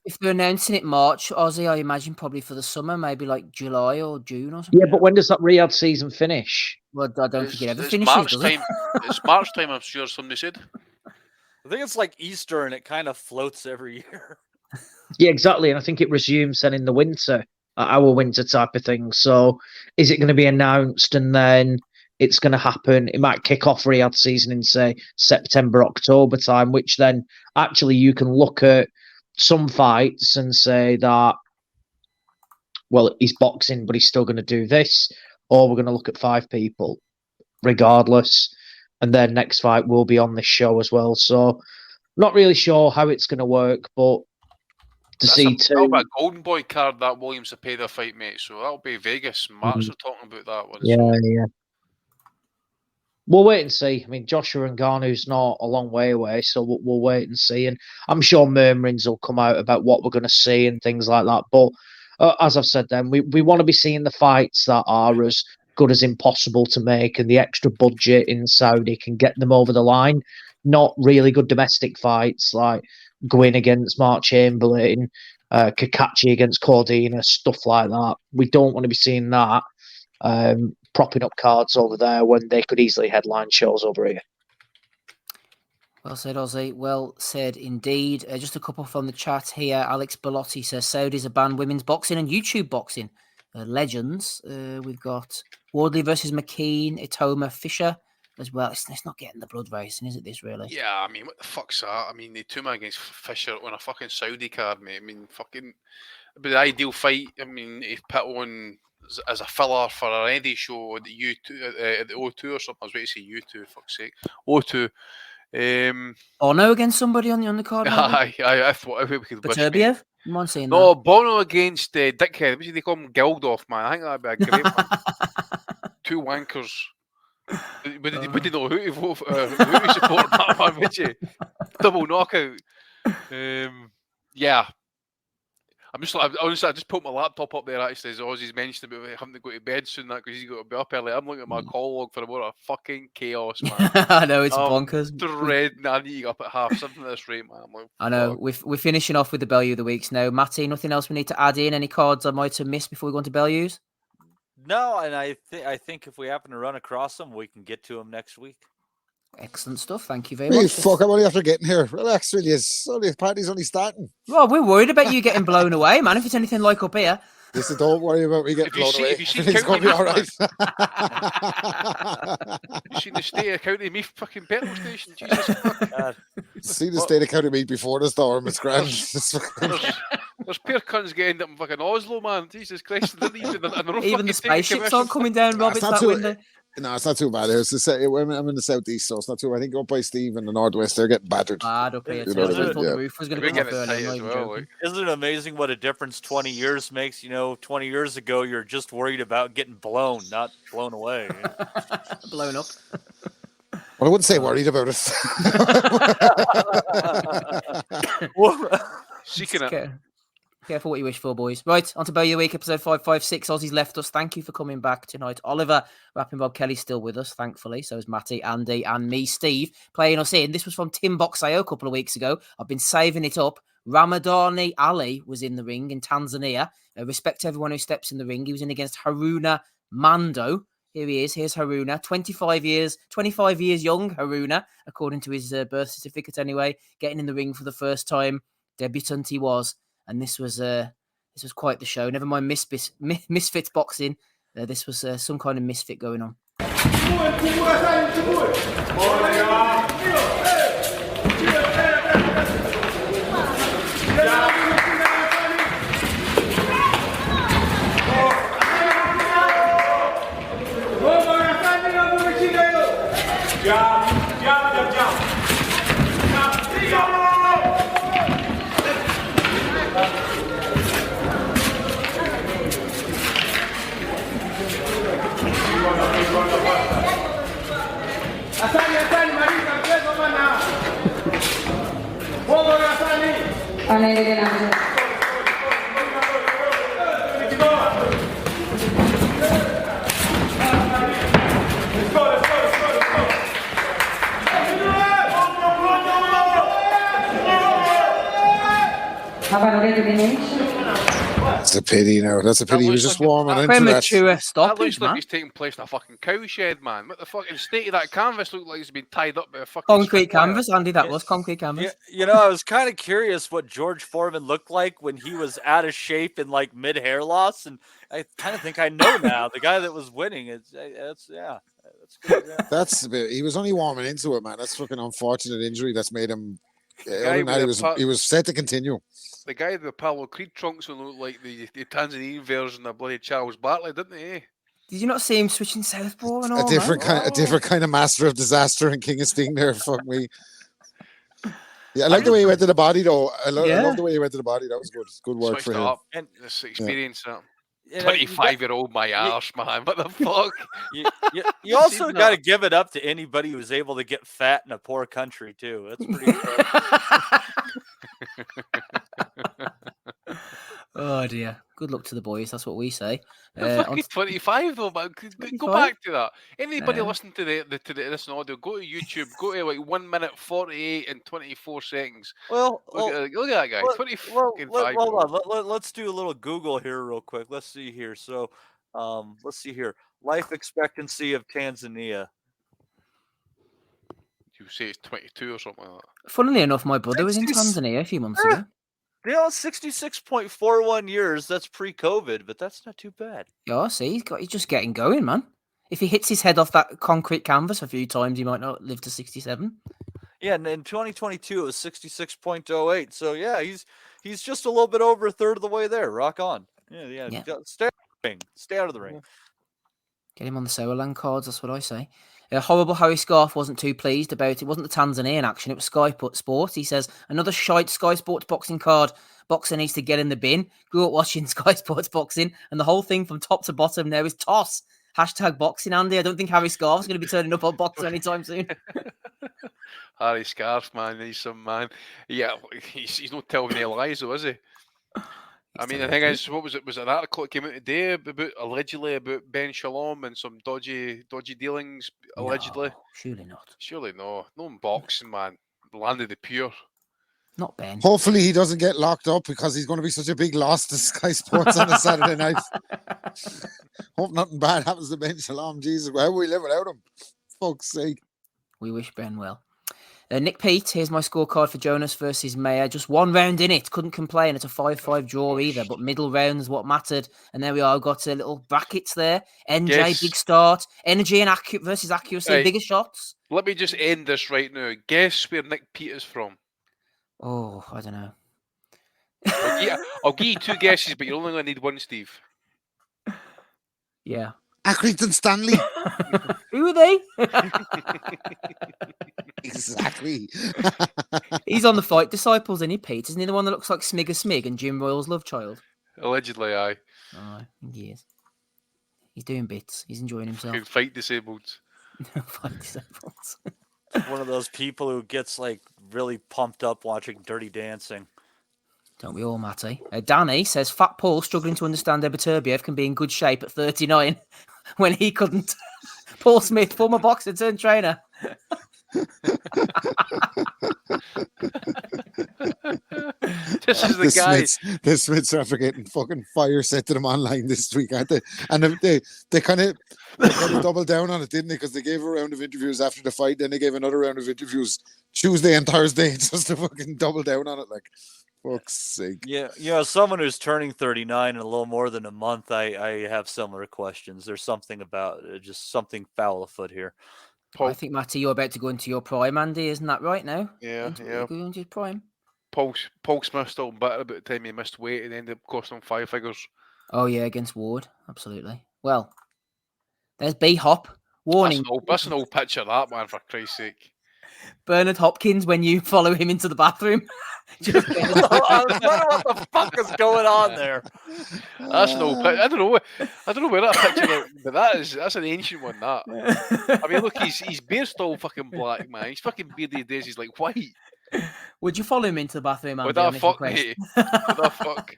if they're announcing it March, Ozzy, I imagine probably for the summer, maybe like July or June or something. Yeah, but when does that Riyadh season finish? Well, I don't think it ever It's finishes, March does time. It's March time, I'm sure somebody said. I think it's like Easter and it kind of floats every year. Yeah, exactly. And I think it resumes then in the winter, our winter type of thing. So is it going to be announced and then it's going to happen? It might kick off Riyadh season in, say, September, October time, which then actually you can look at some fights and say that, well, he's boxing, but he's still going to do this. Or we're going to look at 5 people regardless. And their next fight will be on this show as well. So not really sure how it's going to work, but That'll be a Golden Boy card, that Williams Zepeda fight, mate. So that'll be Vegas. Marks are talking about that one. Yeah. We'll wait and see. I mean, Joshua Ngannou's not a long way away, so we'll wait and see. And I'm sure murmurings will come out about what we're going to see and things like that. But as I've said, then we want to be seeing the fights that are as good as impossible to make, and the extra budget in Saudi can get them over the line. Not really good domestic fights like Gwyn against Mark Chamberlain, Kakachi against Cordina, stuff like that. We don't want to be seeing that. Propping up cards over there when they could easily headline shows over here. Well said, Ozzy. Well said indeed. Just a couple from the chat here. Alex Bellotti says Saudis have banned women's boxing and YouTube boxing. Legends. We've got Wardley versus McKean, Itoma, Fisher as well. It's not getting the blood racing, is it, this really? Yeah, I mean, what the fuck's that? I mean, the Itoma against Fisher on a fucking Saudi card, mate. I mean, fucking... But the ideal fight, I mean, if put on... as a filler for an Eddie show at the U2 at the O2 or something. I was waiting to say U2, fuck's sake. O2. Bono against somebody on the card. I thought we could. Turbiev? You mind saying no, that? Bono against Dickhead. What do they call him? Geldof, man. I think that'd be a great one. Two wankers. Would you know who to vote for, who to support that one, would you? Double knockout. Yeah. I'm just like, honestly, I just put my laptop up there. Actually, as Ozzy's mentioned about having to go to bed soon, that because he's got to be up early. I'm looking at my call log for what a fucking chaos, man. I know, it's bonkers. Dreading. I need to get up at 7:30 at this rate, man. Like, I know. We're finishing off with the Bellew of the weeks now. Matty, nothing else we need to add in? Any cards I might have missed before we go on to Bellews? No, and I think if we happen to run across them, we can get to them next week. Excellent stuff. Thank you very much. Fuck, I'm only after getting here. Relax, really. The party's only starting. Well, we're worried about you getting blown away, man. If it's anything like up here. Listen, don't worry about me getting blown away. It's going to be all right. You seen the state of County Meath fucking petrol station? Jesus fuck. See the state of County Meath before the storm. It's grand. There's pure cunts getting up in fucking Oslo, man. Jesus Christ. Even the spaceships aren't coming down, Rob. It's that window. No, it's not too bad. I'm in the southeast, so it's not too bad. I think up by Steve in the northwest, they're getting battered. Bad up here. The roof was going to be Isn't it amazing what a difference 20 years makes? 20 years ago, you're just worried about getting blown, not blown away. Blown up. Well, I wouldn't say worried about it. Seeking it. Careful what you wish for, boys. Right, on to Bellew Week, episode 556. Ozzy's left us. Thank you for coming back tonight. Oliver, Rapping Bob Kelly's still with us, thankfully. So is Matty, Andy, and me, Steve, playing us in. This was from Tim Boxayo a couple of weeks ago. I've been saving it up. Ramadani Ali was in the ring in Tanzania. Respect to everyone who steps in the ring. He was in against Haruna Mando. Here he is. Here's Haruna. 25 years young, Haruna, according to his birth certificate anyway. Getting in the ring for the first time. Debutant he was. And this was quite the show. Never mind misfits boxing. This was some kind of misfit going on. That's a pity, That's a pity. He was just warming into that. That looks like he's taking place in a fucking cow shed, man. What the fucking state of that canvas looked like it's been tied up by a fucking concrete canvas, Andy. That was concrete canvas. I was kind of curious what George Foreman looked like when he was out of shape and like mid hair loss, and I kind of think I know now. The guy that was winning, that's good. Yeah. He was only warming into it, man. That's fucking unfortunate injury that's made him. He was set to continue. The guy with the Apollo Creed trunks looked like the Tanzanian version of bloody Charles Bartley, didn't he? Did you not see him switching southpaw and all? A different kind of master of disaster and King of Sting there. Fuck me. Yeah, I like the way he went to the body though. I love the way he went to the body. That was good. Good work for him. And this experience. 25-year-old my arse, man. What the fuck? You also got to give it up to anybody who's able to get fat in a poor country too. That's pretty cool. Oh dear. Good luck to the boys. That's what we say. Fucking 25 though, man. Go back to that. Anybody listening to this audio, go to YouTube. Go to like 1 minute 48 and 24 seconds. Well, look at that guy. 25. Hold on. Let's do a little Google here real quick. Let's see here. So, let's see here. Life expectancy of Tanzania. You say it's 22 or something like that. Funnily enough, my brother was in Tanzania a few months ago. 66.41 years. That's pre-COVID, but that's not too bad. Yeah, see, he's just getting going, man. If he hits his head off that concrete canvas a few times, he might not live to 67. Yeah, and in 2022 it was 66.08. So yeah, he's just a little bit over a third of the way there. Rock on. Yeah. Stay out of the ring. Stay out of the ring. Get him on the Sowerland cards. That's what I say. Horrible Harry Scarf wasn't too pleased about it. Wasn't the Tanzanian action. It was Sky Sports. He says, another shite Sky Sports boxing card. Boxer needs to get in the bin. Grew up watching Sky Sports boxing, and the whole thing from top to bottom now is toss. Hashtag boxing, Andy. I don't think Harry Scarf's going to be turning up on boxing anytime soon. Harry Scarf, man. He's some man. Yeah, he's not telling any lies, though, is he? I mean, the thing is, what was it? Was it an article that came out today allegedly about Ben Shalom and some dodgy dealings, allegedly? No, surely not. Surely no. No boxing, man. Land of the pure. Not Ben. Hopefully he doesn't get locked up because he's going to be such a big loss to Sky Sports on a Saturday night. Hope nothing bad happens to Ben Shalom. Jesus, how will we live without him? Fuck's sake. We wish Ben well. Nick Pete, here's my scorecard for Jonas versus Mayer. Just one round in it. Couldn't complain. It's a 5-5 draw either, but middle round is what mattered. And there we are. Got a little brackets there. NJ, big start. Energy and versus accuracy, right. Bigger shots. Let me just end this right now. Guess where Nick Pete is from. Oh, I don't know. I'll give you two guesses, but you're only going to need one, Steve. Yeah. Accrington Stanley. Who are they? Exactly. He's on the Fight Disciples, isn't he, Pete? Isn't he the one that looks like Smig and Jim Royal's love child? Allegedly, aye. Oh, I think he is. He's doing bits. He's enjoying himself. Fight Disabled. Fight Disabled. One of those people who gets like really pumped up watching Dirty Dancing. Don't we all, Matty? Danny says Fat Paul struggling to understand Ebeturbiev can be in good shape at 39 when he couldn't. Paul Smith, former boxer turned trainer. This is the guy. The Smiths are getting fucking fire set to them online this week, aren't they? And they kind of doubled down on it, didn't they? Because they gave a round of interviews after the fight, then they gave another round of interviews Tuesday and Thursday just to fucking double down on it, like. Fuck's sake. Yeah, someone who's turning 39 in a little more than a month, I have similar questions. There's something about just something foul afoot here. I think, Matty, you're about to go into your prime, Andy, isn't that right now? Yeah. Going into your prime. Paul Smith still bitter about the time he missed weight and ended up costing him 5 figures. Oh, yeah, against Ward. Absolutely. Well, there's B-Hop. Warning. That's an old picture, that, man, for Christ's sake. Bernard Hopkins when you follow him into the bathroom. I wonder what the fuck is going on there. That's an old picture. I don't know where that picture is, but that's an ancient one, that. I mean, look, his beard's still fucking black, man. His fucking beard these days is like white. Would you follow him into the bathroom, Andy? Would that fuck, mate? Would that fuck?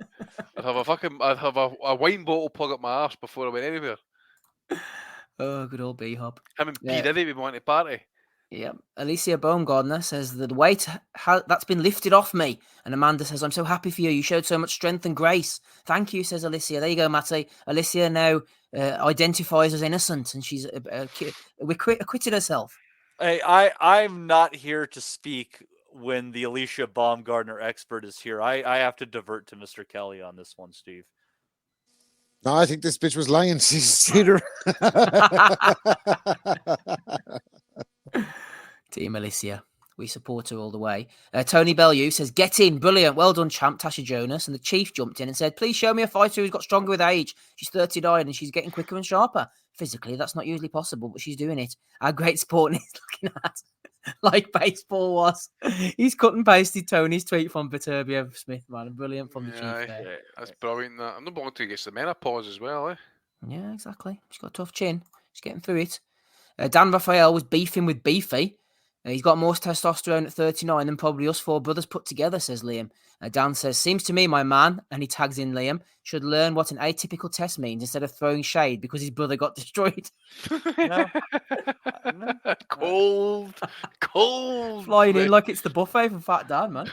I'd have a wine bottle plug up my arse before I went anywhere. Oh, good old B-Hop. Him and P Diddy would want to party. Yeah. Alicia Baumgardner says that the weight that's been lifted off me. And Amanda says, I'm so happy for you. You showed so much strength and grace. Thank you, says Alicia. There you go, Matty. Alicia now identifies as innocent and she's acquitted herself. Hey, I'm not here to speak when the Alicia Baumgardner expert is here. I have to divert to Mr. Kelly on this one, Steve. No, I think this bitch was lying. She's Cedar. Team Alicia. We support her all the way. Tony Bellew says, get in. Brilliant. Well done, champ. Natasha Jonas. And the chief jumped in and said, please show me a fighter who's got stronger with age. She's 39 and she's getting quicker and sharper. Physically, that's not usually possible, but she's doing it. Our great sport is looking at. like baseball was. He's cut and pasted Tony's tweet from Viterbio Smith, man. Brilliant from the chief there. That's brilliant. That. I'm not wanting to get the menopause as well, eh? Yeah, exactly. She's got a tough chin. She's getting through it. Dan Raphael was beefing with Beefy. He's got more testosterone at 39 than probably us four brothers put together, says Liam. Dan says, seems to me my man, and he tags in Liam, should learn what an atypical test means instead of throwing shade because his brother got destroyed. Cold. Flying in like it's the buffet for Fat Dan, man.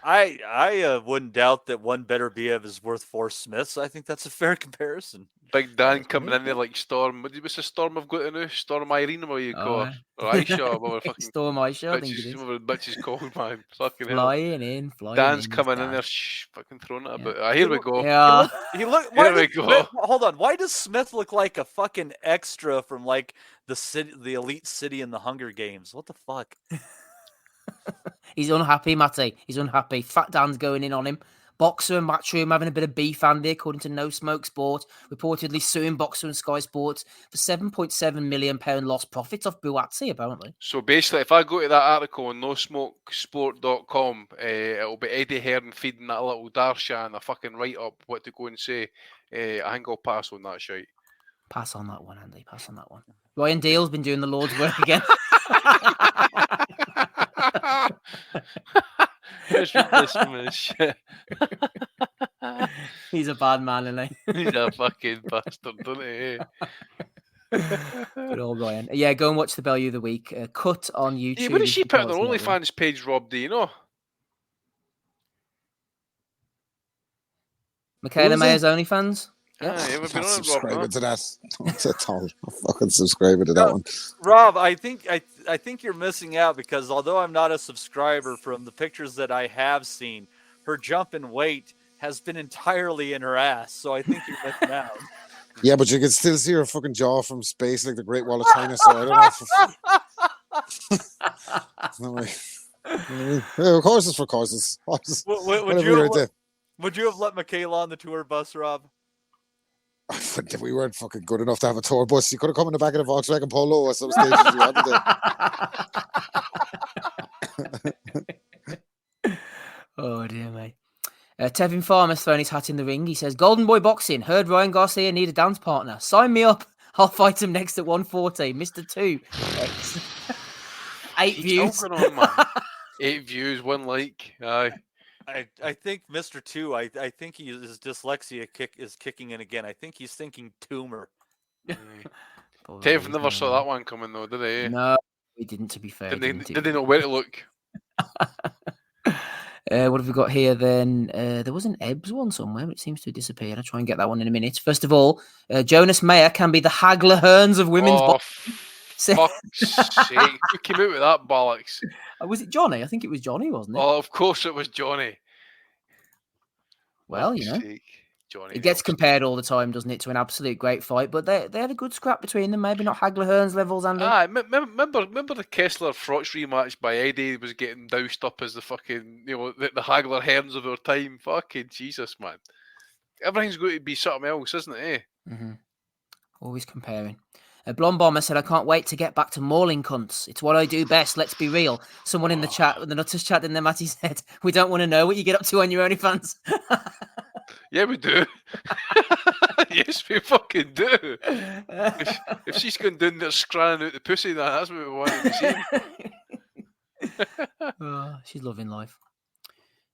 I wouldn't doubt that one better BF is worth 4 Smiths. I think that's a fair comparison. Big Dan coming in there like Storm. What's the Storm I've got now? Storm Irene, what you call her? Or Aisha, what fucking Storm Aisha, I think it is. Bitches called, man. Fucking flying in. Flying Dan's in, coming in there, fucking throwing it about. Here we go. Yeah. He look. Here we go. Hold on. Why does Smith look like a fucking extra from like the elite city in the Hunger Games? What the fuck? He's unhappy, Matty. He's unhappy. Fat Dan's going in on him. Boxer and Matchroom having a bit of beef, Andy, according to No Smoke Sport, reportedly suing Boxer and Sky Sports for £7.7 million lost profits off Buatsi, apparently. So basically, if I go to that article on nosmokesport.com, it'll be Eddie Hearn feeding that little Darshan a fucking write-up what to go and say. I think I'll pass on that shite. Pass on that one, Andy. Pass on that one. Ryan Deal's been doing the Lord's work again. Shit. He's a bad man, isn't he? He's a fucking bastard, doesn't he? Good old Ryan. Yeah, go and watch the Bellew of the Week. Cut on YouTube. Yeah, what did she put on their OnlyFans page, Rob? Do you know? Mikaela Mayer's OnlyFans? Yeah, we've been on it, subscribing to that. Not at all. I'm fucking subscribing to that one. Rob, I think you're missing out because although I'm not a subscriber, from the pictures that I have seen, her jump in weight has been entirely in her ass. So I think you're missing out. Yeah, but you can still see her fucking jaw from space like the Great Wall of China. So I don't know. No way. Yeah, of course, it's for courses. Would you have let Mikaela on the tour bus, Rob? We weren't fucking good enough to have a tour bus. You could have come in the back of the Volkswagen Polo at some stages. You wanted Oh dear me. Tevin Farmer's thrown his hat in the ring. He says, Golden Boy Boxing, heard Ryan Garcia need a dance partner. Sign me up. I'll fight him next at 140. Mr. 2. 8 views. On, man. 8 views, 1 like. Aye. I think Mr. 2, I think his dyslexia is kicking in again. I think he's thinking tumor. Tev never saw that one coming though, did he? No, he didn't, to be fair. Did they know where to look? What have we got here then? There was an Ebbs one somewhere, but it seems to have disappeared. I'll try and get that one in a minute. First of all, Jonas Mayer can be the Hagler Hearns of women's boxing. Fuck's sake. Who came out with that bollocks? Was it Johnny? I think it was Johnny, wasn't it? Oh, of course it was Johnny. Well, you know, Johnny it gets compared all the time, doesn't it, to an absolute great fight, but they had a good scrap between them, maybe not Hagler Hearns levels, Andy. Remember the Kessler Frotch rematch by Eddie was getting doused up as the fucking, the Hagler Hearns of our time. Fucking Jesus, man. Everything's going to be something else, isn't it, Mm-hmm. Always comparing. Blonde Bomber said, I can't wait to get back to mauling cunts. It's what I do best, let's be real. Someone in the chat, the Nutters chat in there, Matty said, we don't want to know what you get up to on your OnlyFans. Yeah, we do. Yes, we fucking do. If she's going down there scranning out the pussy, that's what we want to see. She's loving life.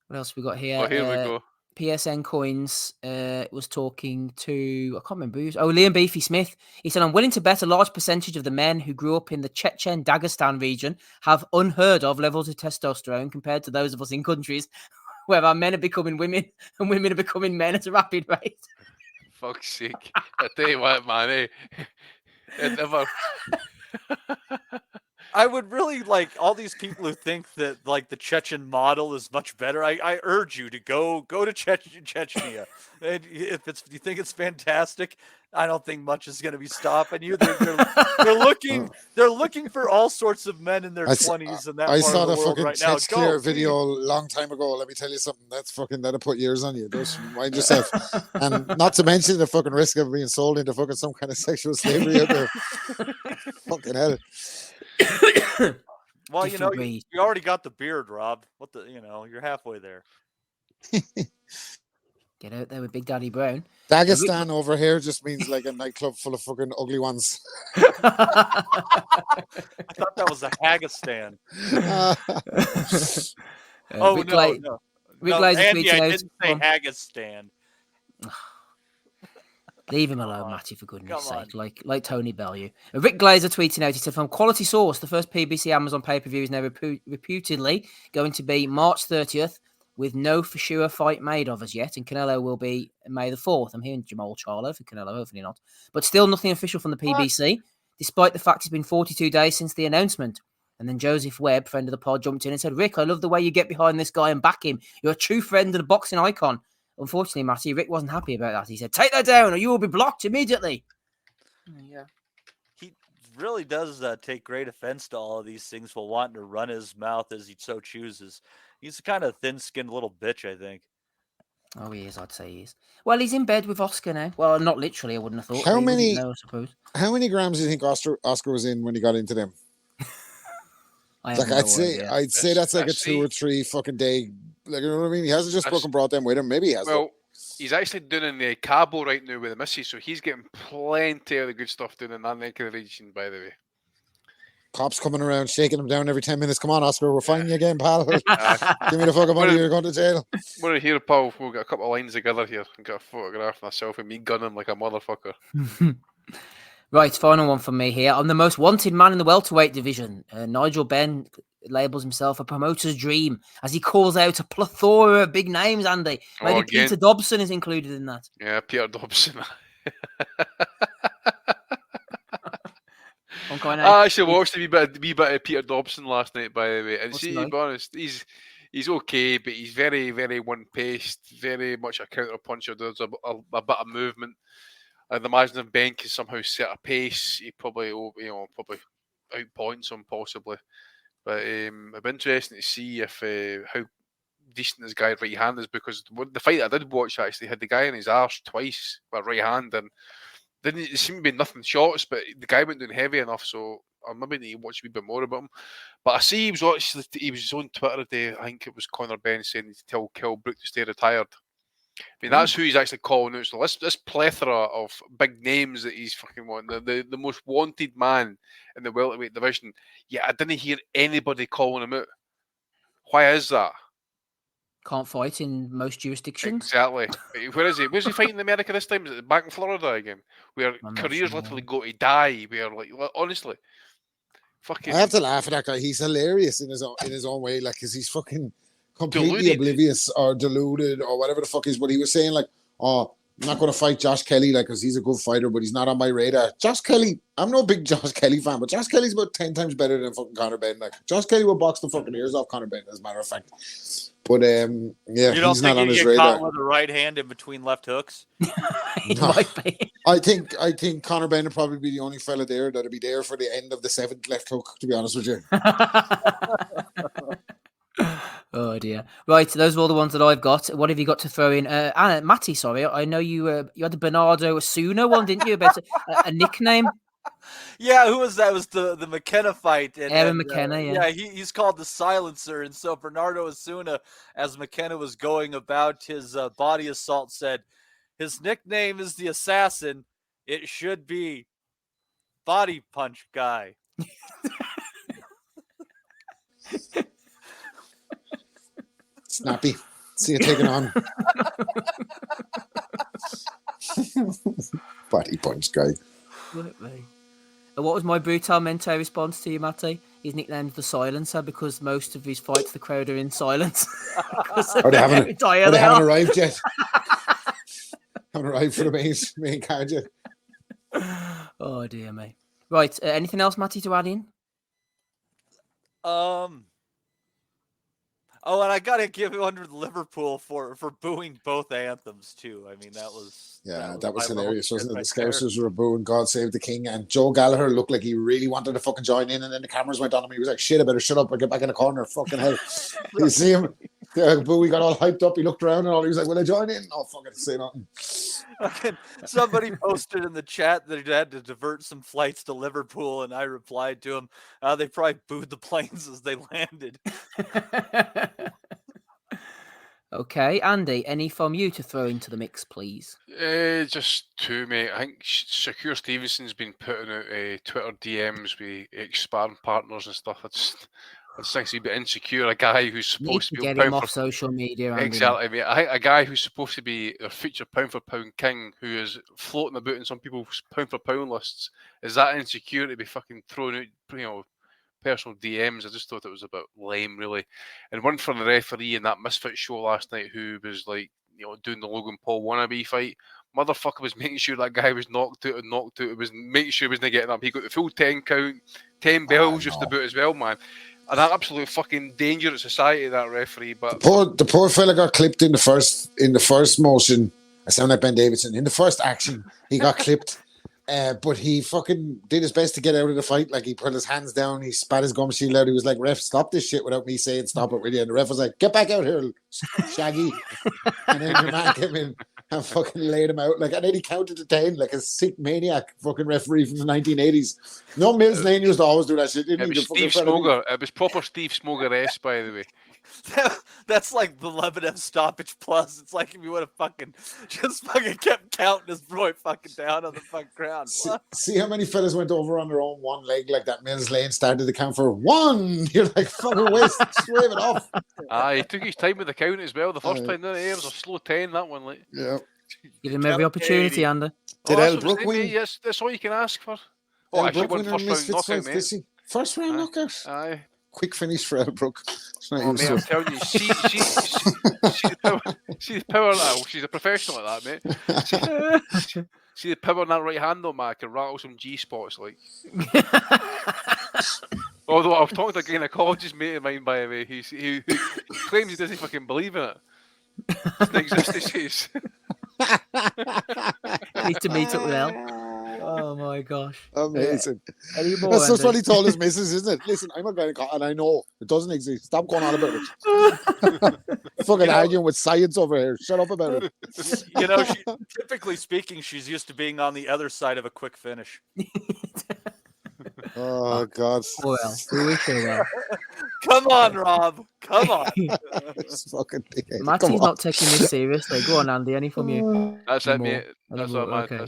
What else we got here? Oh, here we go. PSN Coins was talking to, I can't remember who's, Liam Beefy Smith. He said, I'm willing to bet a large percentage of the men who grew up in the Chechen Dagestan region have unheard of levels of testosterone compared to those of us in countries where our men are becoming women and women are becoming men at a rapid rate. Fuck's sake. I tell you what, man, it never... I would really like all these people who think that like the Chechen model is much better. I urge you to go to Chechnya. And if you think it's fantastic, I don't think much is going to be stopping you. They're looking for all sorts of men in their 20s and that. I saw the fucking right now. Chechnya video a long time ago. Let me tell you something. That'll put years on you. Just mind yourself. And not to mention the fucking risk of being sold into fucking some kind of sexual slavery out there. Fucking hell. Well, Different you breed. already got the beard, Rob. You're halfway there. Get out there with Big Daddy Brown. Dagestan over here just means like a nightclub full of fucking ugly ones. I thought that was a Hagistan. Oh, Rick no. Glazer Andy, tweeting I out. didn't say Hagistan. Leave him alone, Matty, for goodness Come sake. Like Tony Bellew. Rick Glazer tweeting out, he said, from Quality Source, the first PBC Amazon pay-per-view is now reputedly going to be March 30th, with no for sure fight made of us yet, and Canelo will be May the 4th. I'm hearing Jamal Charlo for Canelo, hopefully not. But still nothing official from the PBC, despite the fact it's been 42 days since the announcement. And then Joseph Webb, friend of the pod, jumped in and said, Rick, I love the way you get behind this guy and back him. You're a true friend and a boxing icon. Unfortunately, Matty, Rick wasn't happy about that. He said, take that down or you will be blocked immediately. Yeah. He really does take great offense to all of these things while wanting to run his mouth as he so chooses. He's a kind of thin-skinned little bitch, I think. Oh, he is, I'd say he is. Well, he's in bed with Oscar now. Well, not literally, I wouldn't have thought. How many? Know, I suppose. How many grams do you think Oscar was in when he got into them? I'd say that's like a 2 or 3 fucking day. Like, you know what I mean? He hasn't just fucking brought them with him. Maybe he has. Well, he's actually doing the Cabo right now with the missus, so he's getting plenty of the good stuff doing in that neck of the region, by the way. Cops coming around, shaking him down every 10 minutes. Come on, Oscar, we're finding you again, pal. Give me the fucking money, you're going to jail. We're here, pal. We've got a couple of lines together here. I've got a photograph of myself and me gunning like a motherfucker. Right, final one from me here. I'm the most wanted man in the welterweight division. Nigel Benn labels himself a promoter's dream as he calls out a plethora of big names, Andy. Maybe Peter Dobson is included in that. Yeah, Peter Dobson. I actually watched a wee bit of Peter Dobson last night, by the way. And see, to be honest, he's okay, but he's very, very one-paced, very much a counter-puncher. There's a bit of movement. I'd imagine if Ben can somehow set a pace, he probably outpoints him, possibly. But it'd be interesting to see if how decent this guy right hand is, because the fight I did watch actually had the guy in his arse twice with right hand, and didn't seem to be nothing shots, but the guy went down heavy enough, so I maybe need to watch a wee bit more about him. But I see he was on Twitter today. I think it was Conor Benn saying to tell Kell Brook to stay retired. I mean, that's who he's actually calling out. So this plethora of big names that he's fucking wanting, the most wanted man in the welterweight division. Yeah, I didn't hear anybody calling him out. Why is that? Can't fight in most jurisdictions. Exactly. Where is he? Where's he fighting in America this time? Is it back in Florida again? Where careers literally go to die. Where, like, honestly, fucking. I have to laugh at that guy. He's hilarious in his own way, like, because he's fucking completely oblivious or deluded or whatever the fuck is. But he was saying like, "Oh, I'm not going to fight Josh Kelly, like, because he's a good fighter, but he's not on my radar." Josh Kelly, I'm no big Josh Kelly fan, but Josh Kelly's about 10 times better than fucking Conor Benn. Like, Josh Kelly will box the fucking ears off Conor Benn, as a matter of fact. But yeah, you don't he's think not on he his get radar. caught with a right hand in between left hooks? No. I think Conor Benn would probably be the only fella there that'd be there for the end of the 7th left hook, to be honest with you. Oh dear. Right, those are all the ones that I've got. What have you got to throw in? Matty, sorry, I know you had a Bernardo Asuna one, didn't you? About a nickname? Yeah, who was that? It was the McKenna fight. Aaron McKenna, yeah. He's called the Silencer. And so Bernardo Asuna, as McKenna was going about his body assault, said, his nickname is the Assassin. It should be Body Punch Guy. Snappy. See you taking on. Body Punch Guy. What was my Brutalmente response to you, Matty? His nickname's the Silencer because most of his fights, the crowd are in silence. They haven't arrived yet. Haven't arrived for the main card yet. Oh dear me. Right, anything else, Matty, to add in? Oh, and I gotta give it under Liverpool for booing both anthems too. I mean, that was hilarious, wasn't it? The Scousers were booing "God Save the King," and Joe Gallagher looked like he really wanted to fucking join in, and then the cameras went on him. He was like, "Shit, I better shut up and get back in the corner." Fucking hell! You see him? Yeah, but we got all hyped up. He looked around and all. He was like, "Will I join in?" Oh, fucking say nothing. Somebody posted in the chat that he had to divert some flights to Liverpool, and I replied to him, they probably booed the planes as they landed. Okay, Andy, any from you to throw into the mix, please? Just two, mate. I think Secure Stevenson's been putting out Twitter DMs with ex-sparring partners and stuff. I just think he's a bit insecure. A guy who's supposed to be get him off social media. Andy. Exactly, mate. I think a guy who's supposed to be their future pound-for-pound king, who is floating about in some people's pound-for-pound lists, is that insecure to be fucking thrown out, personal DMs. I just thought it was a bit lame, really. And one for the referee in that Misfit show last night, who was like, doing the Logan Paul wannabe fight. Motherfucker was making sure that guy was knocked out. It was making sure he wasn't getting up. He got the full 10 count, 10 bells just about as well, man. An absolute fucking danger to society, that referee. But the poor fella got clipped in the first motion. I sound like Ben Davidson. In the first action, he got clipped. But he fucking did his best to get out of the fight. Like, he put his hands down, he spat his gum shield out. He was like, "Ref, stop this shit," without me saying stop it, really. And the ref was like, "Get back out here, Shaggy." And then the man came in and fucking laid him out. Like, and then he counted to 10 like a sick maniac fucking referee from the 1980s. No, Mills Lane used to always do that shit, didn't it he? was Steve Smoger. It was proper Steve Smoger-esque, by the way. That's like the Lebanon stoppage plus. It's like if you would have fucking kept counting his boy fucking down on the fucking ground. See how many fellas went over on their own one leg like that. Mills Lane started to count for one. You're like, fucking waste, wave it off. He took his time with the count as well. The first time, didn't he? It was a slow 10, that one. Like. Yeah. Give him every opportunity, Andy. Did Elbrook win? Yes, that's all you can ask for. Oh, actually, won first round knockout, mate. First round knockout? Aye. Quick finish for Elbrook. Mate, I'm telling you, she's the power. She's a professional at that, mate. See the power on that right hand, though, man. Can rattle some G spots, like. Although I was talking to a gynecologist mate of mine, by the way, who claims he doesn't fucking believe in it. It doesn't exist, he says. Need to meet up with Elle. Oh my gosh. Amazing. More, that's just what he told his missus, isn't it? Listen, I'm a gynecologist and I know it doesn't exist. Stop going on about it. Fucking arguing with science over here. Shut up about it. Typically speaking, she's used to being on the other side of a quick finish. Oh, God. Well, we wish her well. Come on, Rob. Come on. Matty's not taking this seriously. Go on, Andy. Any from you? That's it, mate. That's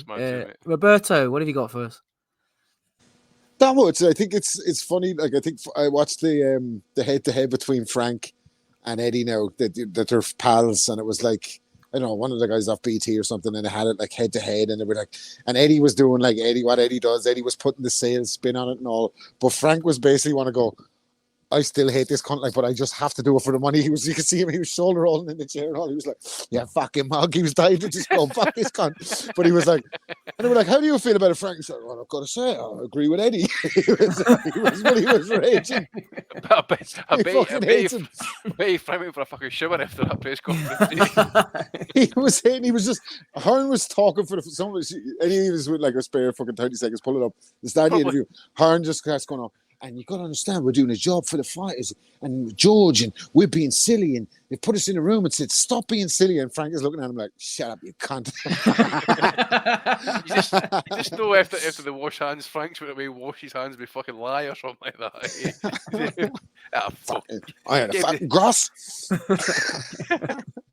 my mate. Roberto, what have you got for us? That much. I think it's funny. Like, I think I watched the head-to-head between Frank and Eddie now, that they're pals, and it was like, I don't know, one of the guys off BT or something, and they had it like head to head, and they were like, and Eddie was doing like what Eddie does. Eddie was putting the sales spin on it and all, but Frank was basically want to go, I still hate this cunt, like, but I just have to do it for the money. You could see him, he was shoulder rolling in the chair and all. He was like, "Yeah, fucking mug." He was dying to just go, "Fuck this cunt." But he was like, and they were like, "How do you feel about it, Frank?" He said, "Well, I've got to say, I agree with Eddie." he was raging. I bet he Frank went for a fucking shower after that press conference. he was just, Hearn was talking for someone, and he was with like a spare fucking 30 seconds, pull it up. The start of the interview, Hearn just starts going on. And you got to understand, we're doing a job for the fighters, and George, and we're being silly, and they put us in a room and said, "Stop being silly." And Frank is looking at him like, "Shut up, you cunt." you just know after the wash hands, Frank's went away, wash his hands, be fucking lie or something like that. Fuck. I had a fucking gross.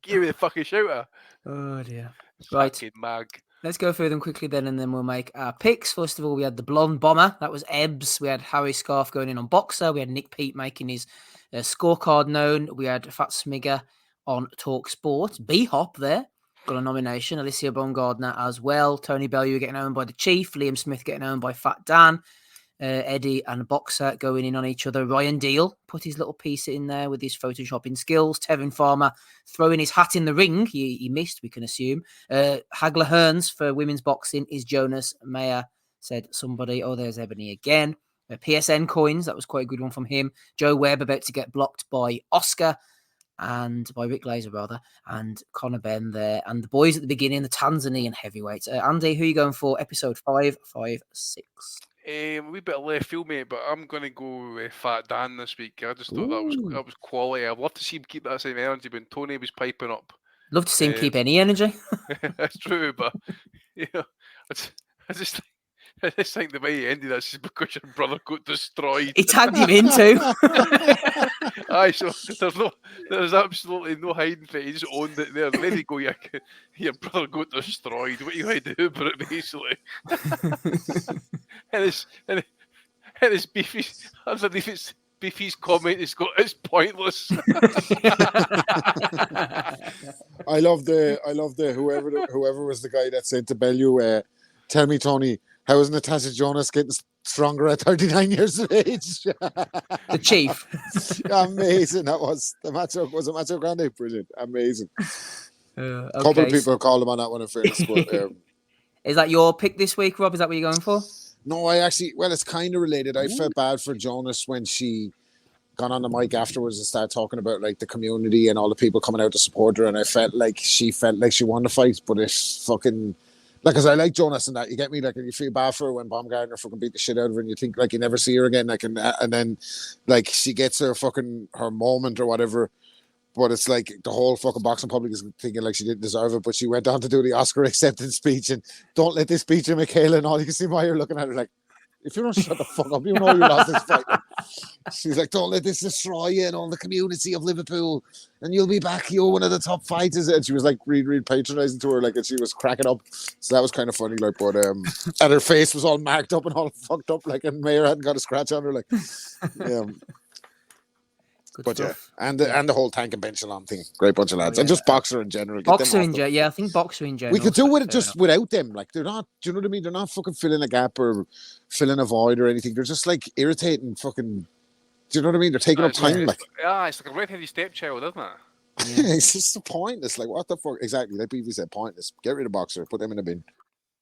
Give me the fucking shooter. Oh dear. Right. Fucking mag. Let's go through them quickly then, and then we'll make our picks. First of all, we had the Blonde Bomber. That was Ebbs. We had Harry Scarf going in on Boxer. We had Nick Peet making his scorecard known. We had Fat Smigger on Talk Sport. B-Hop there. Got a nomination. Alicia Baumgardner as well. Tony Bellew getting owned by the Chief. Liam Smith getting owned by Fat Dan. Eddie and Boxer going in on each other. Ryan Deal put his little piece in there with his photoshopping skills. Tevin Farmer throwing his hat in the ring. He missed, we can assume. Hagler Hearns for women's boxing is Jonas. Mayer said somebody. Oh, there's Ebony again. PSN coins. That was quite a good one from him. Joe Webb about to get blocked by Oscar and by Rick Laser rather, and Conor Benn there. And the boys at the beginning, the Tanzanian heavyweights. Andy, who are you going for? Episode 5, 5, 6. A wee bit of left field, mate, but I'm going to go with Fat Dan this week. I just thought that was quality. I'd love to see him keep that same energy when Tony was piping up. Love to see him keep any energy. That's true, but I just think the way he ended that is because your brother got destroyed. He tagged him in too. Aye, so there's absolutely no hiding for it. He just owned it there. There you go, your brother got destroyed. What are you going to do about it, basically? and it's Beefy's underneath it's Beefy's comment. It's pointless. I love the whoever was the guy that said to Bellew, tell me, Tony, how is Natasha Jonas getting stronger at 39 years of age? The chief. Amazing. That was the matchup. Was it Macho Grande? Brilliant. Amazing. Okay. A couple of people called him on that one in fairness. But, is that your pick this week, Rob? Is that what you're going for? No, it's kind of related. I felt bad for Jonas when she got on the mic afterwards and started talking about like the community and all the people coming out to support her, and I felt like she won the fight, but it's fucking like, because I like Jonas and that, you get me, like, and you feel bad for her when Baumgartner fucking beat the shit out of her and you think like you never see her again, like, and then like she gets her moment or whatever, but it's like the whole fucking boxing public is thinking like she didn't deserve it, but she went on to do the Oscar acceptance speech and don't let this beat you, Mikaela, and all. You can see Mayer looking at her like, if you don't shut the fuck up, you know you lost this fight. She's like, don't let this destroy you and all the community of Liverpool, and you'll be back. You're one of the top fighters. And she was like really patronizing to her, like, and she was cracking up. So that was kind of funny, like, but and her face was all marked up and all fucked up, like, and Mayer hadn't got a scratch on her, like, yeah. But stuff. Yeah, and the whole tank and bench along thing, great bunch of lads, and just Boxer in general. I think Boxer in general. We could do with it just without them. Like, they're not. Do you know what I mean? They're not fucking filling a gap or filling a void or anything. They're just like irritating. Fucking. Do you know what I mean? They're taking up time. Like, it's like a red-headed stepchild, isn't it? Yeah. It's just pointless. Like, what the fuck? Exactly. Like BV said, pointless. Get rid of Boxer. Put them in a bin.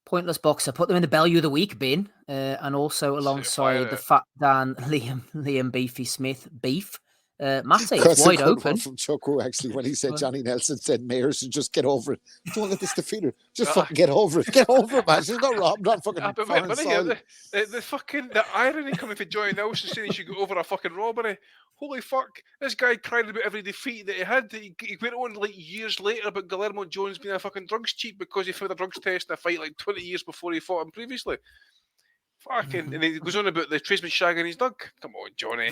Pointless Boxer. Put them in the Bellew of the Week bin, and also alongside the Fat Dan, Liam Beefy Smith Beef. Matty, it's wide open. From Chuck, actually, when he said Johnny Nelson said Mayer should just get over it. Don't let this defeat her. Just fucking get over it. Get over it, man. She's not robbed, not fucking. The fucking irony coming from Johnny Nelson saying he should go over a fucking robbery. Holy fuck! This guy cried about every defeat that he had. He went on like years later about Guillermo Jones being a fucking drugs cheat because he failed a drugs test in a fight like 20 years before he fought him previously. Fucking, and he goes on about the tradesman shagging his dog. Come on, Johnny.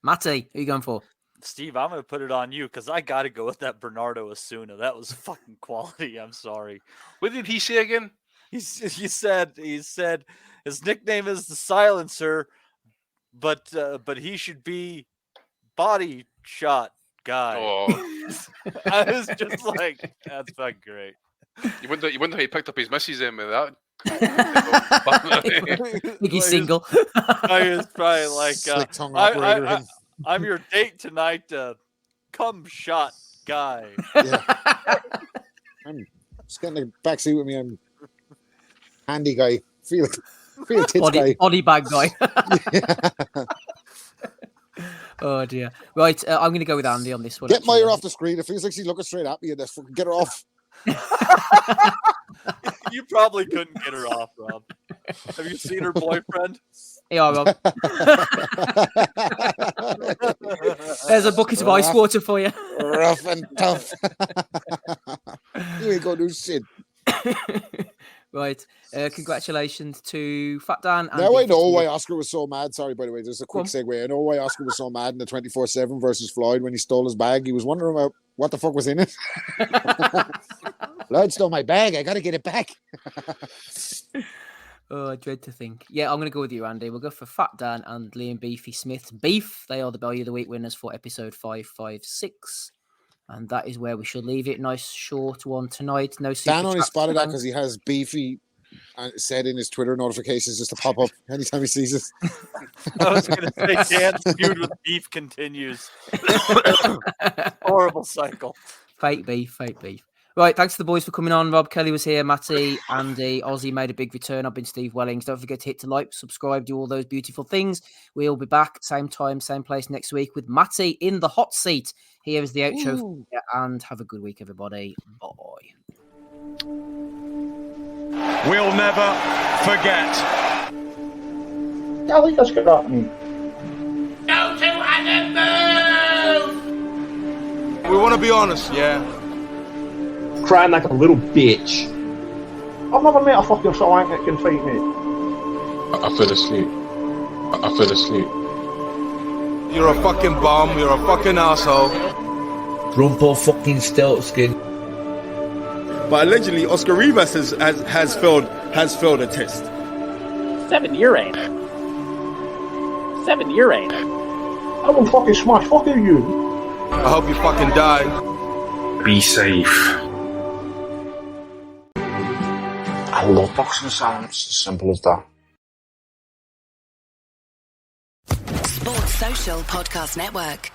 Matty, who are you going for? Steve, I'm going to put it on you because I got to go with that Bernardo Osuna. That was fucking quality. I'm sorry. What did he say again? He said his nickname is the Silencer, but he should be Body Shot Guy. Oh. I was just like, that's fucking great. You wonder how he picked up his missus in with that. He's single. I was probably like, I'm your date tonight, cum shot guy. Yeah. I'm just getting the backseat with me. I'm handy guy. Feel tits guy. Body bag guy. Oh dear. Right, I'm going to go with Andy on this one. Get Mayer off the screen. It feels like she's looking straight at me and just fucking get her off. You probably couldn't get her off, Rob. Have you seen her boyfriend? Yeah, Rob. There's a bucket of ice water for you. Rough and tough. You ain't gonna do shit. Right. Congratulations to Fat Dan. And now I know why Oscar was so mad. Sorry, by the way, just a quick segue. I know why Oscar was so mad in the 24/7 versus Floyd when he stole his bag. He was wondering about what the fuck was in it. Floyd stole my bag. I got to get it back. Oh, I dread to think. Yeah, I'm going to go with you, Andy. We'll go for Fat Dan and Liam Beefy Smith. Beef, they are the Bellew of the Week winners for episode 556. And that is where we should leave it. Nice short one tonight. No super Dan only spotted that because he has Beefy said in his Twitter notifications just to pop up anytime he sees it. I was going to say Dan's feud with Beef continues. Horrible cycle. Fake beef. Right, thanks to the boys for coming on. Rob Kelly was here, Matty, Andy, Ozzy made a big return. I've been Steve Wellings. Don't forget to hit to like, subscribe, do all those beautiful things. We'll be back same time, same place next week with Matty in the hot seat. Here is the outro, and have a good week, everybody. Bye. we'll never forget. I think that's good happening. Go to animals! We want to be honest, yeah? Crying like a little bitch. I've never met a fucking swank that can fight me. I fell asleep. You're a fucking bum, you're a fucking asshole. Grumpo fucking Steltskin. But allegedly, Oscar Rivas has failed a test. 7 year ain't. I will fucking smash fucking you. I hope you fucking die. Be safe. I love Boxing Asylum. It's as simple as that. Sports Social Podcast Network.